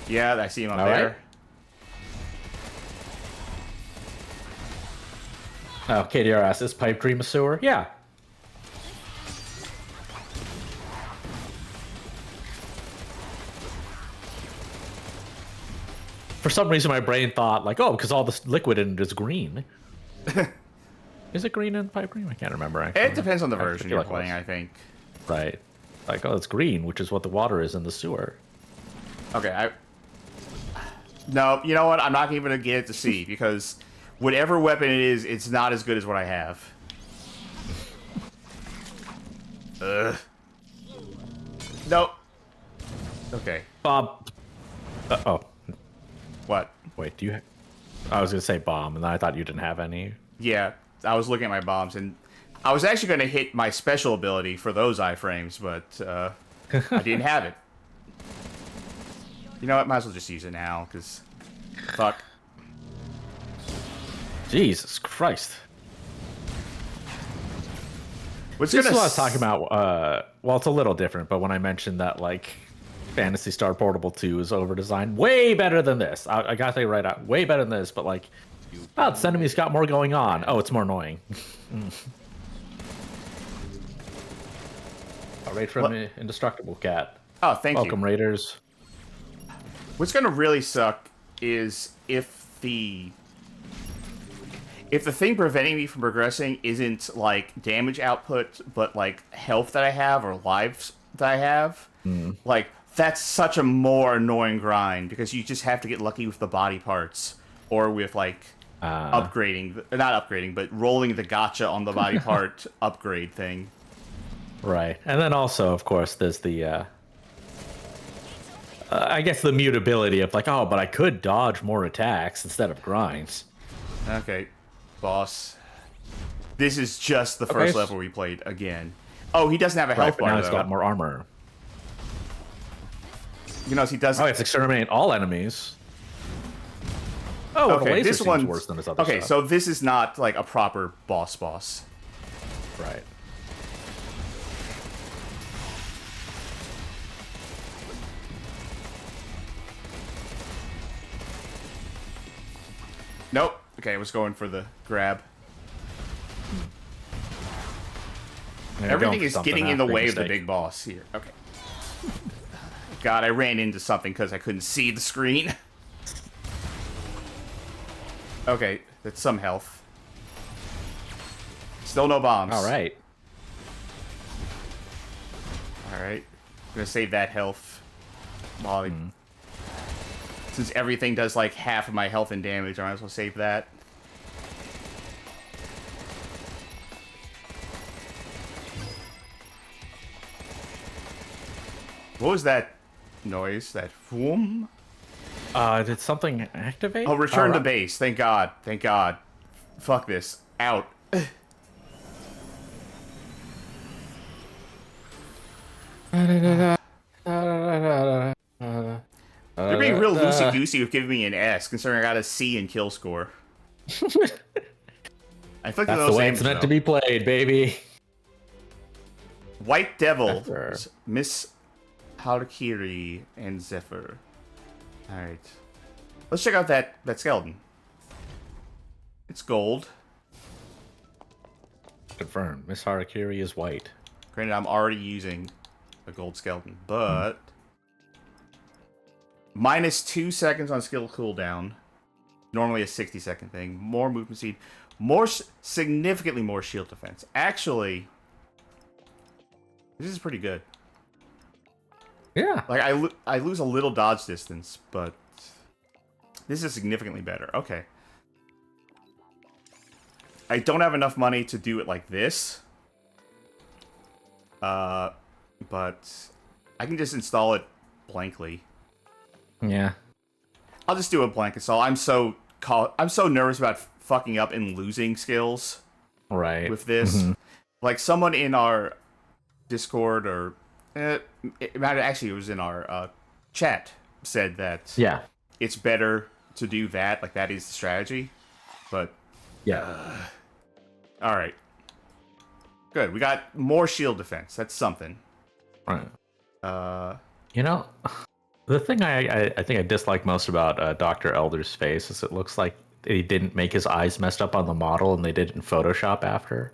Yeah, I see him up there. Right. Oh, KDR asks, is Pipe Dream a sewer? Yeah. For some reason, my brain thought, like, oh, because all this liquid in it is green. Is it green in Pipe Dream? I can't remember, actually. It depends on the version you're like playing, I think. Right. Like, oh, it's green, which is what the water is in the sewer. Okay, No, you know what? I'm not even going to get it to see, because whatever weapon it is, it's not as good as what I have. Ugh. Nope. Okay. Bob. Oh. What? Wait, do you have... I was going to say bomb, and then I thought you didn't have any. Yeah, I was looking at my bombs, and I was actually going to hit my special ability for those iframes, but I didn't have it. You know what? Might as well just use it now, because... Fuck. Jesus Christ. What's this is what I was talking about. Well, it's a little different, but when I mentioned that, like, Phantasy Star Portable 2 is over-designed, way better than this. I gotta say right out, way better than this, but, like, oh, this enemy's got more going on. Oh, it's more annoying. A raid from Indestructible Cat. Oh, thank you. Welcome, Raiders. What's gonna really suck is if the thing preventing me from progressing isn't, like, damage output, but, like, health that I have or lives that I have. Like, that's such a more annoying grind, because you just have to get lucky with the body parts, or with, like, upgrading, not upgrading, but rolling the gotcha on the body part upgrade thing. Right. And then also, of course, there's the, I guess the mutability of, like, oh, but I could dodge more attacks instead of grinds. Okay, boss. This is just the first level we played again. Oh, he doesn't have a health bar, now though. he's got more armor. You know, he doesn't... Oh, it's exterminate all enemies. Oh, okay, this one's worse than his other okay, stuff. so this is not, like, a proper boss. Right. Nope. Okay, I was going for the grab. Everything is getting in the way of the big boss here. Okay. God, I ran into something because I couldn't see the screen. Okay, that's some health. Still no bombs. All right. All right. I'm gonna save that health. While since everything does like half of my health and damage, I might as well save that. What was that noise? That whoom? Did something activate? Oh, return to base. Thank God. Thank God. Fuck this. Out. They're being real loosey-goosey with giving me an S, considering I got a C in kill score. I think that's the way it's meant to be played, baby. White Devil, Miss Harakiri, and Zephyr. Alright. Let's check out that skeleton. It's gold. Confirmed. Miss Harakiri is white. Granted, I'm already using a gold skeleton, but... -2 seconds on skill cooldown. Normally a 60-second thing. More movement speed. Significantly more shield defense. Actually, this is pretty good. Yeah. Like, I lose a little dodge distance, but this is significantly better. Okay. I don't have enough money to do it like this. But I can just install it blankly. Yeah. I'll just do a blank install. I'm so nervous about fucking up and losing skills. Right. With this. Like, someone in our Discord, or it was in our chat, said that it's better to do that. Like, that is the strategy. But all right. Good. We got more shield defense. That's something. Right. You know, the thing I think I dislike most about Dr. Elder's face is it looks like they didn't make his eyes messed up on the model and they did it in Photoshop after.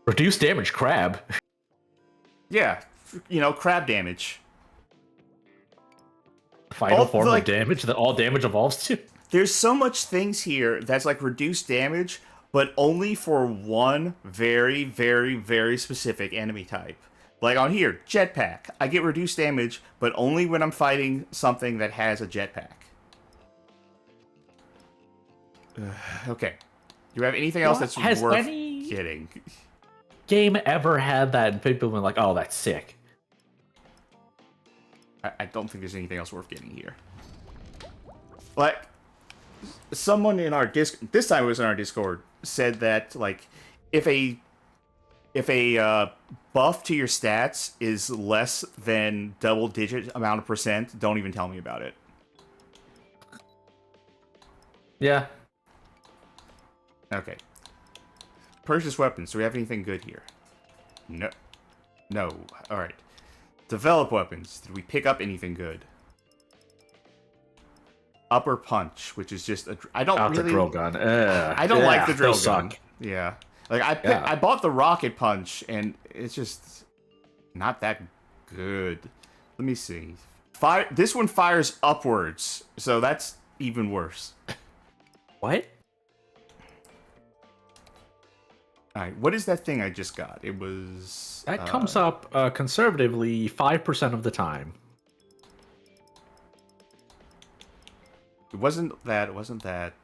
Reduce damage, crab. Yeah, you know, crab damage. Final form of damage that all damage evolves to. There's so much things here that's like reduced damage, but only for one very, very, very specific enemy type. Like on here, jetpack. I get reduced damage, but only when I'm fighting something that has a jetpack. Okay. Do you have anything else that's worth getting? Game ever had that and people were like, oh, that's sick. I don't think there's anything else worth getting here. Like, someone in our this time it was in our Discord, said that, like, if a buff to your stats is less than double-digit amount of percent, don't even tell me about it. Yeah. Okay. Purchase weapons. Do we have anything good here? No. No. Alright. Develop weapons. Did we pick up anything good? Upper punch, which is just a... I don't really... the drill gun. I don't like the drill gun. Suck. Yeah. Like, I bought the rocket punch, and it's just not that good. Let me see. This one fires upwards, so that's even worse. What? Alright, what is that thing I just got? It was... That comes up conservatively 5% of the time. It wasn't that. It wasn't that.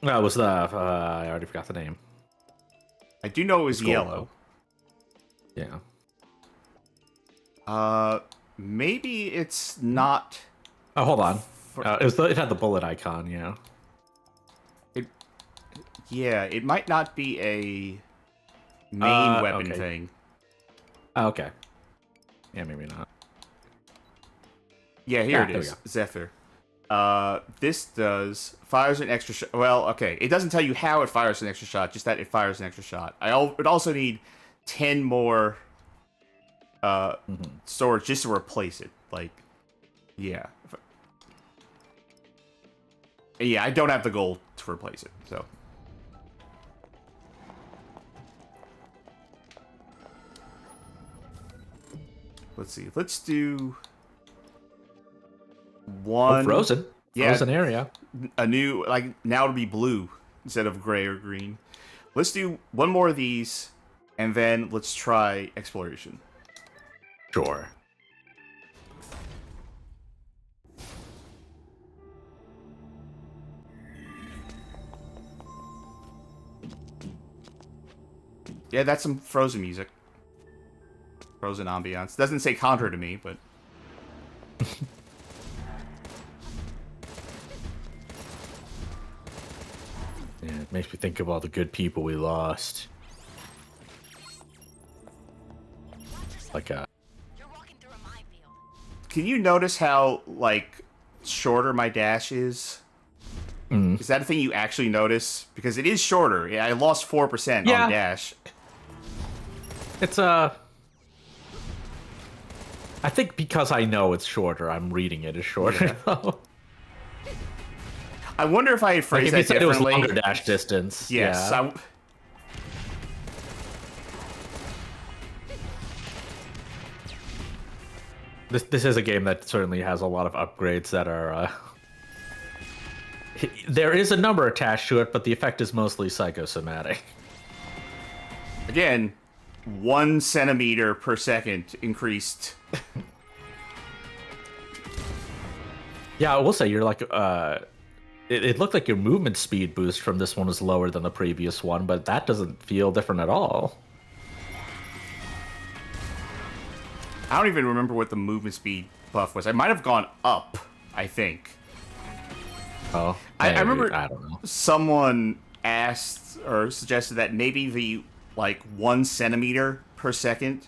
No, it was the... I already forgot the name. I do know it was yellow. Yeah. Maybe it's not... Oh, hold on. It had the bullet icon, yeah. Yeah, it might not be a main weapon thing. Oh, okay. Yeah, maybe not. Yeah, here it is. Zephyr. This fires an extra shot. Well, okay. It doesn't tell you how it fires an extra shot, just that it fires an extra shot. I would also need 10 more storage just to replace it. Like, yeah. Yeah, I don't have the gold to replace it, so... Let's see. Let's do one. Oh, frozen. Yeah, frozen area. A new, like, now it'll be blue instead of gray or green. Let's do one more of these, and then let's try exploration. Sure. Yeah, that's some Frozen music. Frozen ambiance. Doesn't say Contra to me, but... Yeah, it makes me think of all the good people we lost. Like You're walking through a minefield. Can you notice how, like, shorter my dash is? Is that a thing you actually notice? Because it is shorter. Yeah, I lost 4% on dash. It's I think because I know it's shorter, I'm reading it as shorter. Yeah. I wonder if I had phrased that differently. It was longer dash distance. Yes. Yeah. This is a game that certainly has a lot of upgrades that are there is a number attached to it, but the effect is mostly psychosomatic. Again, 1 centimeter per second increased. Yeah, I will say you're like it looked like your movement speed boost from this one was lower than the previous one, but that doesn't feel different at all. I don't even remember what the movement speed buff was. I might have gone up, I think. Oh, I remember I don't know. Someone asked or suggested that maybe the 1 centimeter per second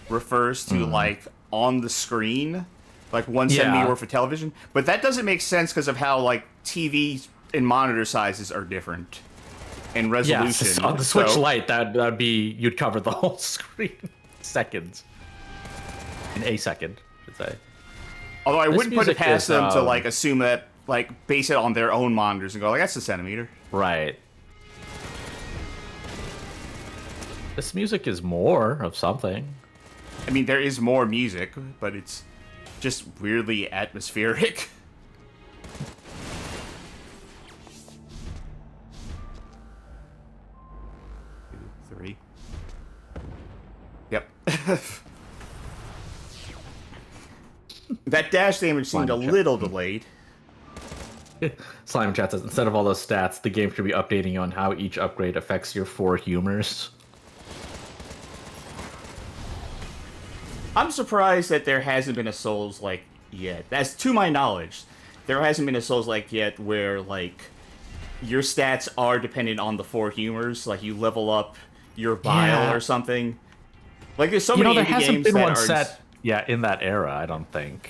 refers to like on the screen, like 1 centimeter worth of television. But that doesn't make sense because of how like TV and monitor sizes are different in resolution. Yeah, on the Switch Lite, that'd be you'd cover the whole screen seconds. In a second, I should say. Although I wouldn't put it past them to like assume that, like, base it on their own monitors and go like, that's a centimeter. Right. This music is more of something. I mean, there is more music, but it's just weirdly atmospheric. Two, 3. Yep. That dash damage seemed a little delayed. Slime Chat says, instead of all those stats, the game should be updating on how each upgrade affects your 4 humors. I'm surprised that there hasn't been a Souls-like yet. That's to my knowledge. There hasn't been a Souls-like yet where, like, your stats are dependent on the 4 humors. Like, you level up your bile or something. Like, there's so many indie games that are... set... Yeah, in that era, I don't think.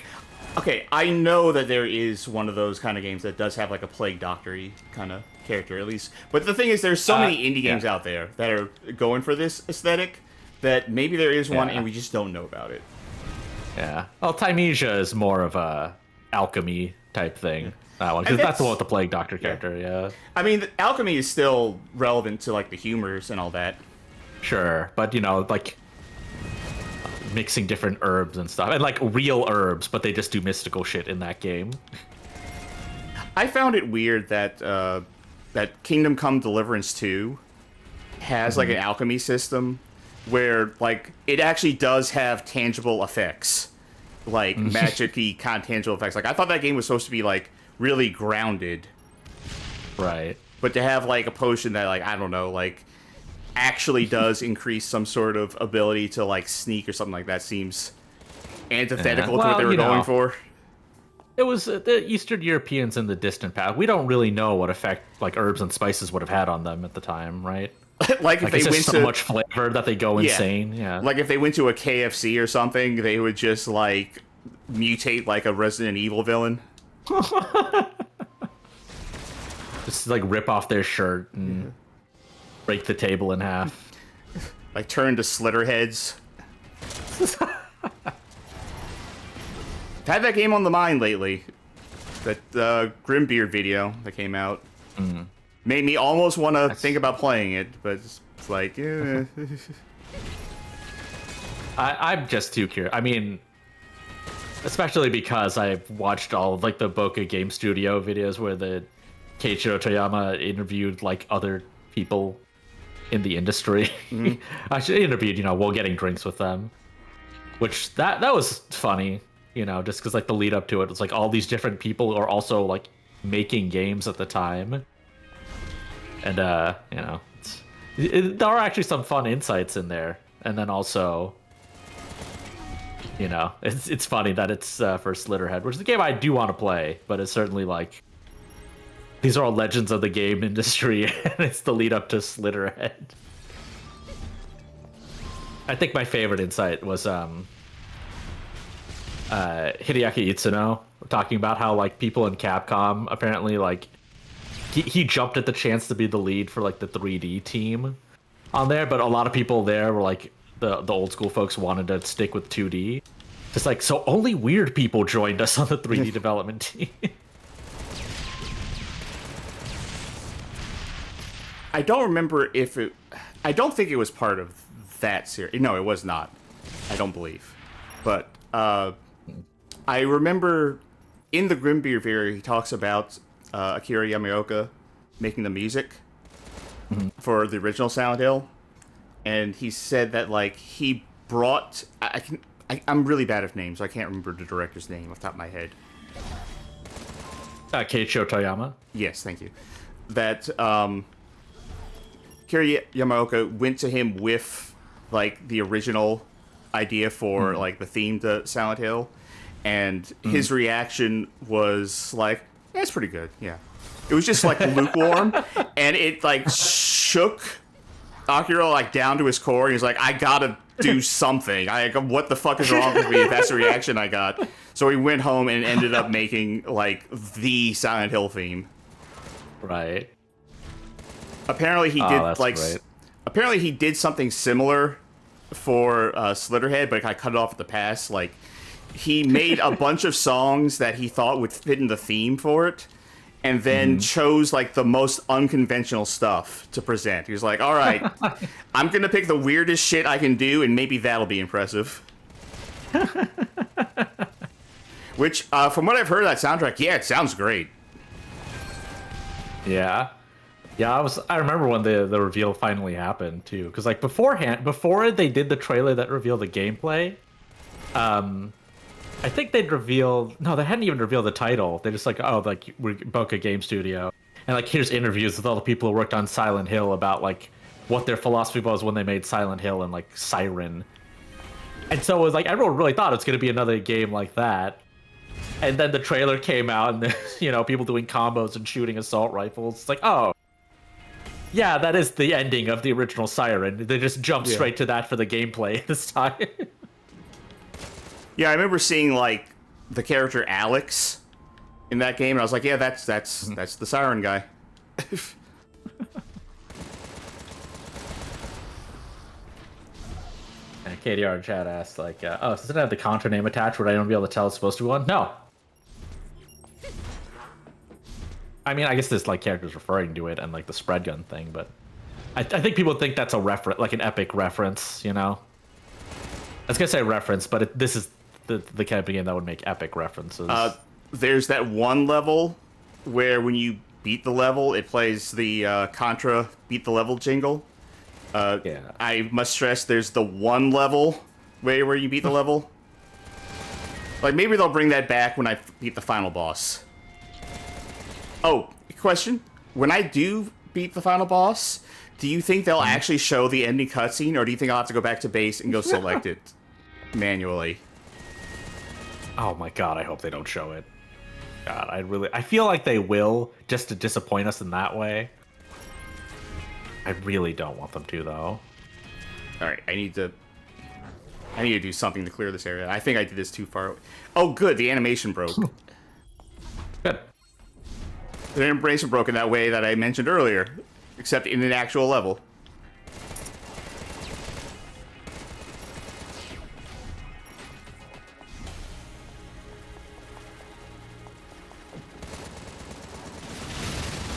Okay, I know that there is one of those kind of games that does have like a Plague Doctor-y kind of character, at least. But the thing is, there's so many indie games out there that are going for this aesthetic that maybe there is one and we just don't know about it. Yeah. Well, Timesia is more of a alchemy type thing. That one, because that's the one with the Plague Doctor character, yeah. I mean, alchemy is still relevant to like the humors and all that. Sure, but you know, like... mixing different herbs and stuff, and like real herbs, but they just do mystical shit in that game. I found it weird that that Kingdom Come Deliverance 2 has like an alchemy system where like it actually does have tangible effects, like magic-y kind of tangible effects. Like I thought that game was supposed to be like really grounded, right? But to have like a potion that like I don't know like actually does increase some sort of ability to like sneak or something like that seems antithetical to what they were going for. It was the Eastern Europeans in the distant past. We don't really know what effect like herbs and spices would have had on them at the time, right? Like if they went so to much flavor that they go insane. Yeah. Like if they went to a KFC or something, they would just like mutate like a Resident Evil villain. Just like rip off their shirt and break the table in half. Like turn to slitter heads. I've had that game on the mind lately. That Grimbeard video that came out made me almost want to think about playing it, but it's like, I'm just too curious. I mean, especially because I've watched all of like the Boca Game Studio videos where the Keiichiro Toyama interviewed like other people in the industry. Actually interviewed, you know, while getting drinks with them, which that was funny, you know, just because like the lead up to it was like all these different people are also like making games at the time, and you know, there are actually some fun insights in there, and then also, you know, it's funny that it's for Slitterhead, which is a game I do want to play, but it's certainly like these are all legends of the game industry, and it's the lead up to Slitterhead. I think my favorite insight was Hideaki Itsuno talking about how like people in Capcom apparently like he jumped at the chance to be the lead for like the 3D team on there, but a lot of people there were like the old school folks wanted to stick with 2D. Just like, so only weird people joined us on the 3D development team. I don't remember if it... I don't think it was part of that series. No, it was not. I don't believe. But I remember in the Grimbeard video, he talks about Akira Yamaoka making the music for the original Silent Hill, and he said that like he brought I'm really bad at names, so I can't remember the director's name off the top of my head. Keiichiro Toyama. Yes, thank you. That Akira Yamaoka went to him with like the original idea for like the theme to Silent Hill, and his reaction was like, "That's pretty good." Yeah, it was just like lukewarm, and it like shook Akira like down to his core. And he's like, "I gotta do something. What the fuck is wrong with me if that's the reaction I got?" So he went home and ended up making like the Silent Hill theme. Right. Apparently he did like. Great. Apparently he did something similar for Slitterhead, but I cut it off at the pass. Like he made a bunch of songs that he thought would fit in the theme for it, and then chose like the most unconventional stuff to present. He was like, "All right, I'm gonna pick the weirdest shit I can do, and maybe that'll be impressive." Which, from what I've heard of that soundtrack, yeah, it sounds great. Yeah. Yeah, I remember when the reveal finally happened too, because like before they did the trailer that revealed the gameplay, I think they'd revealed they hadn't even revealed the title. They just like, oh, like we're Boca Game Studio, and like here's interviews with all the people who worked on Silent Hill about like what their philosophy was when they made Silent Hill and like Siren, and so it was like everyone really thought it was going to be another game like that. And then the trailer came out, and there's, people doing combos and shooting assault rifles. It's like, oh, yeah, that is the ending of the original Siren. They just jumped straight to that for the gameplay this time. Yeah, I remember seeing like the character Alex in that game, and I was like, yeah, that's the Siren guy. And KDR in chat asked, like, oh, does it have the Contra name attached? Would I not be able to tell it's supposed to be one? No. I mean, I guess this like character's referring to it and like the spread gun thing, but I think people think that's a reference, like an epic reference, I was gonna say reference, but this is the kind of game that would make epic references. There's that one level where when you beat the level, it plays the Contra beat the level jingle. Yeah. I must stress, there's the one level where you beat the level. Like maybe they'll bring that back when I beat the final boss. Oh, question. When I do beat the final boss, do you think they'll actually show the ending cutscene, or do you think I'll have to go back to base and go select it manually? Oh my god, I hope they don't show it. God, I feel like they will, just to disappoint us in that way. I really don't want them to, though. Alright, I need to do something to clear this area. I think I did this too far. Oh, good, the animation broke. Good. The animation broke in that way that I mentioned earlier, except in an actual level.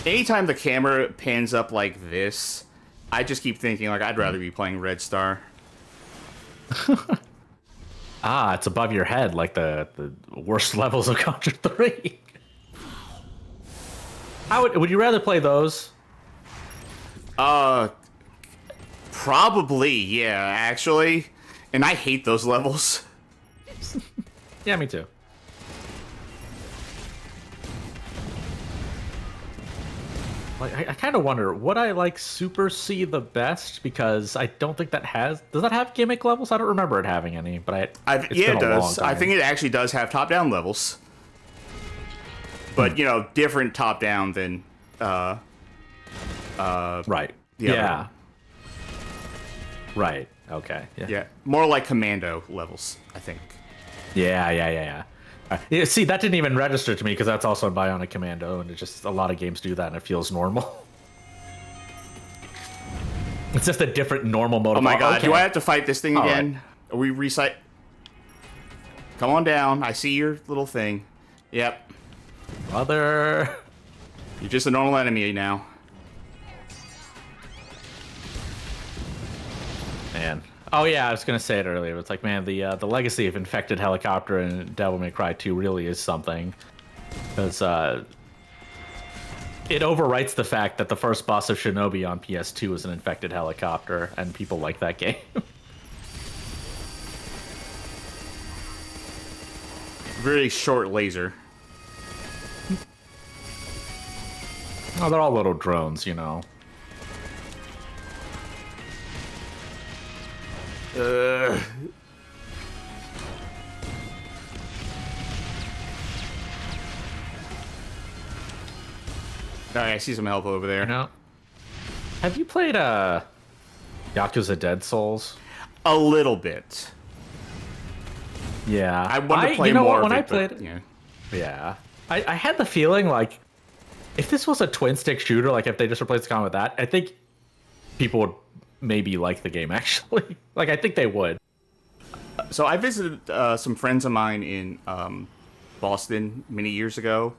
Anytime the camera pans up like this, I just keep thinking, like, I'd rather be playing Red Star. It's above your head, like the worst levels of Contra 3. Would you rather play those? Probably, yeah, actually. And I hate those levels. Yeah, me too. Like, I kind of wonder, would I like Super C the best? Because I don't think does that have gimmick levels? I don't remember it having any, but yeah, it does. I think it actually does have top-down levels. But, different top-down than, right. Yeah. Right. Okay. Yeah. More like Commando levels, I think. Yeah. See, that didn't even register to me because that's also in Bionic Commando, and a lot of games do that, and it feels normal. It's just a different normal mode. Oh my god, do I have to fight this thing again? Right. Are we recite? Come on down. I see your little thing. Yep. Brother. You're just a normal enemy now. Man. Oh yeah, I was gonna say it earlier. It's like, man, the legacy of Infected Helicopter and Devil May Cry 2 really is something. Because it overwrites the fact that the first boss of Shinobi on PS2 is an infected helicopter, and people like that game. Very short laser. Oh, they're all little drones, you know. Oh, I see some help over there. No. Have you played Yakuza Dead Souls? A little bit. Yeah. I want to play you know more what, when of I it, played but, yeah. Yeah. I had the feeling like if this was a twin stick shooter, like if they just replaced the combat with that, I think people would maybe like the game actually. Like I think they would. So I visited some friends of mine in Boston many years ago,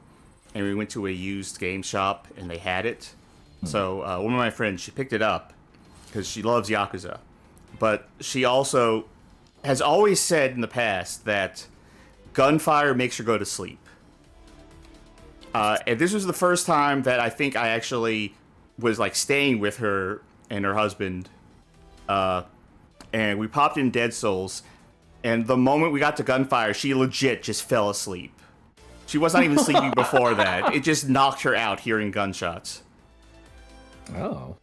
and we went to a used game shop, and they had it. So one of my friends, she picked it up because she loves Yakuza, but she also has always said in the past that gunfire makes her go to sleep. And this was the first time that I think I actually was like staying with her and her husband, and we popped in Dead Souls, and the moment we got to gunfire, she legit just fell asleep. She was not even sleeping before that. It just knocked her out hearing gunshots. Oh.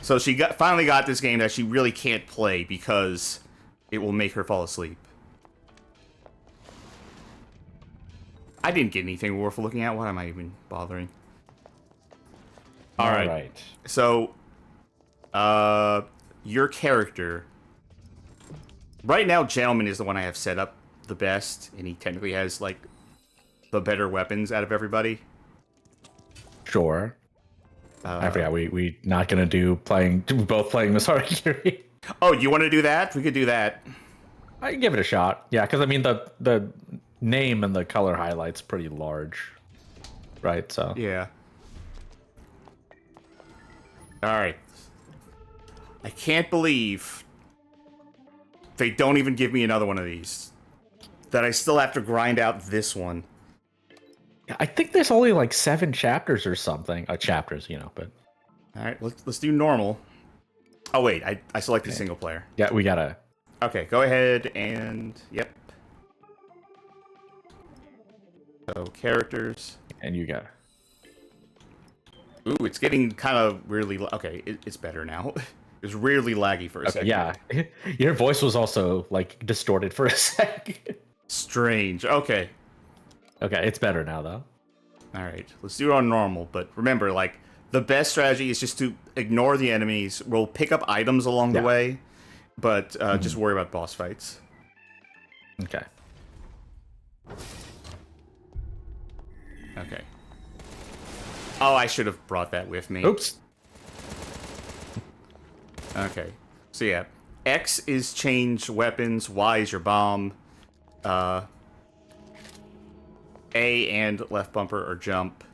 So she finally got this game that she really can't play because it will make her fall asleep. I didn't get anything worth looking at. Why am I even bothering? All right. So, your character. Right now, Gentleman is the one I have set up the best, and he technically has, like, the better weapons out of everybody. Sure. I forgot we not gonna do both playing Miss Harakiri. Oh, you want to do that? We could do that. I can give it a shot. Yeah, because I mean the name and the color highlight's pretty large, right? So yeah. All right. I can't believe they don't even give me another one of these. That I still have to grind out this one. I think there's only like 7 chapters or something. Chapters, you know, but... Alright, let's do normal. Oh, wait, I selected single player. Yeah, we gotta... Okay, go ahead and... Yep. So, characters. And you got... Ooh, it's getting kind of weirdly... Okay, it's better now. It was weirdly laggy for a second. Yeah, your voice was also, like, distorted for a sec. Strange, okay. Okay, it's better now, though. Alright, let's do it on normal, but remember, like, the best strategy is just to ignore the enemies. We'll pick up items along the way, but just worry about boss fights. Okay. Okay. Oh, I should have brought that with me. Oops. Okay. So yeah, X is change weapons, Y is your bomb, A and left bumper or jump,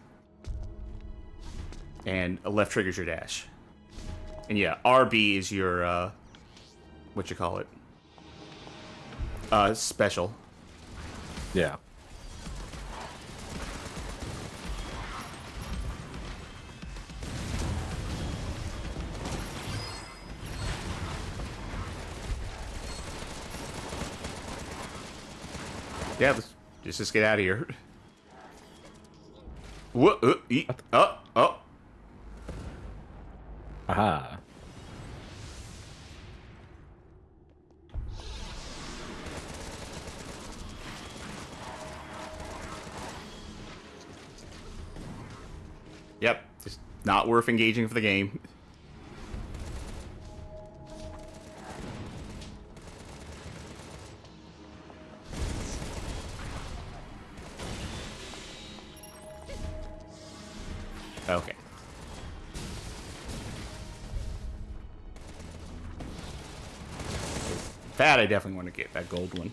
and left trigger's your dash. And yeah, RB is your, what you call it? Special. Yeah. Yeah, let's just get out of here. What? Oh. Aha. Yep, just not worth engaging for the game. Okay. That I definitely want to get, that gold one.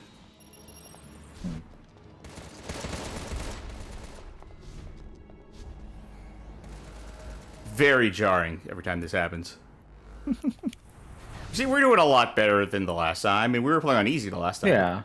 Very jarring every time this happens. See, we're doing a lot better than the last time. I mean, we were playing on easy the last time. Yeah.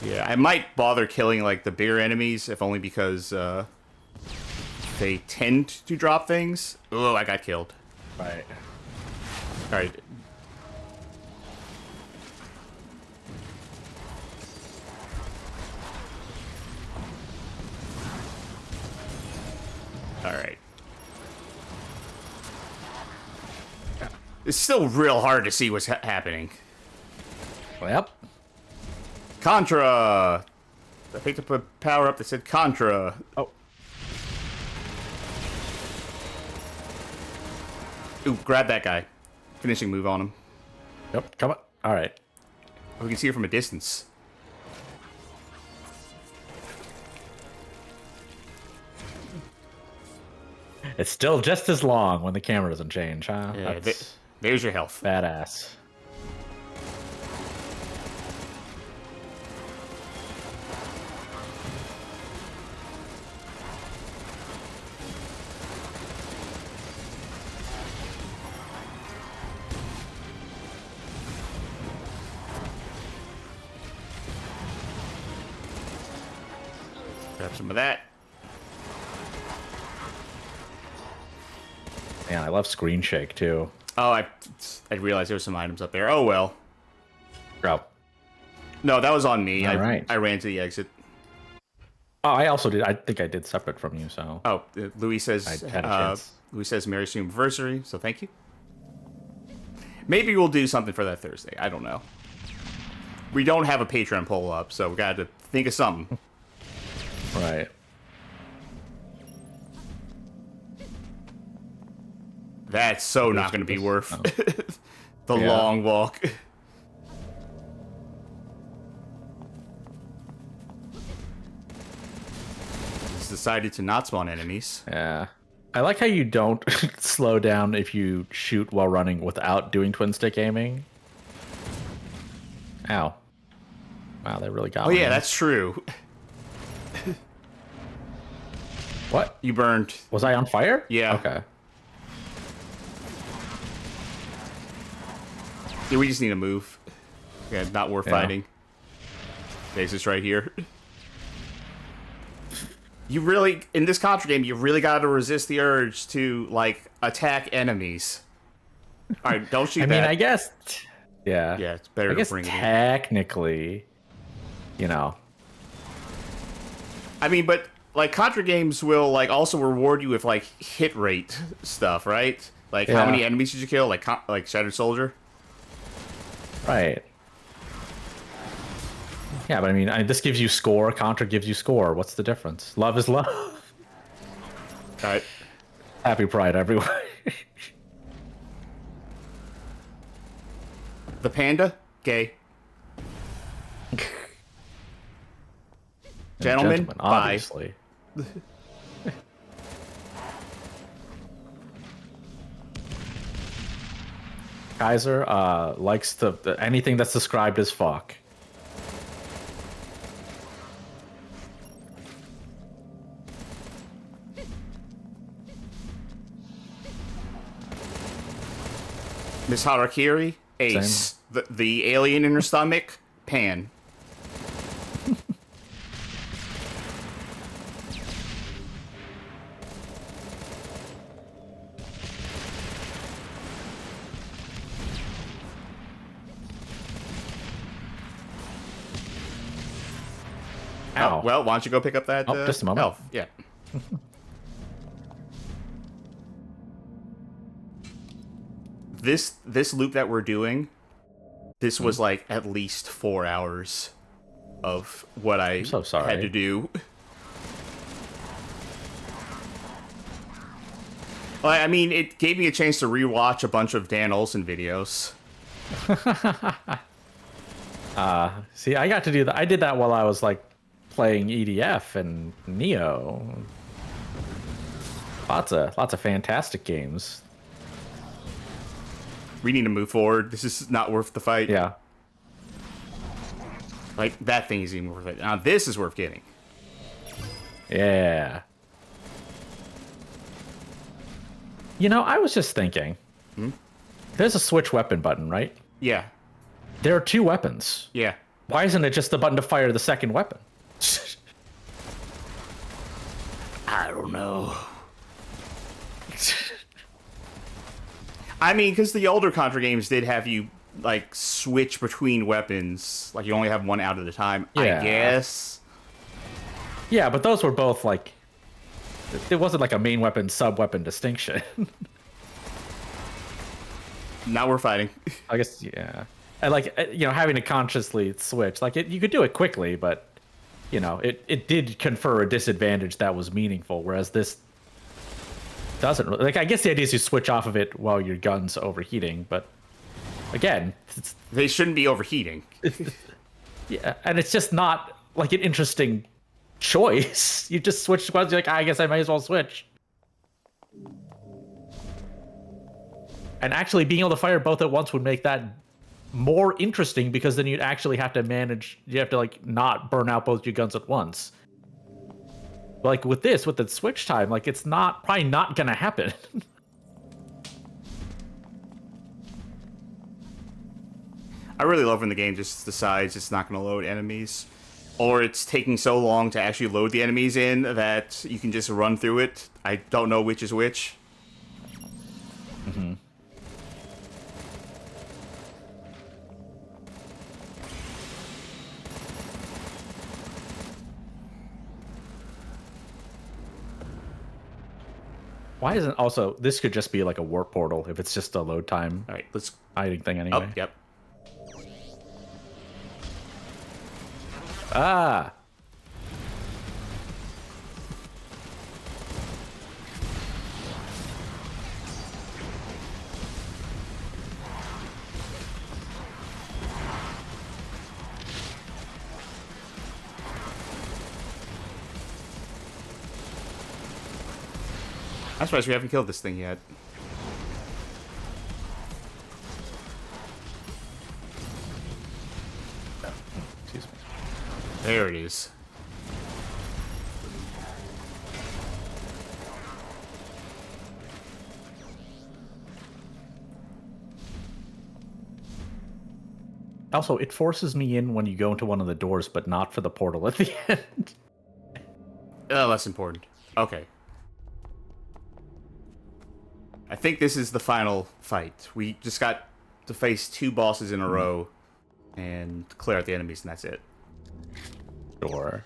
Yeah, I might bother killing like the bigger enemies, if only because they tend to drop things. Oh, I got killed. Right. All right. All right. It's still real hard to see what's happening. Yep. Contra! I picked up a power-up that said Contra. Oh. Ooh, grab that guy. Finishing move on him. Yep, come on. All right. We can see it from a distance. It's still just as long when the camera doesn't change, huh? Yeah, That's there's your health. badass. Grab some of that. Man, I love screen shake too. Oh, I realized there were some items up there. Oh, well. Oh. No, that was on me. All right. I ran to the exit. Oh, I also did. I think I did separate from you, so. Oh, Louis says, I had a chance. Louis says Merry Anniversary, so thank you. Maybe we'll do something for that Thursday. I don't know. We don't have a Patreon poll up, so we got to think of something. Right. That's so not going to be worth the Yeah. long walk. It's decided to not spawn enemies. Yeah. I like how you don't slow down if you shoot while running without doing twin stick aiming. Ow. Wow, they really got Oh me. yeah, that's true. What? You burned. Was I on fire? Yeah. Okay. Yeah, we just need to move. Yeah, not worth fighting. Base is right here. You really, in this Contra game, you really got to resist the urge to, like, attack enemies. Alright, don't shoot I that. mean, I guess. Yeah. Yeah, it's better I to guess bring it in. technically, you know. I mean, but, like, Contra games will, like, also reward you with, like, hit rate stuff, right? Like, how Yeah. many enemies did you kill? Like Shattered Soldier? Right. Yeah, but I mean, this gives you score. Contra gives you score. What's the difference? Love is love. Alright. Happy Pride, everyone. The panda? Gay. Gentlemen, bye. obviously. Kaiser likes anything that's described as fuck. Miss Harakiri? Ace. The alien in her stomach? Pan. Ow. Oh, well, why don't you go pick up that Just a moment. health? Yeah. This loop that we're doing, this was like at least 4 hours of what I I'm so sorry. had to do. Well, I mean, it gave me a chance to rewatch a bunch of Dan Olsen videos. See, I got to do that. I did that while I was like playing EDF and Neo. Lots of fantastic games. We need to move forward. This is not worth the fight. Yeah. Like, that thing is even worth it. Now, this is worth getting. Yeah. You know, I was just thinking. There's a switch weapon button, right? Yeah. There are two weapons. Yeah. Why isn't it just the button to fire the second weapon? I don't know. I mean, because the older Contra games did have you, like, switch between weapons. Like, you only have one out at a time, Yeah. I guess. Yeah, but those were both, like... It wasn't like a main weapon, sub-weapon distinction. Now we're fighting. I guess, yeah. And, like, you know, having to consciously switch. Like, you could do it quickly, but, you know, it did confer a disadvantage that was meaningful, whereas this doesn't. Like, I guess the idea is you switch off of it while your gun's overheating, but, again... They shouldn't be overheating. Yeah, and it's just not, like, an interesting choice. You just switch squads, you're like, I guess I might as well switch. And actually being able to fire both at once would make that more interesting, because then you'd actually have to manage, you have to, like, not burn out both your guns at once. But, like, with this, with the switch time, like, it's probably not gonna happen. I really love when the game just decides it's not going to load enemies. Or it's taking so long to actually load the enemies in that you can just run through it. I don't know which is which. Mm-hmm. Why isn't also this could just be like a warp portal if it's just a load time? All right, let's hiding thing anyway. Oh, yep. Ah. I'm surprised we haven't killed this thing yet. Excuse me. There it is. Also, it forces me in when you go into one of the doors, but not for the portal at the end. Oh, that's important. Okay. I think this is the final fight. We just got to face 2 bosses in a row and clear out the enemies, and that's it. Sure.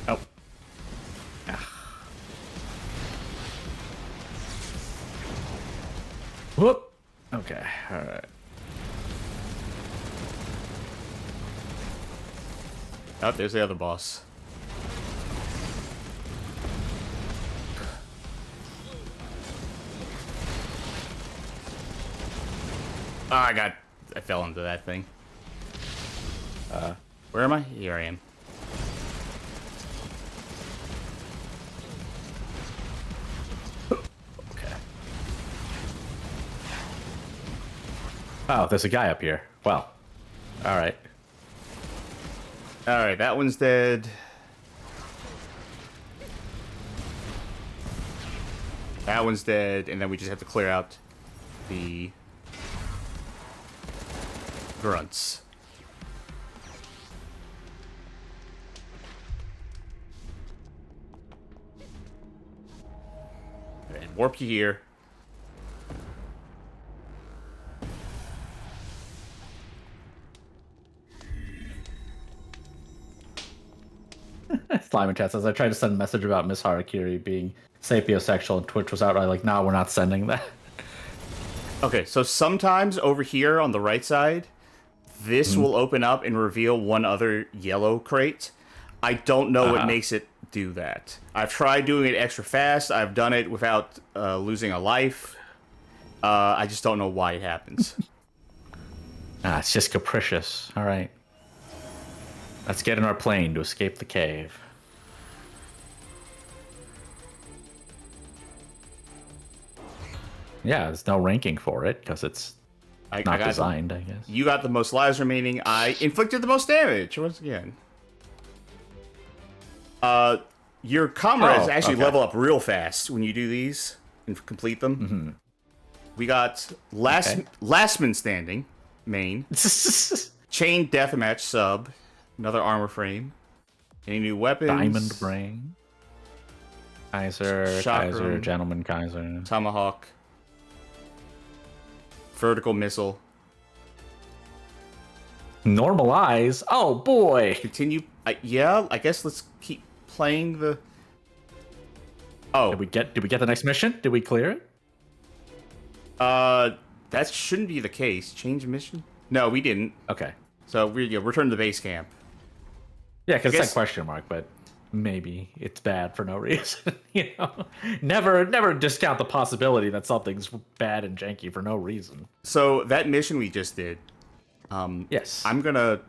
Oh. Whoop. Okay. All right. Oh, there's the other boss. Oh, I fell into that thing. Where am I? Here I am. Okay. Oh, there's a guy up here. Well, all right. Alright, that one's dead. That one's dead, and then we just have to clear out the grunts. And warp key here. Slime chat says I tried to send a message about Miss Harakiri being sapiosexual, and Twitch was outright like, "No, we're not sending that." Okay, so sometimes over here on the right side, this will open up and reveal one other yellow crate. I don't know what makes it do that. I've tried doing it extra fast. I've done it without losing a life. I just don't know why it happens. It's just capricious. All right. Let's get in our plane to escape the cave. Yeah, there's no ranking for it because it's not designed, I guess. You got the most lives remaining. I inflicted the most damage once again. Your comrades Oh, actually okay. level up real fast when you do these and complete them. Mm-hmm. We got Last Man Standing, main. Chain Deathmatch sub, another armor frame. Any new weapons? Diamond Brain. Kaiser, Chakram. Gentleman Kaiser. Tomahawk. Vertical Missile. Normalize? Oh, boy! Continue. Yeah, I guess let's keep playing the... Oh. Did we get the next mission? Did we clear it? That shouldn't be the case. Change mission? No, we didn't. Okay. So we return to base camp. Yeah, because it's guess- that question mark, but maybe it's bad for no reason. You know, never discount the possibility that something's bad and janky for no reason. So that mission we just did. Yes. I'm gonna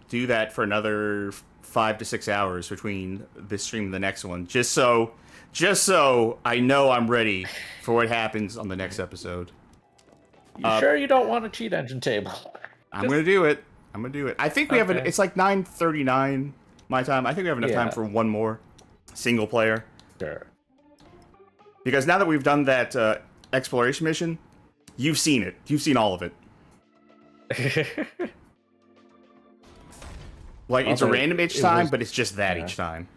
do that for another 5 to 6 hours between this stream and the next one, just so I know I'm ready for what happens on the next episode. You sure you don't want a cheat engine table? I'm gonna do it. I think we have Okay. it's like 9:39 my time. I think we have enough time Yeah. for one more single player. Sure. Because now that we've done that exploration mission, you've seen it. You've seen all of it. Like, it's a Also, random each it time, was- but it's just that each time.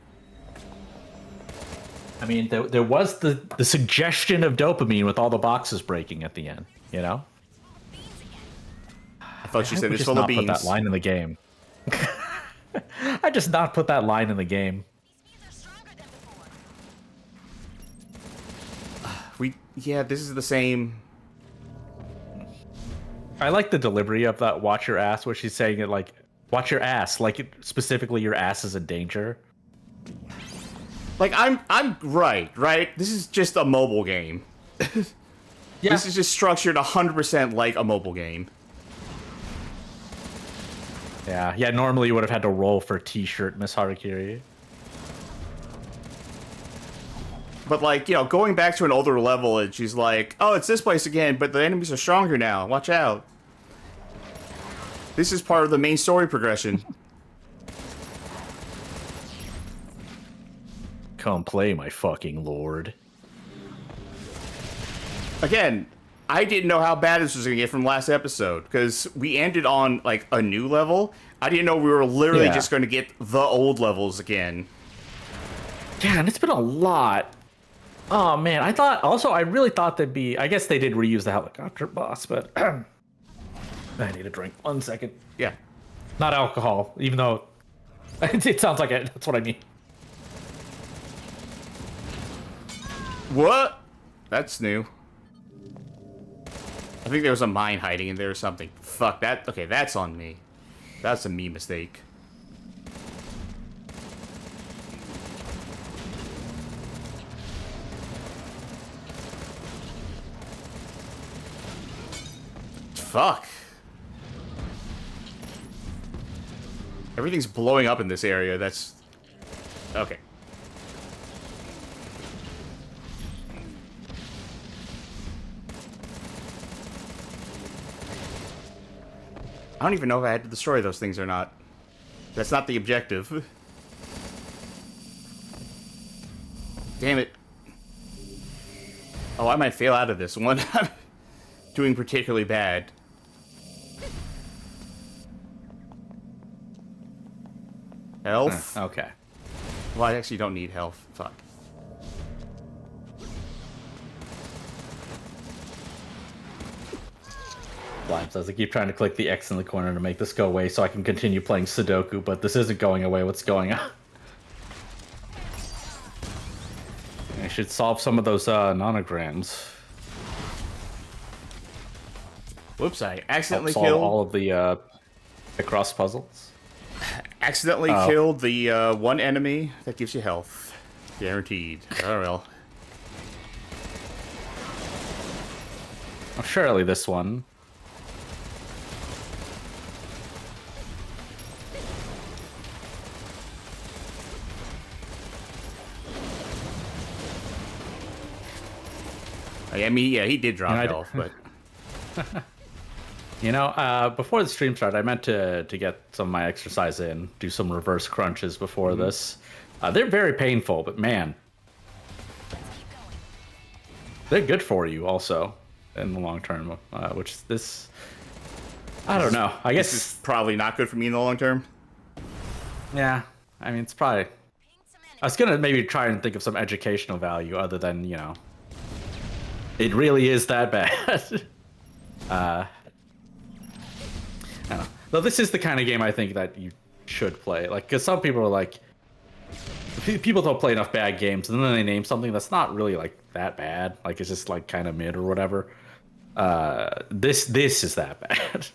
I mean, there was the suggestion of dopamine with all the boxes breaking at the end, you know? I thought you I said would it's just full of not put beans. that line in the game. I just not put that line in the game. This is the same. I like the delivery of that "watch your ass," where she's saying it like "watch your ass," like specifically your ass is in danger. Like, I'm right? This is just a mobile game. Yeah. This is just structured 100% like a mobile game. Yeah. Normally you would have had to roll for T-shirt, Miss Harakiri. But, like, you know, going back to an older level, and she's like, oh, it's this place again, but the enemies are stronger now. Watch out. This is part of the main story progression. Come play, my fucking lord. Again, I didn't know how bad this was going to get from last episode, because we ended on, like, a new level. I didn't know we were literally just going to get the old levels again. Yeah, and it's been a lot. Oh, man. I really thought there'd be... I guess they did reuse the helicopter boss, but... I need a drink. 1 second. Yeah. Not alcohol, even though... It sounds like it. That's what I mean. What? That's new. I think there was a mine hiding in there or something. Fuck that. Okay, that's on me. That's a me mistake. Fuck. Everything's blowing up in this area. That's... Okay. I don't even know if I had to destroy those things or not. That's not the objective. Damn it. Oh, I might fail out of this one. I'm doing particularly bad. Health? Okay. Well, I actually don't need health. Fuck. Slime says, I keep trying to click the X in the corner to make this go away so I can continue playing Sudoku, but this isn't going away. What's going on? I should solve some of those nanograms. Whoops, I accidentally Solve killed... all of the cross puzzles. Accidentally killed the one enemy that gives you health. Guaranteed. Oh well. Oh, surely this one. I mean, yeah, he did drop You know, health, but... You know, before the stream started, I meant to get some of my exercise in, do some reverse crunches before this. They're very painful, but man, they're good for you also in the long term. Which this, I don't know. I guess this is probably not good for me in the long term. Yeah, I mean, it's probably. I was gonna maybe try and think of some educational value other than, you know, it really is that bad. I don't know. Though this is the kind of game I think that you should play. Like, because some people are like, people don't play enough bad games, and then they name something that's not really like that bad. Like, it's just like kind of mid or whatever. This is that bad.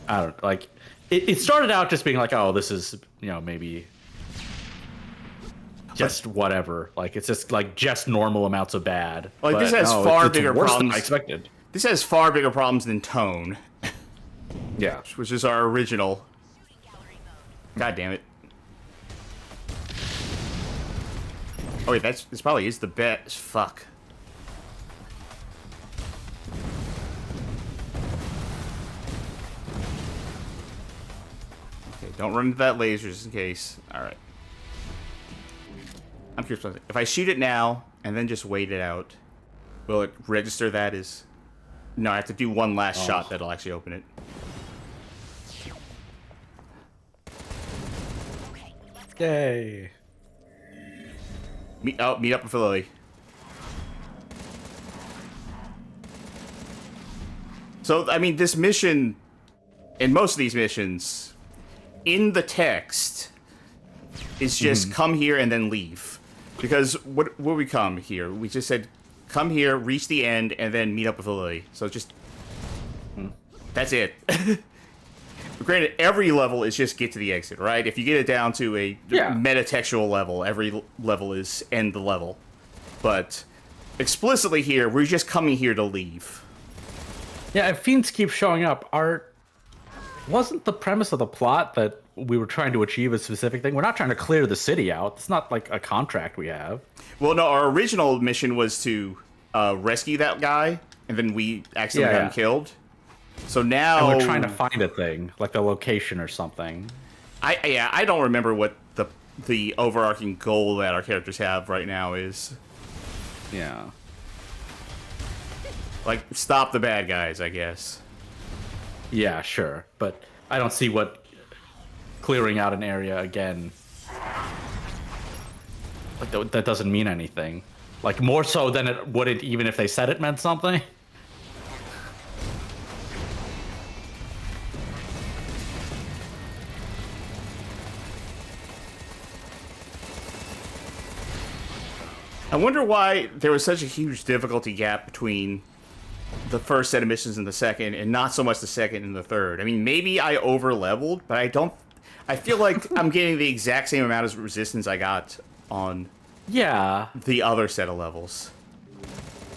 I don't like. It started out just being like, oh, this is, you know, maybe just whatever. Like, it's just like just normal amounts of bad. Like, this has far bigger problems than I expected. This has far bigger problems than Tone. Yeah. Which is our original. God damn it. Oh wait, this probably is the best. Fuck. Okay, don't run into that laser just in case. Alright. I'm curious about it. If I shoot it now and then just wait it out, will it register that as... No, I have to do one last shot that'll actually open it. Yay. Meet up with Lily. So, I mean, this mission, and most of these missions, in the text, is just come here and then leave. Because what we come here? We just said, come here, reach the end, and then meet up with Lily. So just, that's it. Granted, every level is just get to the exit, right? If you get it down to a metatextual level, every level is end the level. But explicitly here, we're just coming here to leave. Yeah, if fiends keep showing up, wasn't the premise of the plot that we were trying to achieve a specific thing? We're not trying to clear the city out. It's not like a contract we have. Well, no, our original mission was to rescue that guy, and then we accidentally got him killed. So now... And we're trying to find a thing, like the location or something. I don't remember what the overarching goal that our characters have right now is. Yeah. Like, stop the bad guys, I guess. Yeah, sure. But I don't see what clearing out an area again... Like, that doesn't mean anything. Like, more so than it wouldn't even if they said it meant something. I wonder why there was such a huge difficulty gap between the first set of missions and the second, and not so much the second and the third. I mean, maybe I over-leveled, but I feel like I'm getting the exact same amount of resistance I got on the other set of levels.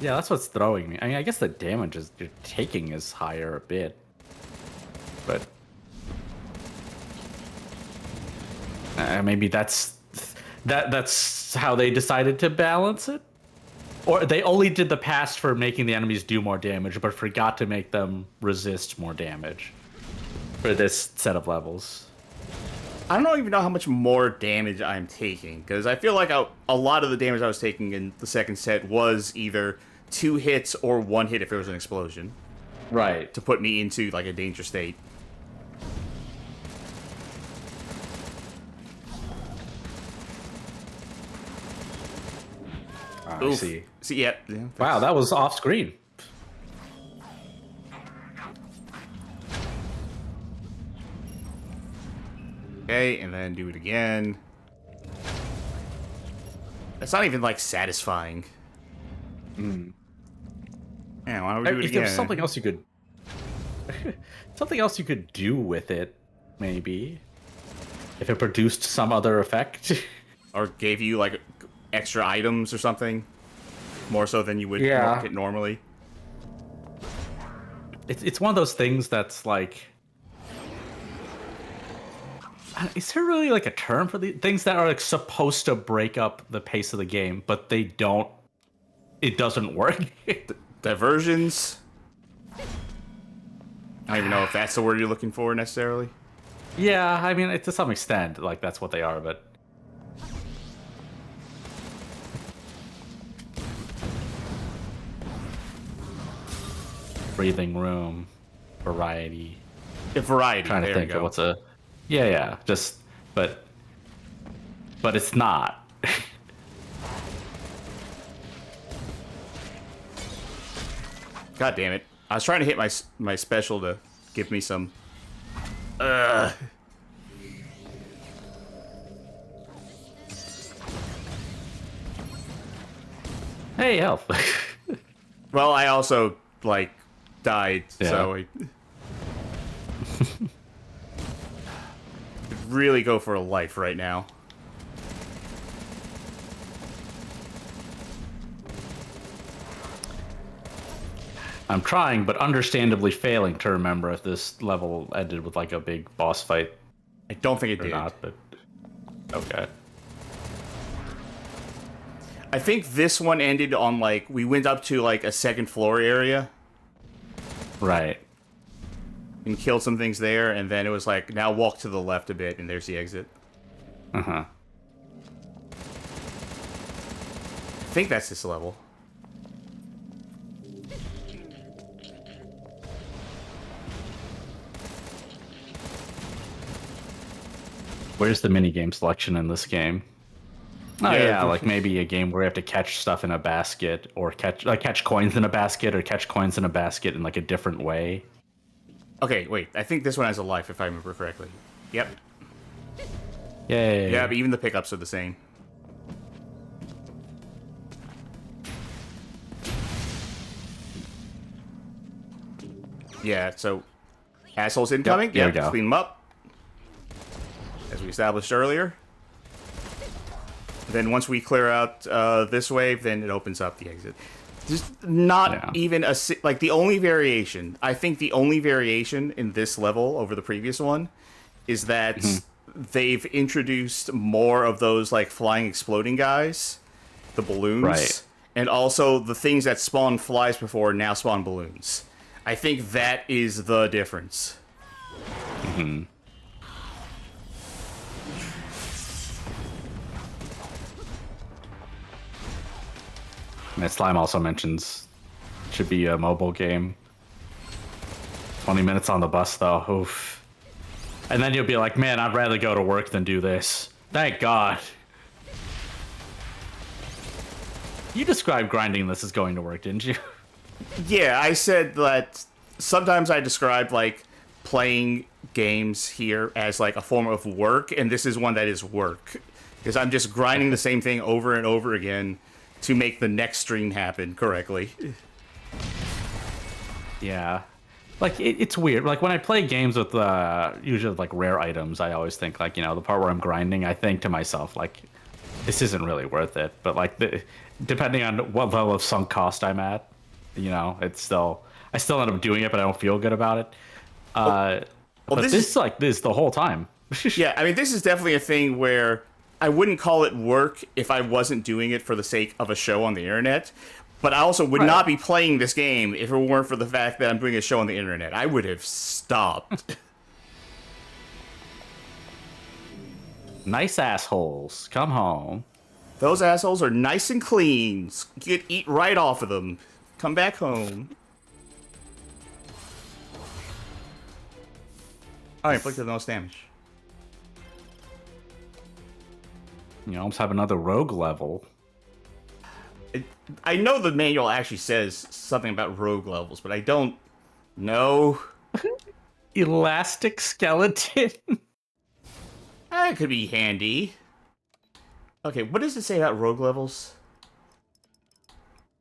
Yeah, that's what's throwing me. I mean, I guess the damage you're taking is higher a bit. But... maybe that's how they decided to balance it? Or they only did the past for making the enemies do more damage, but forgot to make them resist more damage for this set of levels. I don't even know how much more damage I'm taking, because I feel like a lot of the damage I was taking in the second set was either 2 hits or 1 hit if there was an explosion. Right. To put me into, like, a danger state. I see. Yeah. Wow, that was off screen. Okay, and then do it again. That's not even, like, satisfying. Yeah, why don't we do it If again? there was something else you could... something else you could do with it, maybe. If it produced some other effect. Or gave you, like, extra items or something. More so than you would get normally. It's one of those things that's like... Is there really like a term for the things that are like supposed to break up the pace of the game, but they don't? It doesn't work. Diversions. I don't even know if that's the word you're looking for necessarily. Yeah, I mean, to some extent, like that's what they are, but breathing room, variety. Variety. Trying to think of what's a. Yeah. Just, but it's not. God damn it! I was trying to hit my special to give me some. Hey, health. Well, I also like died, so I could really go for a life right now. I'm trying, but understandably failing to remember if this level ended with like a big boss fight. I don't think it did. Not, but okay. I think this one ended on like we went up to like a second floor area. Right. And killed some things there, and then it was like now walk to the left a bit, and there's the exit. Uh-huh. I think that's this level. Where's the minigame selection in this game? Oh yeah, like maybe a game where you have to catch stuff in a basket, or catch coins in a basket, or catch coins in a basket in like a different way. Okay, wait. I think this one has a life, if I remember correctly. Yep. Yay. Yeah, but even the pickups are the same. Yeah, so assholes incoming. Yep, there we go. Clean them up, as we established earlier. Then once we clear out this wave, then it opens up the exit. There's not even a like the only variation. I think the only variation in this level over the previous one is that they've introduced more of those like flying exploding guys, the balloons, right, and also the things that spawned flies before now spawn balloons. I think that is the difference. Mm-hmm. And Slime also mentions it should be a mobile game. 20 minutes on the bus, though. Oof. And then you'll be like, man, I'd rather go to work than do this. Thank God. You described grinding this as going to work, didn't you? Yeah, I said that sometimes I describe, like, playing games here as, like, a form of work, and this is one that is work. Because I'm just grinding the same thing over and over again to make the next stream happen correctly. Yeah. Like, it's weird. Like, when I play games with, usually, like, rare items, I always think, like, you know, the part where I'm grinding, I think to myself, like, this isn't really worth it. But, like, depending on what level of sunk cost I'm at, you know, I still end up doing it, but I don't feel good about it. But this is like this the whole time. Yeah, I mean, this is definitely a thing where I wouldn't call it work if I wasn't doing it for the sake of a show on the internet. But I also would not be playing this game if it weren't for the fact that I'm doing a show on the internet. I would have stopped. Nice assholes. Come home. Those assholes are nice and clean. You could eat right off of them. Come back home. Oh, inflicted the most damage. You almost have another rogue level. I know the manual actually says something about rogue levels, but I don't know. Elastic skeleton. That could be handy. Okay, what does it say about rogue levels?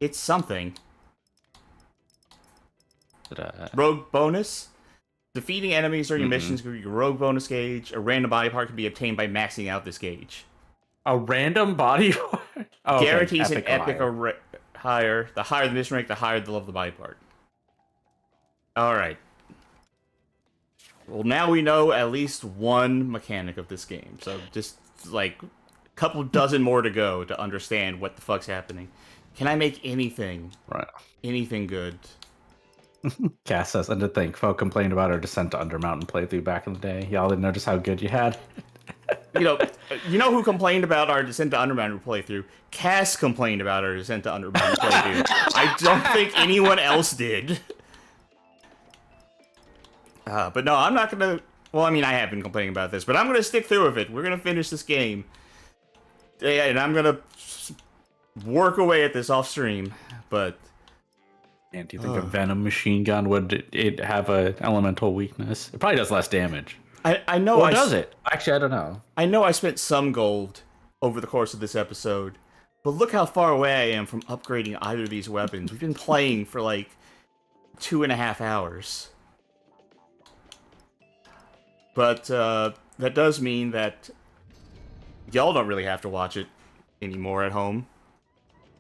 It's something. Rogue bonus? Defeating enemies during your missions give you a rogue bonus gauge. A random body part can be obtained by maxing out this gauge. A random body part? Oh, guarantees an epic or higher. The higher the mission rank, the higher the level of the body part. Alright. Well, now we know at least one mechanic of this game. So just, like, a couple dozen more to go to understand what the fuck's happening. Can I make anything? Right. Anything good? Cass says, and to think, folk complained about our Descent to Undermountain playthrough back in the day. Y'all didn't notice how good you had. You know who complained about our Descent to Undermountain playthrough? Cass complained about our Descent to Undermountain playthrough. I don't think anyone else did. But no, I'm not gonna. Well, I mean, I have been complaining about this, but I'm gonna stick through with it. We're gonna finish this game, and I'm gonna work away at this off stream. But and do you think a Venom machine gun would it have a elemental weakness? It probably does less damage. I know. Or does it? Actually, I don't know. I know I spent some gold over the course of this episode, but look how far away I am from upgrading either of these weapons. We've been playing for like 2.5 hours. But that does mean that y'all don't really have to watch it anymore at home.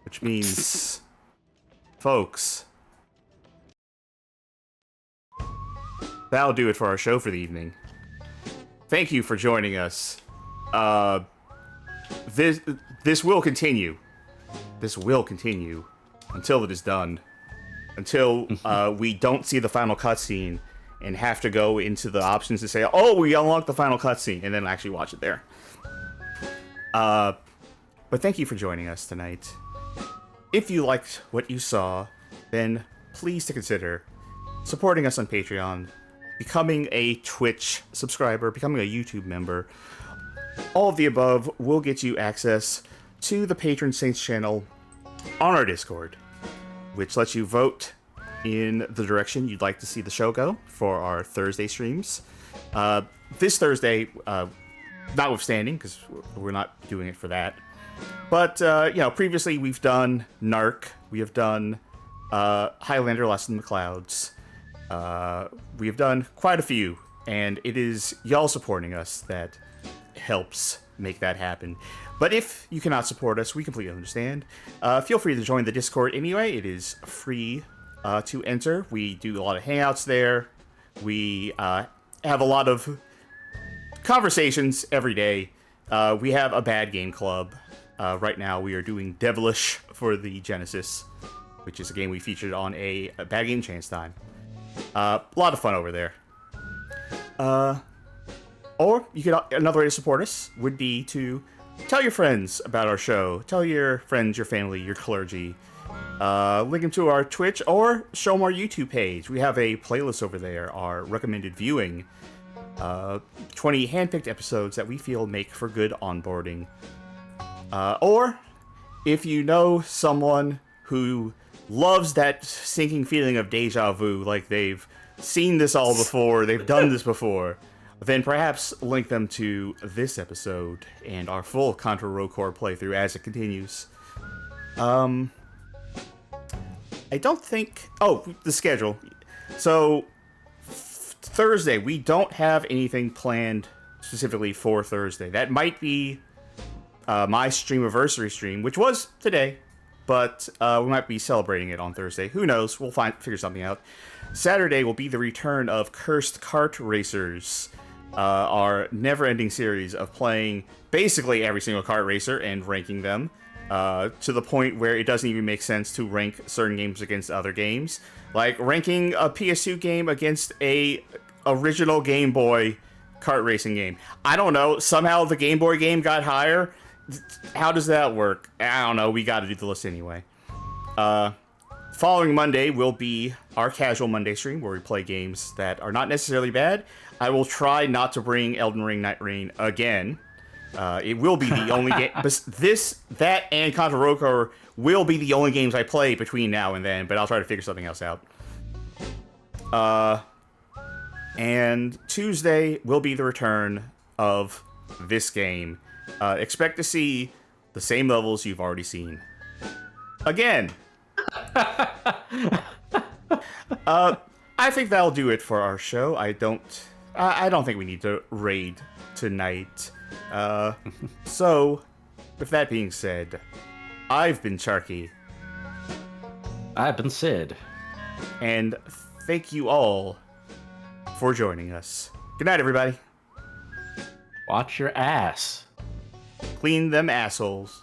Which means, folks, that'll do it for our show for the evening. Thank you for joining us. This will continue. This will continue until it is done. Until we don't see the final cutscene and have to go into the options to say, oh, we unlocked the final cutscene, and then actually watch it there. But thank you for joining us tonight. If you liked what you saw, then please to consider supporting us on Patreon, becoming a Twitch subscriber, becoming a YouTube member. All of the above will get you access to the Patron Saints channel on our Discord, which lets you vote in the direction you'd like to see the show go for our Thursday streams. This Thursday, notwithstanding, because we're not doing it for that. But, previously we've done Narc, we have done Highlander Lost in the Clouds. We have done quite a few, and it is y'all supporting us that helps make that happen. But if you cannot support us, we completely understand. Feel free to join the Discord anyway. It is free to enter. We do a lot of hangouts there. We have a lot of conversations every day. We have a bad game club. Right now we are doing Devilish for the Genesis, which is a game we featured on a Bad Game Chance time. A lot of fun over there. Or you could, another way to support us would be to tell your friends about our show. Tell your friends, your family, your clergy. Link them to our Twitch or show them our YouTube page. We have a playlist over there, our recommended viewing. 20 handpicked episodes that we feel make for good onboarding. Or if you know someone who loves that sinking feeling of deja vu, like they've seen this all before, they've done this before, then perhaps link them to this episode and our full Contra Row Core playthrough as it continues. I don't think... Oh, the schedule. So, Thursday, we don't have anything planned specifically for Thursday. That might be my Streamiversary stream, which was today, but we might be celebrating it on Thursday. Who knows? We'll figure something out. Saturday will be the return of Cursed Kart Racers, our never-ending series of playing basically every single kart racer and ranking them, to the point where it doesn't even make sense to rank certain games against other games. Like ranking a PS2 game against a original Game Boy kart racing game. I don't know. Somehow the Game Boy game got higher. How does that work? I don't know. We got to do the list anyway. Following Monday will be our casual Monday stream where we play games that are not necessarily bad. I will try not to bring Elden Ring Night Rain again. It will be the only game. But that, and Contra Row Core will be the only games I play between now and then. But I'll try to figure something else out. And Tuesday will be the return of this game. Expect to see the same levels you've already seen. Again. I think that'll do it for our show. I don't think we need to raid tonight. So, with that being said, I've been Charky. I've been Sid. And thank you all for joining us. Good night, everybody. Watch your ass. Clean them assholes.